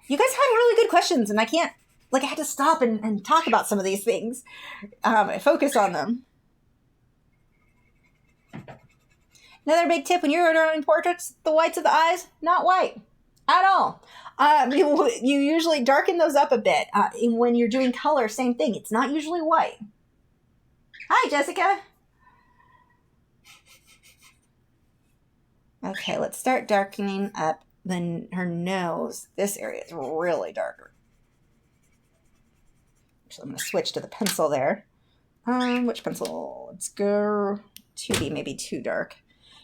You guys had really good questions, and I had to stop and talk about some of these things. Focus on them. Another big tip when you're drawing portraits, the whites of the eyes, not white at all. You usually darken those up a bit. When you're doing color, same thing. It's not usually white. Hi, Jessica. Okay, let's start darkening up her nose. This area is really darker. Actually, I'm going to switch to the pencil there. Which pencil? Let's go 2B, maybe too dark.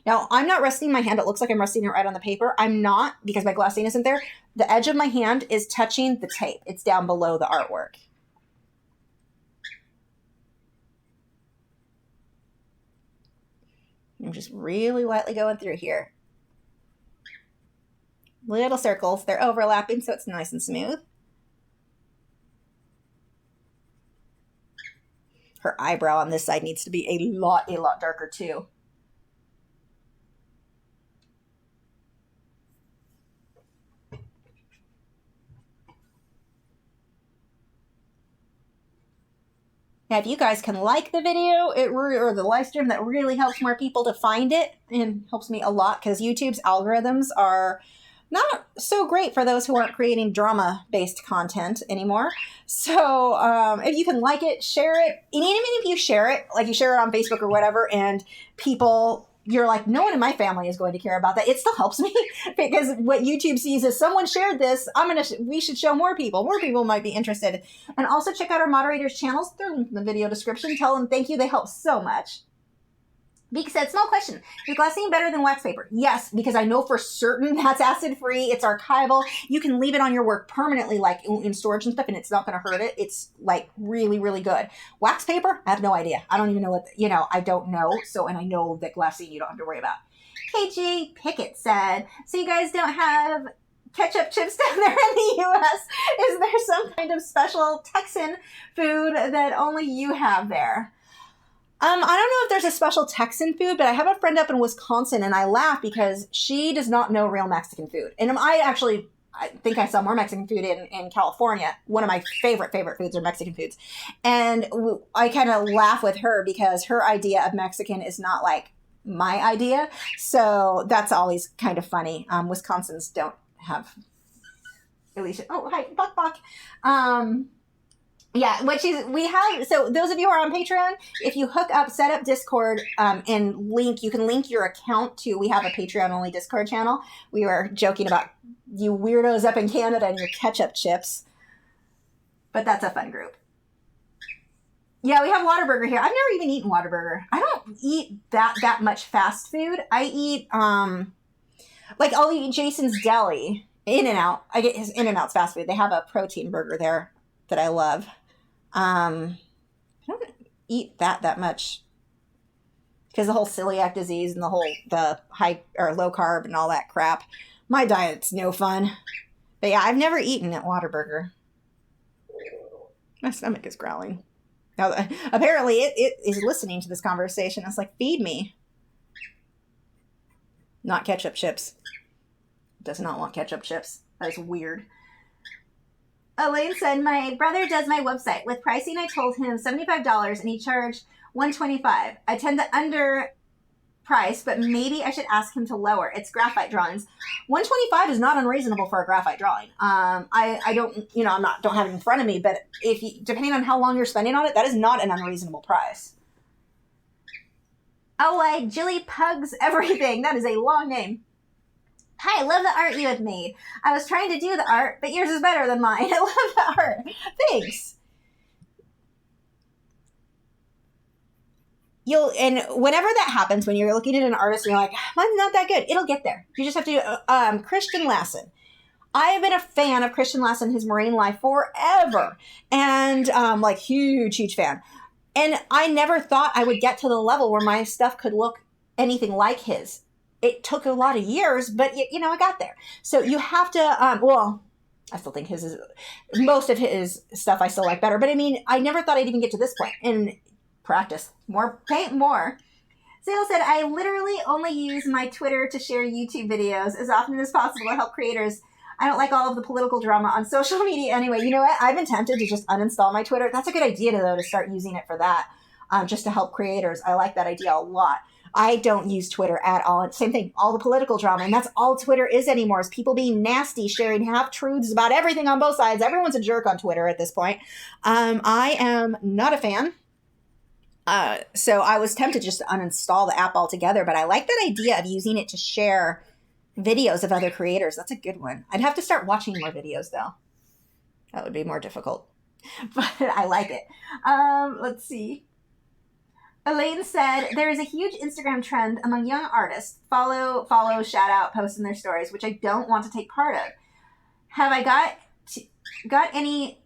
Now, I'm not resting my hand. It looks like I'm resting it right on the paper. I'm not, because my glassine isn't there. The edge of my hand is touching the tape. It's down below the artwork. I'm just really lightly going through here. Little circles. They're overlapping, so it's nice and smooth. Her eyebrow on this side needs to be a lot darker too. Now, if you guys can like the video or the live stream, that really helps more people to find it and helps me a lot, because YouTube's algorithms are not so great for those who aren't creating drama-based content anymore. So if you can like it, share it. And even if you share it, like you share it on Facebook or whatever, and you're like, no one in my family is going to care about that. It still helps me, because what YouTube sees is someone shared this. We should show more people. More people might be interested. And also check out our moderators' channels. They're linked in the video description. Tell them thank you. They help so much. Beak said, small question. Is glassine better than wax paper? Yes, because I know for certain that's acid-free. It's archival. You can leave it on your work permanently, like in storage and stuff, and it's not going to hurt it. It's like really, really good. Wax paper? I have no idea. I don't even know I don't know. And I know that glassine you don't have to worry about. KG Pickett said, so you guys don't have ketchup chips down there in the U.S. Is there some kind of special Texan food that only you have there? I don't know if there's a special Texan food, but I have a friend up in Wisconsin, and I laugh because she does not know real Mexican food. And I think I saw more Mexican food in California. One of my favorite foods are Mexican foods. And I kind of laugh with her because her idea of Mexican is not like my idea. So that's always kind of funny. Wisconsins don't have, at least, oh, hi, Buck. Yeah, so those of you who are on Patreon, if you set up Discord and you can link your account to, we have a Patreon only Discord channel. We were joking about you weirdos up in Canada and your ketchup chips, but that's a fun group. Yeah, we have Whataburger here. I've never even eaten Whataburger. I don't eat that much fast food. I eat, I'll eat Jason's Deli, In-N-Out. I get his In-N-Out's fast food. They have a protein burger there that I love. I don't eat that much because the whole celiac disease and the high or low carb and all that crap. My diet's no fun. But yeah, I've never eaten at Whataburger. My stomach is growling. Now, apparently it is listening to this conversation. It's like, feed me. Not ketchup chips. Does not want ketchup chips. That is weird. Elaine said, my brother does my website. With pricing, I told him $75 and he charged $125. I tend to underprice, but maybe I should ask him to lower. It's graphite drawings. $125 is not unreasonable for a graphite drawing. I don't have it in front of me, but depending on how long you're spending on it, that is not an unreasonable price. Oh, Jilly Pugs Everything. That is a long name. Hi, I love the art you have made. I was trying to do the art, but yours is better than mine. I love the art. Thanks. And whenever that happens, when you're looking at an artist and you're like, mine's not that good, it'll get there. You just have to, Christian Lassen. I have been a fan of Christian Lassen, his marine life forever. And huge fan. And I never thought I would get to the level where my stuff could look anything like his. It took a lot of years, but I got there. So you have to, I still think his is, most of his stuff I still like better. But I mean, I never thought I'd even get to this point. And practice. More, paint more. Sale said, I literally only use my Twitter to share YouTube videos as often as possible to help creators. I don't like all of the political drama on social media anyway. You know what? I've been tempted to just uninstall my Twitter. That's a good idea, though, to start using it for that, just to help creators. I like that idea a lot. I don't use Twitter at all. Same thing, all the political drama. And that's all Twitter is anymore, is people being nasty, sharing half-truths about everything on both sides. Everyone's a jerk on Twitter at this point. I am not a fan. So I was tempted just to uninstall the app altogether, but I like that idea of using it to share videos of other creators. That's a good one. I'd have to start watching more videos, though. That would be more difficult, but I like it. Let's see. Elaine said, there is a huge Instagram trend among young artists. Follow, shout out, post in their stories, which I don't want to take part of. Have I got any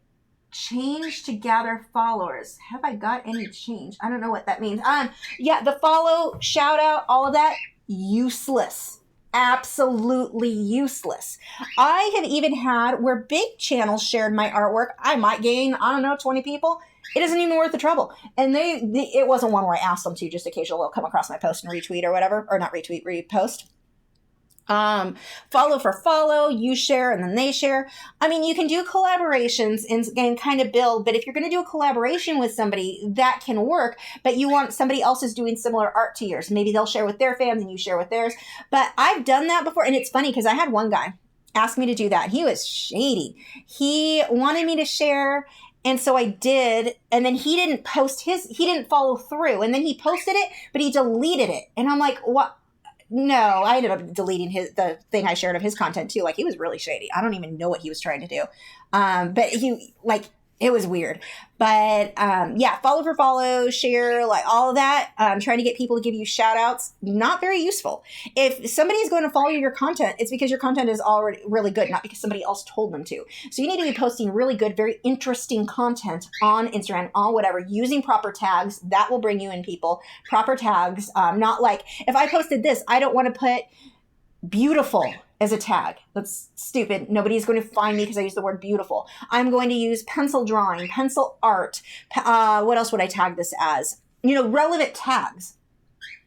change to gather followers? Have I got any change? I don't know what that means. Yeah, the follow, shout out, all of that, useless. Absolutely useless. I have even had where big channels shared my artwork. I might gain, 20 people. It isn't even worth the trouble. And it wasn't one where I asked them to, just occasionally they'll come across my post and retweet or whatever, or not retweet, repost. Follow for follow, you share and then they share. I mean, you can do collaborations and kind of build, but if you're going to do a collaboration with somebody, that can work, but you want somebody else is doing similar art to yours. Maybe they'll share with their fans and you share with theirs. But I've done that before, and it's funny because I had one guy ask me to do that. He was shady. He wanted me to share, and so I did, and then he didn't follow through, and then he posted it, but he deleted it. And I'm like, what? No, I ended up deleting the thing I shared of his content too. Like, he was really shady. I don't even know what he was trying to do. But it was weird. But yeah, follow for follow, share, like all of that. Trying to get people to give you shout outs, not very useful. If somebody is going to follow your content, it's because your content is already really good, not because somebody else told them to. So you need to be posting really good, very interesting content on Instagram, on whatever, using proper tags. That will bring you in people. Proper tags, not like, if I posted this, I don't want to put beautiful as a tag. That's stupid. Nobody's going to find me because I use the word beautiful. I'm going to use pencil drawing, pencil art. What else would I tag this as? Relevant tags.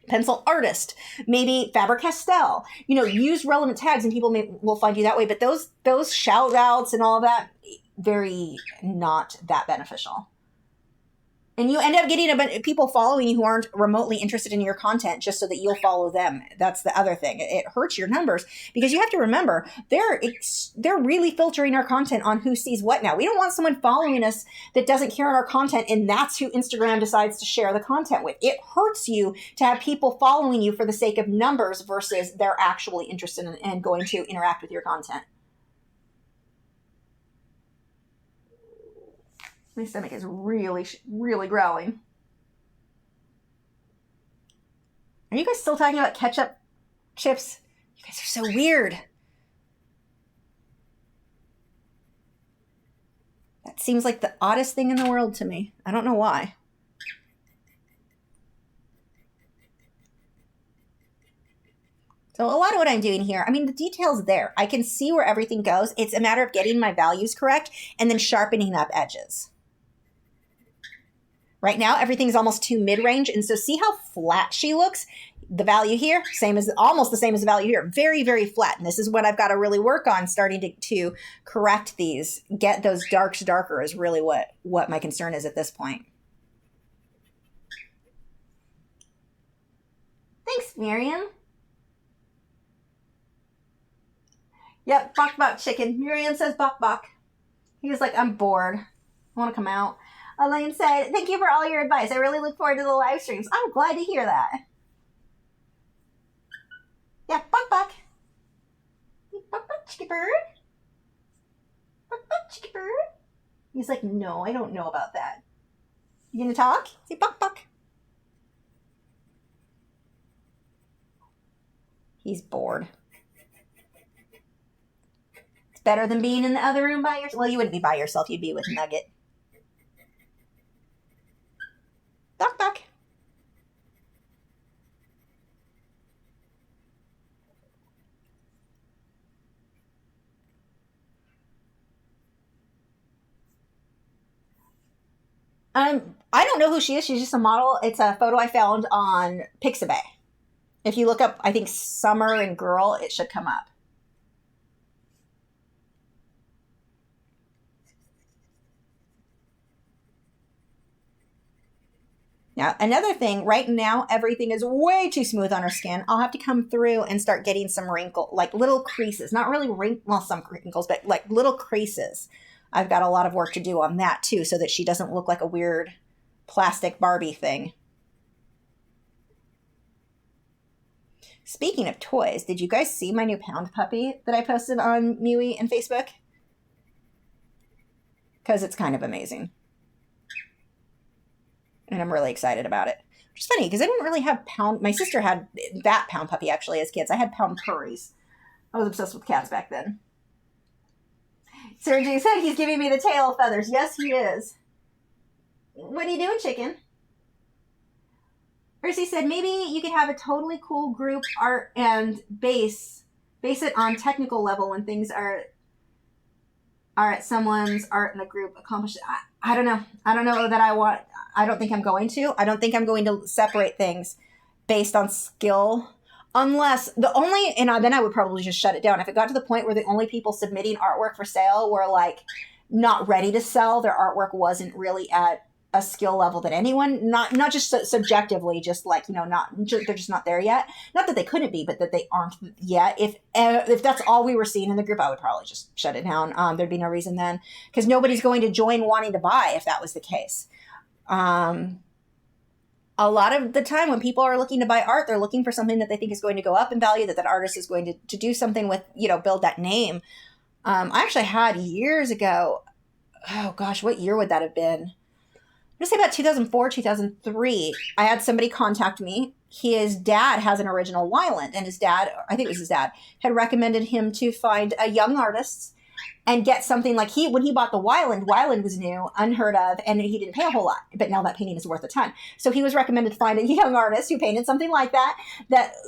Pencil artist, maybe Faber-Castell. Use relevant tags and people will find you that way. But those shout outs and all of that, very not that beneficial. And you end up getting a bunch of people following you who aren't remotely interested in your content just so that you'll follow them. That's the other thing. It hurts your numbers because you have to remember they're really filtering our content on who sees what now. We don't want someone following us that doesn't care on our content, and that's who Instagram decides to share the content with. It hurts you to have people following you for the sake of numbers versus they're actually interested in and going to interact with your content. My stomach is really, really growling. Are you guys still talking about ketchup chips? You guys are so weird. That seems like the oddest thing in the world to me. I don't know why. So a lot of what I'm doing here, the detail's there. I can see where everything goes. It's a matter of getting my values correct and then sharpening up edges. Right now, everything's almost too mid-range, and so see how flat she looks? The value here, almost the same as the value here. Very, very flat, and this is what I've got to really work on, starting to correct these. Get those darks darker is really what my concern is at this point. Thanks, Miriam. Yep, bok chicken. Miriam says bok. He was like, I'm bored. I want to come out. Elaine said, thank you for all your advice. I really look forward to the live streams. I'm glad to hear that. Yeah, bok. Bok, chicken bird. Bok, chicken bird. He's like, no, I don't know about that. You gonna talk? Say bok. He's bored. It's better than being in the other room by yourself. Well, you wouldn't be by yourself. You'd be with Nugget. Bok. I don't know who she is. She's just a model. It's a photo I found on Pixabay. If you look up, I think, Summer and Girl, it should come up. Now, another thing, right now, everything is way too smooth on her skin. I'll have to come through and start getting some wrinkle, like little creases. Not really well, some wrinkles, but like little creases. I've got a lot of work to do on that, too, so that she doesn't look like a weird plastic Barbie thing. Speaking of toys, did you guys see my new Pound Puppy that I posted on Mewy and Facebook? Because it's kind of amazing. And I'm really excited about it. Which is funny, because I didn't really have Pound... My sister had that Pound Puppy, actually, as kids. I had Pound Purries. I was obsessed with cats back then. Sergey said he's giving me the tail feathers. Yes, he is. What are you doing, chicken? Percy said, maybe you could have a totally cool group art and base it on technical level when things are at someone's art in the group accomplished. I don't know. I don't know that I don't think I'm going to. I don't think I'm going to separate things based on skill. Unless then I would probably just shut it down. If it got to the point where the only people submitting artwork for sale were like not ready to sell, their artwork wasn't really at a skill level that anyone, not just subjectively, just like, they're just not there yet. Not that they couldn't be, but that they aren't yet. If that's all we were seeing in the group, I would probably just shut it down. There'd be no reason then, because nobody's going to join wanting to buy if that was the case. A lot of the time when people are looking to buy art, they're looking for something that they think is going to go up in value, that artist is going to do something with, build that name. I actually had years ago, oh gosh, what year would that have been? I'm going to say about 2004, 2003, I had somebody contact me. His dad has an original Wyland, and his dad, I think it was his dad, had recommended him to find a young artist and get something like when he bought the Wyland was new, unheard of, and he didn't pay a whole lot. But now that painting is worth a ton. So he was recommended to find a young artist who painted something like that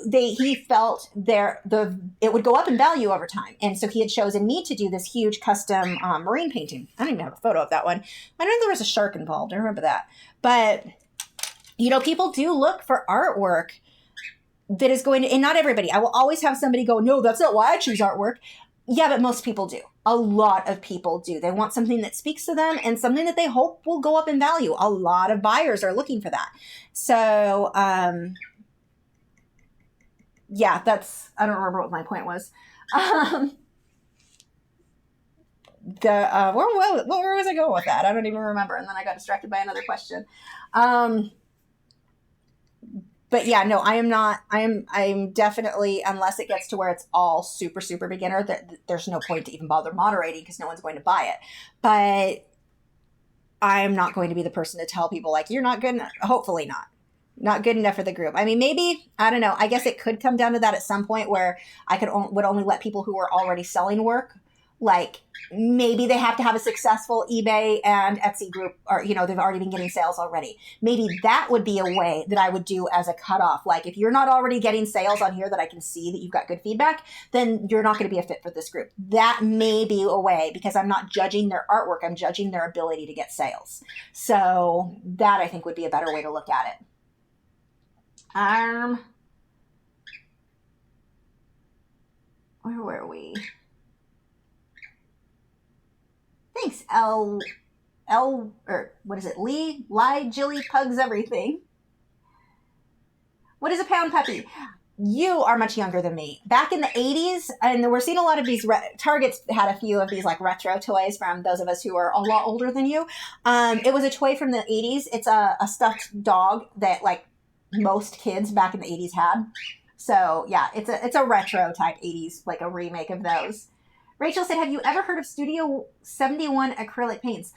he felt it would go up in value over time. And so he had chosen me to do this huge custom marine painting. I don't even have a photo of that one. I know there was a shark involved. I remember that. But, people do look for artwork that is going to, and not everybody. I will always have somebody go, no, that's not why I choose artwork. Yeah, but most people do. A lot of people do. They want something that speaks to them and something that they hope will go up in value. A lot of buyers are looking for that. So, yeah, I don't remember what my point was. Where was I going with that? I don't even remember. And then I got distracted by another question. But yeah, no, I am not. I'm definitely, unless it gets to where it's all super, super beginner, there's no point to even bother moderating because no one's going to buy it. But I'm not going to be the person to tell people like, you're not good enough. Hopefully not good enough for the group. I mean, maybe, I don't know. I guess it could come down to that at some point where I would only let people who are already selling work. Like maybe they have to have a successful eBay and Etsy group, or, they've already been getting sales already. Maybe that would be a way that I would do as a cutoff. Like if you're not already getting sales on here that I can see that you've got good feedback, then you're not going to be a fit for this group. That may be a way, because I'm not judging their artwork. I'm judging their ability to get sales. So that I think would be a better way to look at it. Where were we? Thanks, what is it? Jilly Pugs Everything. What is a Pound Puppy? You are much younger than me. Back in the 80s, and we're seeing a lot of these, Target's had a few of these like retro toys from those of us who are a lot older than you. It was a toy from the 80s. It's a stuffed dog that like most kids back in the 80s had. So yeah, it's a retro type 80s, like a remake of those. Rachel said, have you ever heard of Studio 71 acrylic paints?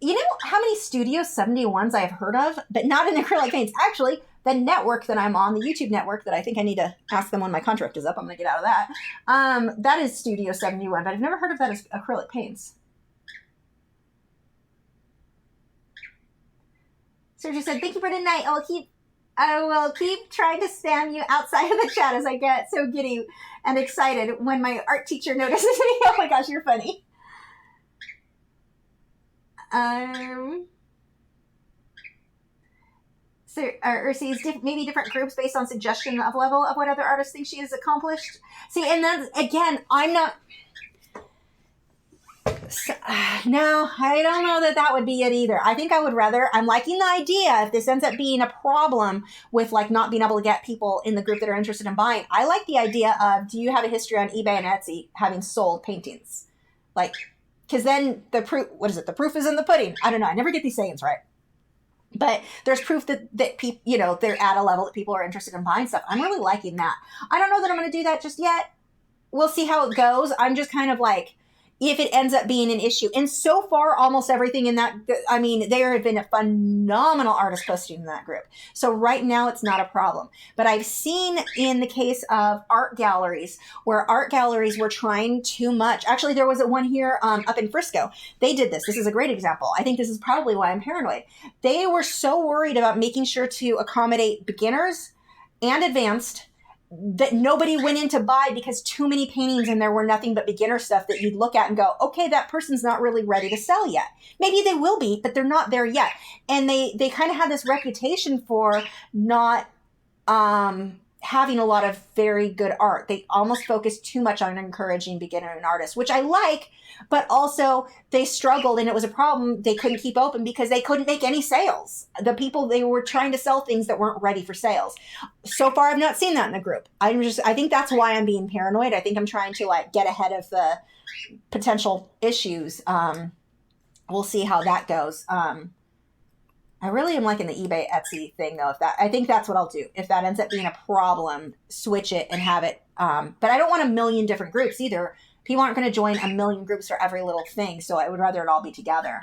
You know how many Studio 71s I have heard of, but not in acrylic paints? Actually, the network that I'm on, the YouTube network that I think I need to ask them when my contract is up, I'm going to get out of that. That is Studio 71, but I've never heard of that as acrylic paints. Sergio said, thank you for tonight. I will keep trying to spam you outside of the chat as I get so giddy and excited when my art teacher notices me. Oh my gosh, you're funny. So, or sees maybe different groups based on suggestion of level of what other artists think she has accomplished. See, and then again, I'm not. No, I don't know that would be it either. I think I would rather. I'm liking the idea. If this ends up being a problem with like not being able to get people in the group that are interested in buying, I like the idea of, do you have a history on eBay and Etsy having sold paintings? Like, because then the proof. What is it? The proof is in the pudding. I don't know. I never get these sayings right. But there's proof that people, you know, they're at a level that people are interested in buying stuff. I'm really liking that. I don't know that I'm going to do that just yet. We'll see how it goes. I'm just kind of like, if it ends up being an issue. And so far, almost everything in that, I mean, there have been a phenomenal artist posting in that group. So right now, it's not a problem. But I've seen in the case of art galleries, where art galleries were trying too much. Actually, there was one here up in Frisco. They did this. This is a great example. I think this is probably why I'm paranoid. They were so worried about making sure to accommodate beginners and advanced that nobody went in to buy, because too many paintings and there were nothing but beginner stuff that you'd look at and go, okay, that person's not really ready to sell yet. Maybe they will be, but they're not there yet. And they kind of had this reputation for not having a lot of very good art. They almost focused too much on encouraging beginner and artists, which I like, but also they struggled, and it was a problem. They couldn't keep open because they couldn't make any sales. The people, they were trying to sell things that weren't ready for sales. So far, I've not seen that in the group. I think that's why I'm being paranoid. I think I'm trying to like get ahead of the potential issues. We'll see how that goes. I really am liking the eBay Etsy thing though. I think that's what I'll do. If that ends up being a problem, switch it and have it. But I don't want a million different groups either. People aren't going to join a million groups for every little thing. So I would rather it all be together.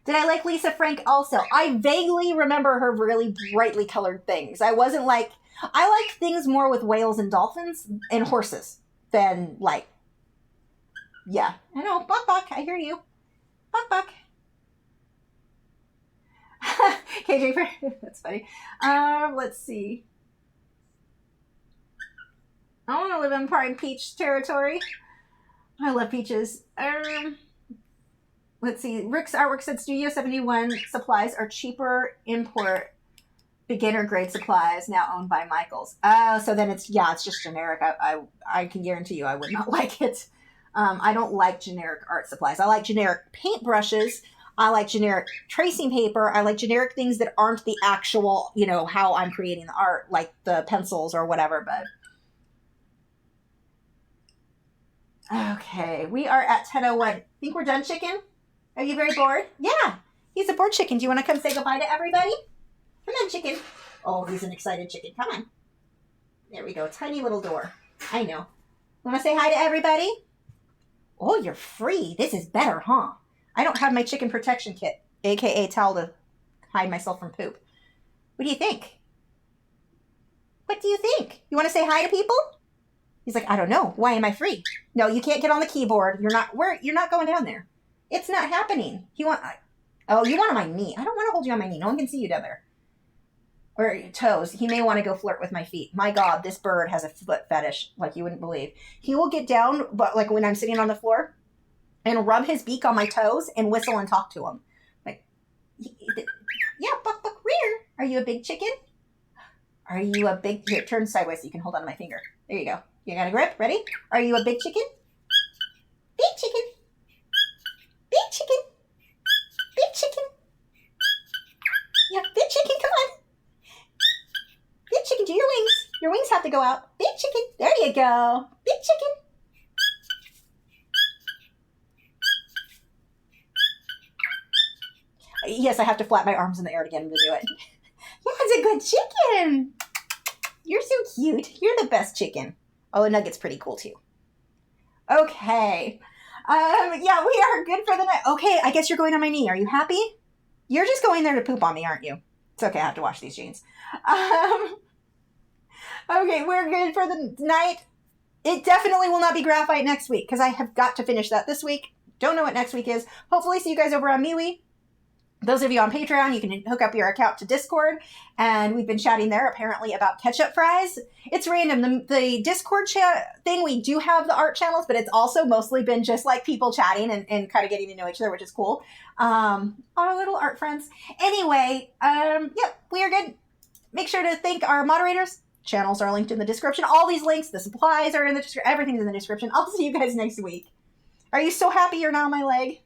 Did I like Lisa Frank also? I vaguely remember her really brightly colored things. I like things more with whales and dolphins and horses than like, yeah. I know, Buck, I hear you. Buck. KJ, that's funny. Let's see. I want to live in Prime Peach territory. I love peaches. Let's see. Rick's artwork said Studio 71 supplies are cheaper import beginner grade supplies now owned by Michaels. So then it's just generic. I can guarantee you I would not like it. I don't like generic art supplies. I like generic paint brushes. I like generic tracing paper. I like generic things that aren't the actual, how I'm creating the art, like the pencils or whatever. But okay, we are at 10:01. Think we're done, chicken? Are you very bored? Yeah, he's a bored chicken. Do you want to come say goodbye to everybody? Come on, chicken. Oh, he's an excited chicken. Come on. There we go. Tiny little door. I know. Want to say hi to everybody? Oh, you're free. This is better, huh? I don't have my chicken protection kit, a.k.a. towel to hide myself from poop. What do you think? What do you think? You want to say hi to people? He's like, I don't know. Why am I free? No, you can't get on the keyboard. You're not going down there. It's not happening. You want on my knee. I don't want to hold you on my knee. No one can see you down there. Or your toes. He may want to go flirt with my feet. My God, this bird has a foot fetish like you wouldn't believe. He will get down, but like when I'm sitting on the floor, and rub his beak on my toes and whistle and talk to him. Like, yeah, buck, rear. Are you a big chicken? Here, turn sideways so you can hold on to my finger. There you go. You got a grip? Ready? Are you a big chicken? Big chicken. Big chicken. Big chicken. Yeah, big chicken, come on. Big chicken, do your wings. Your wings have to go out. Big chicken. There you go. Big chicken. Yes, I have to flap my arms in the air to get him to do it. Yeah, it's a good chicken. You're so cute. You're the best chicken. Oh, Nugget's pretty cool too. Okay. Yeah, we are good for the night. Okay, I guess you're going on my knee. Are you happy? You're just going there to poop on me, aren't you? It's okay, I have to wash these jeans. Okay, we're good for the night. It definitely will not be graphite next week because I have got to finish that this week. Don't know what next week is. Hopefully see you guys over on MeWe. Those of you on Patreon, you can hook up your account to Discord, and we've been chatting there apparently about ketchup fries. It's random. The Discord chat thing, we do have the art channels, but it's also mostly been just like people chatting and kind of getting to know each other, which is cool. Our little art friends. Anyway, we are good. Make sure to thank our moderators. Channels are linked in the description. All these links, the supplies are in the description. Everything's in the description. I'll see you guys next week. Are you so happy you're not on my leg?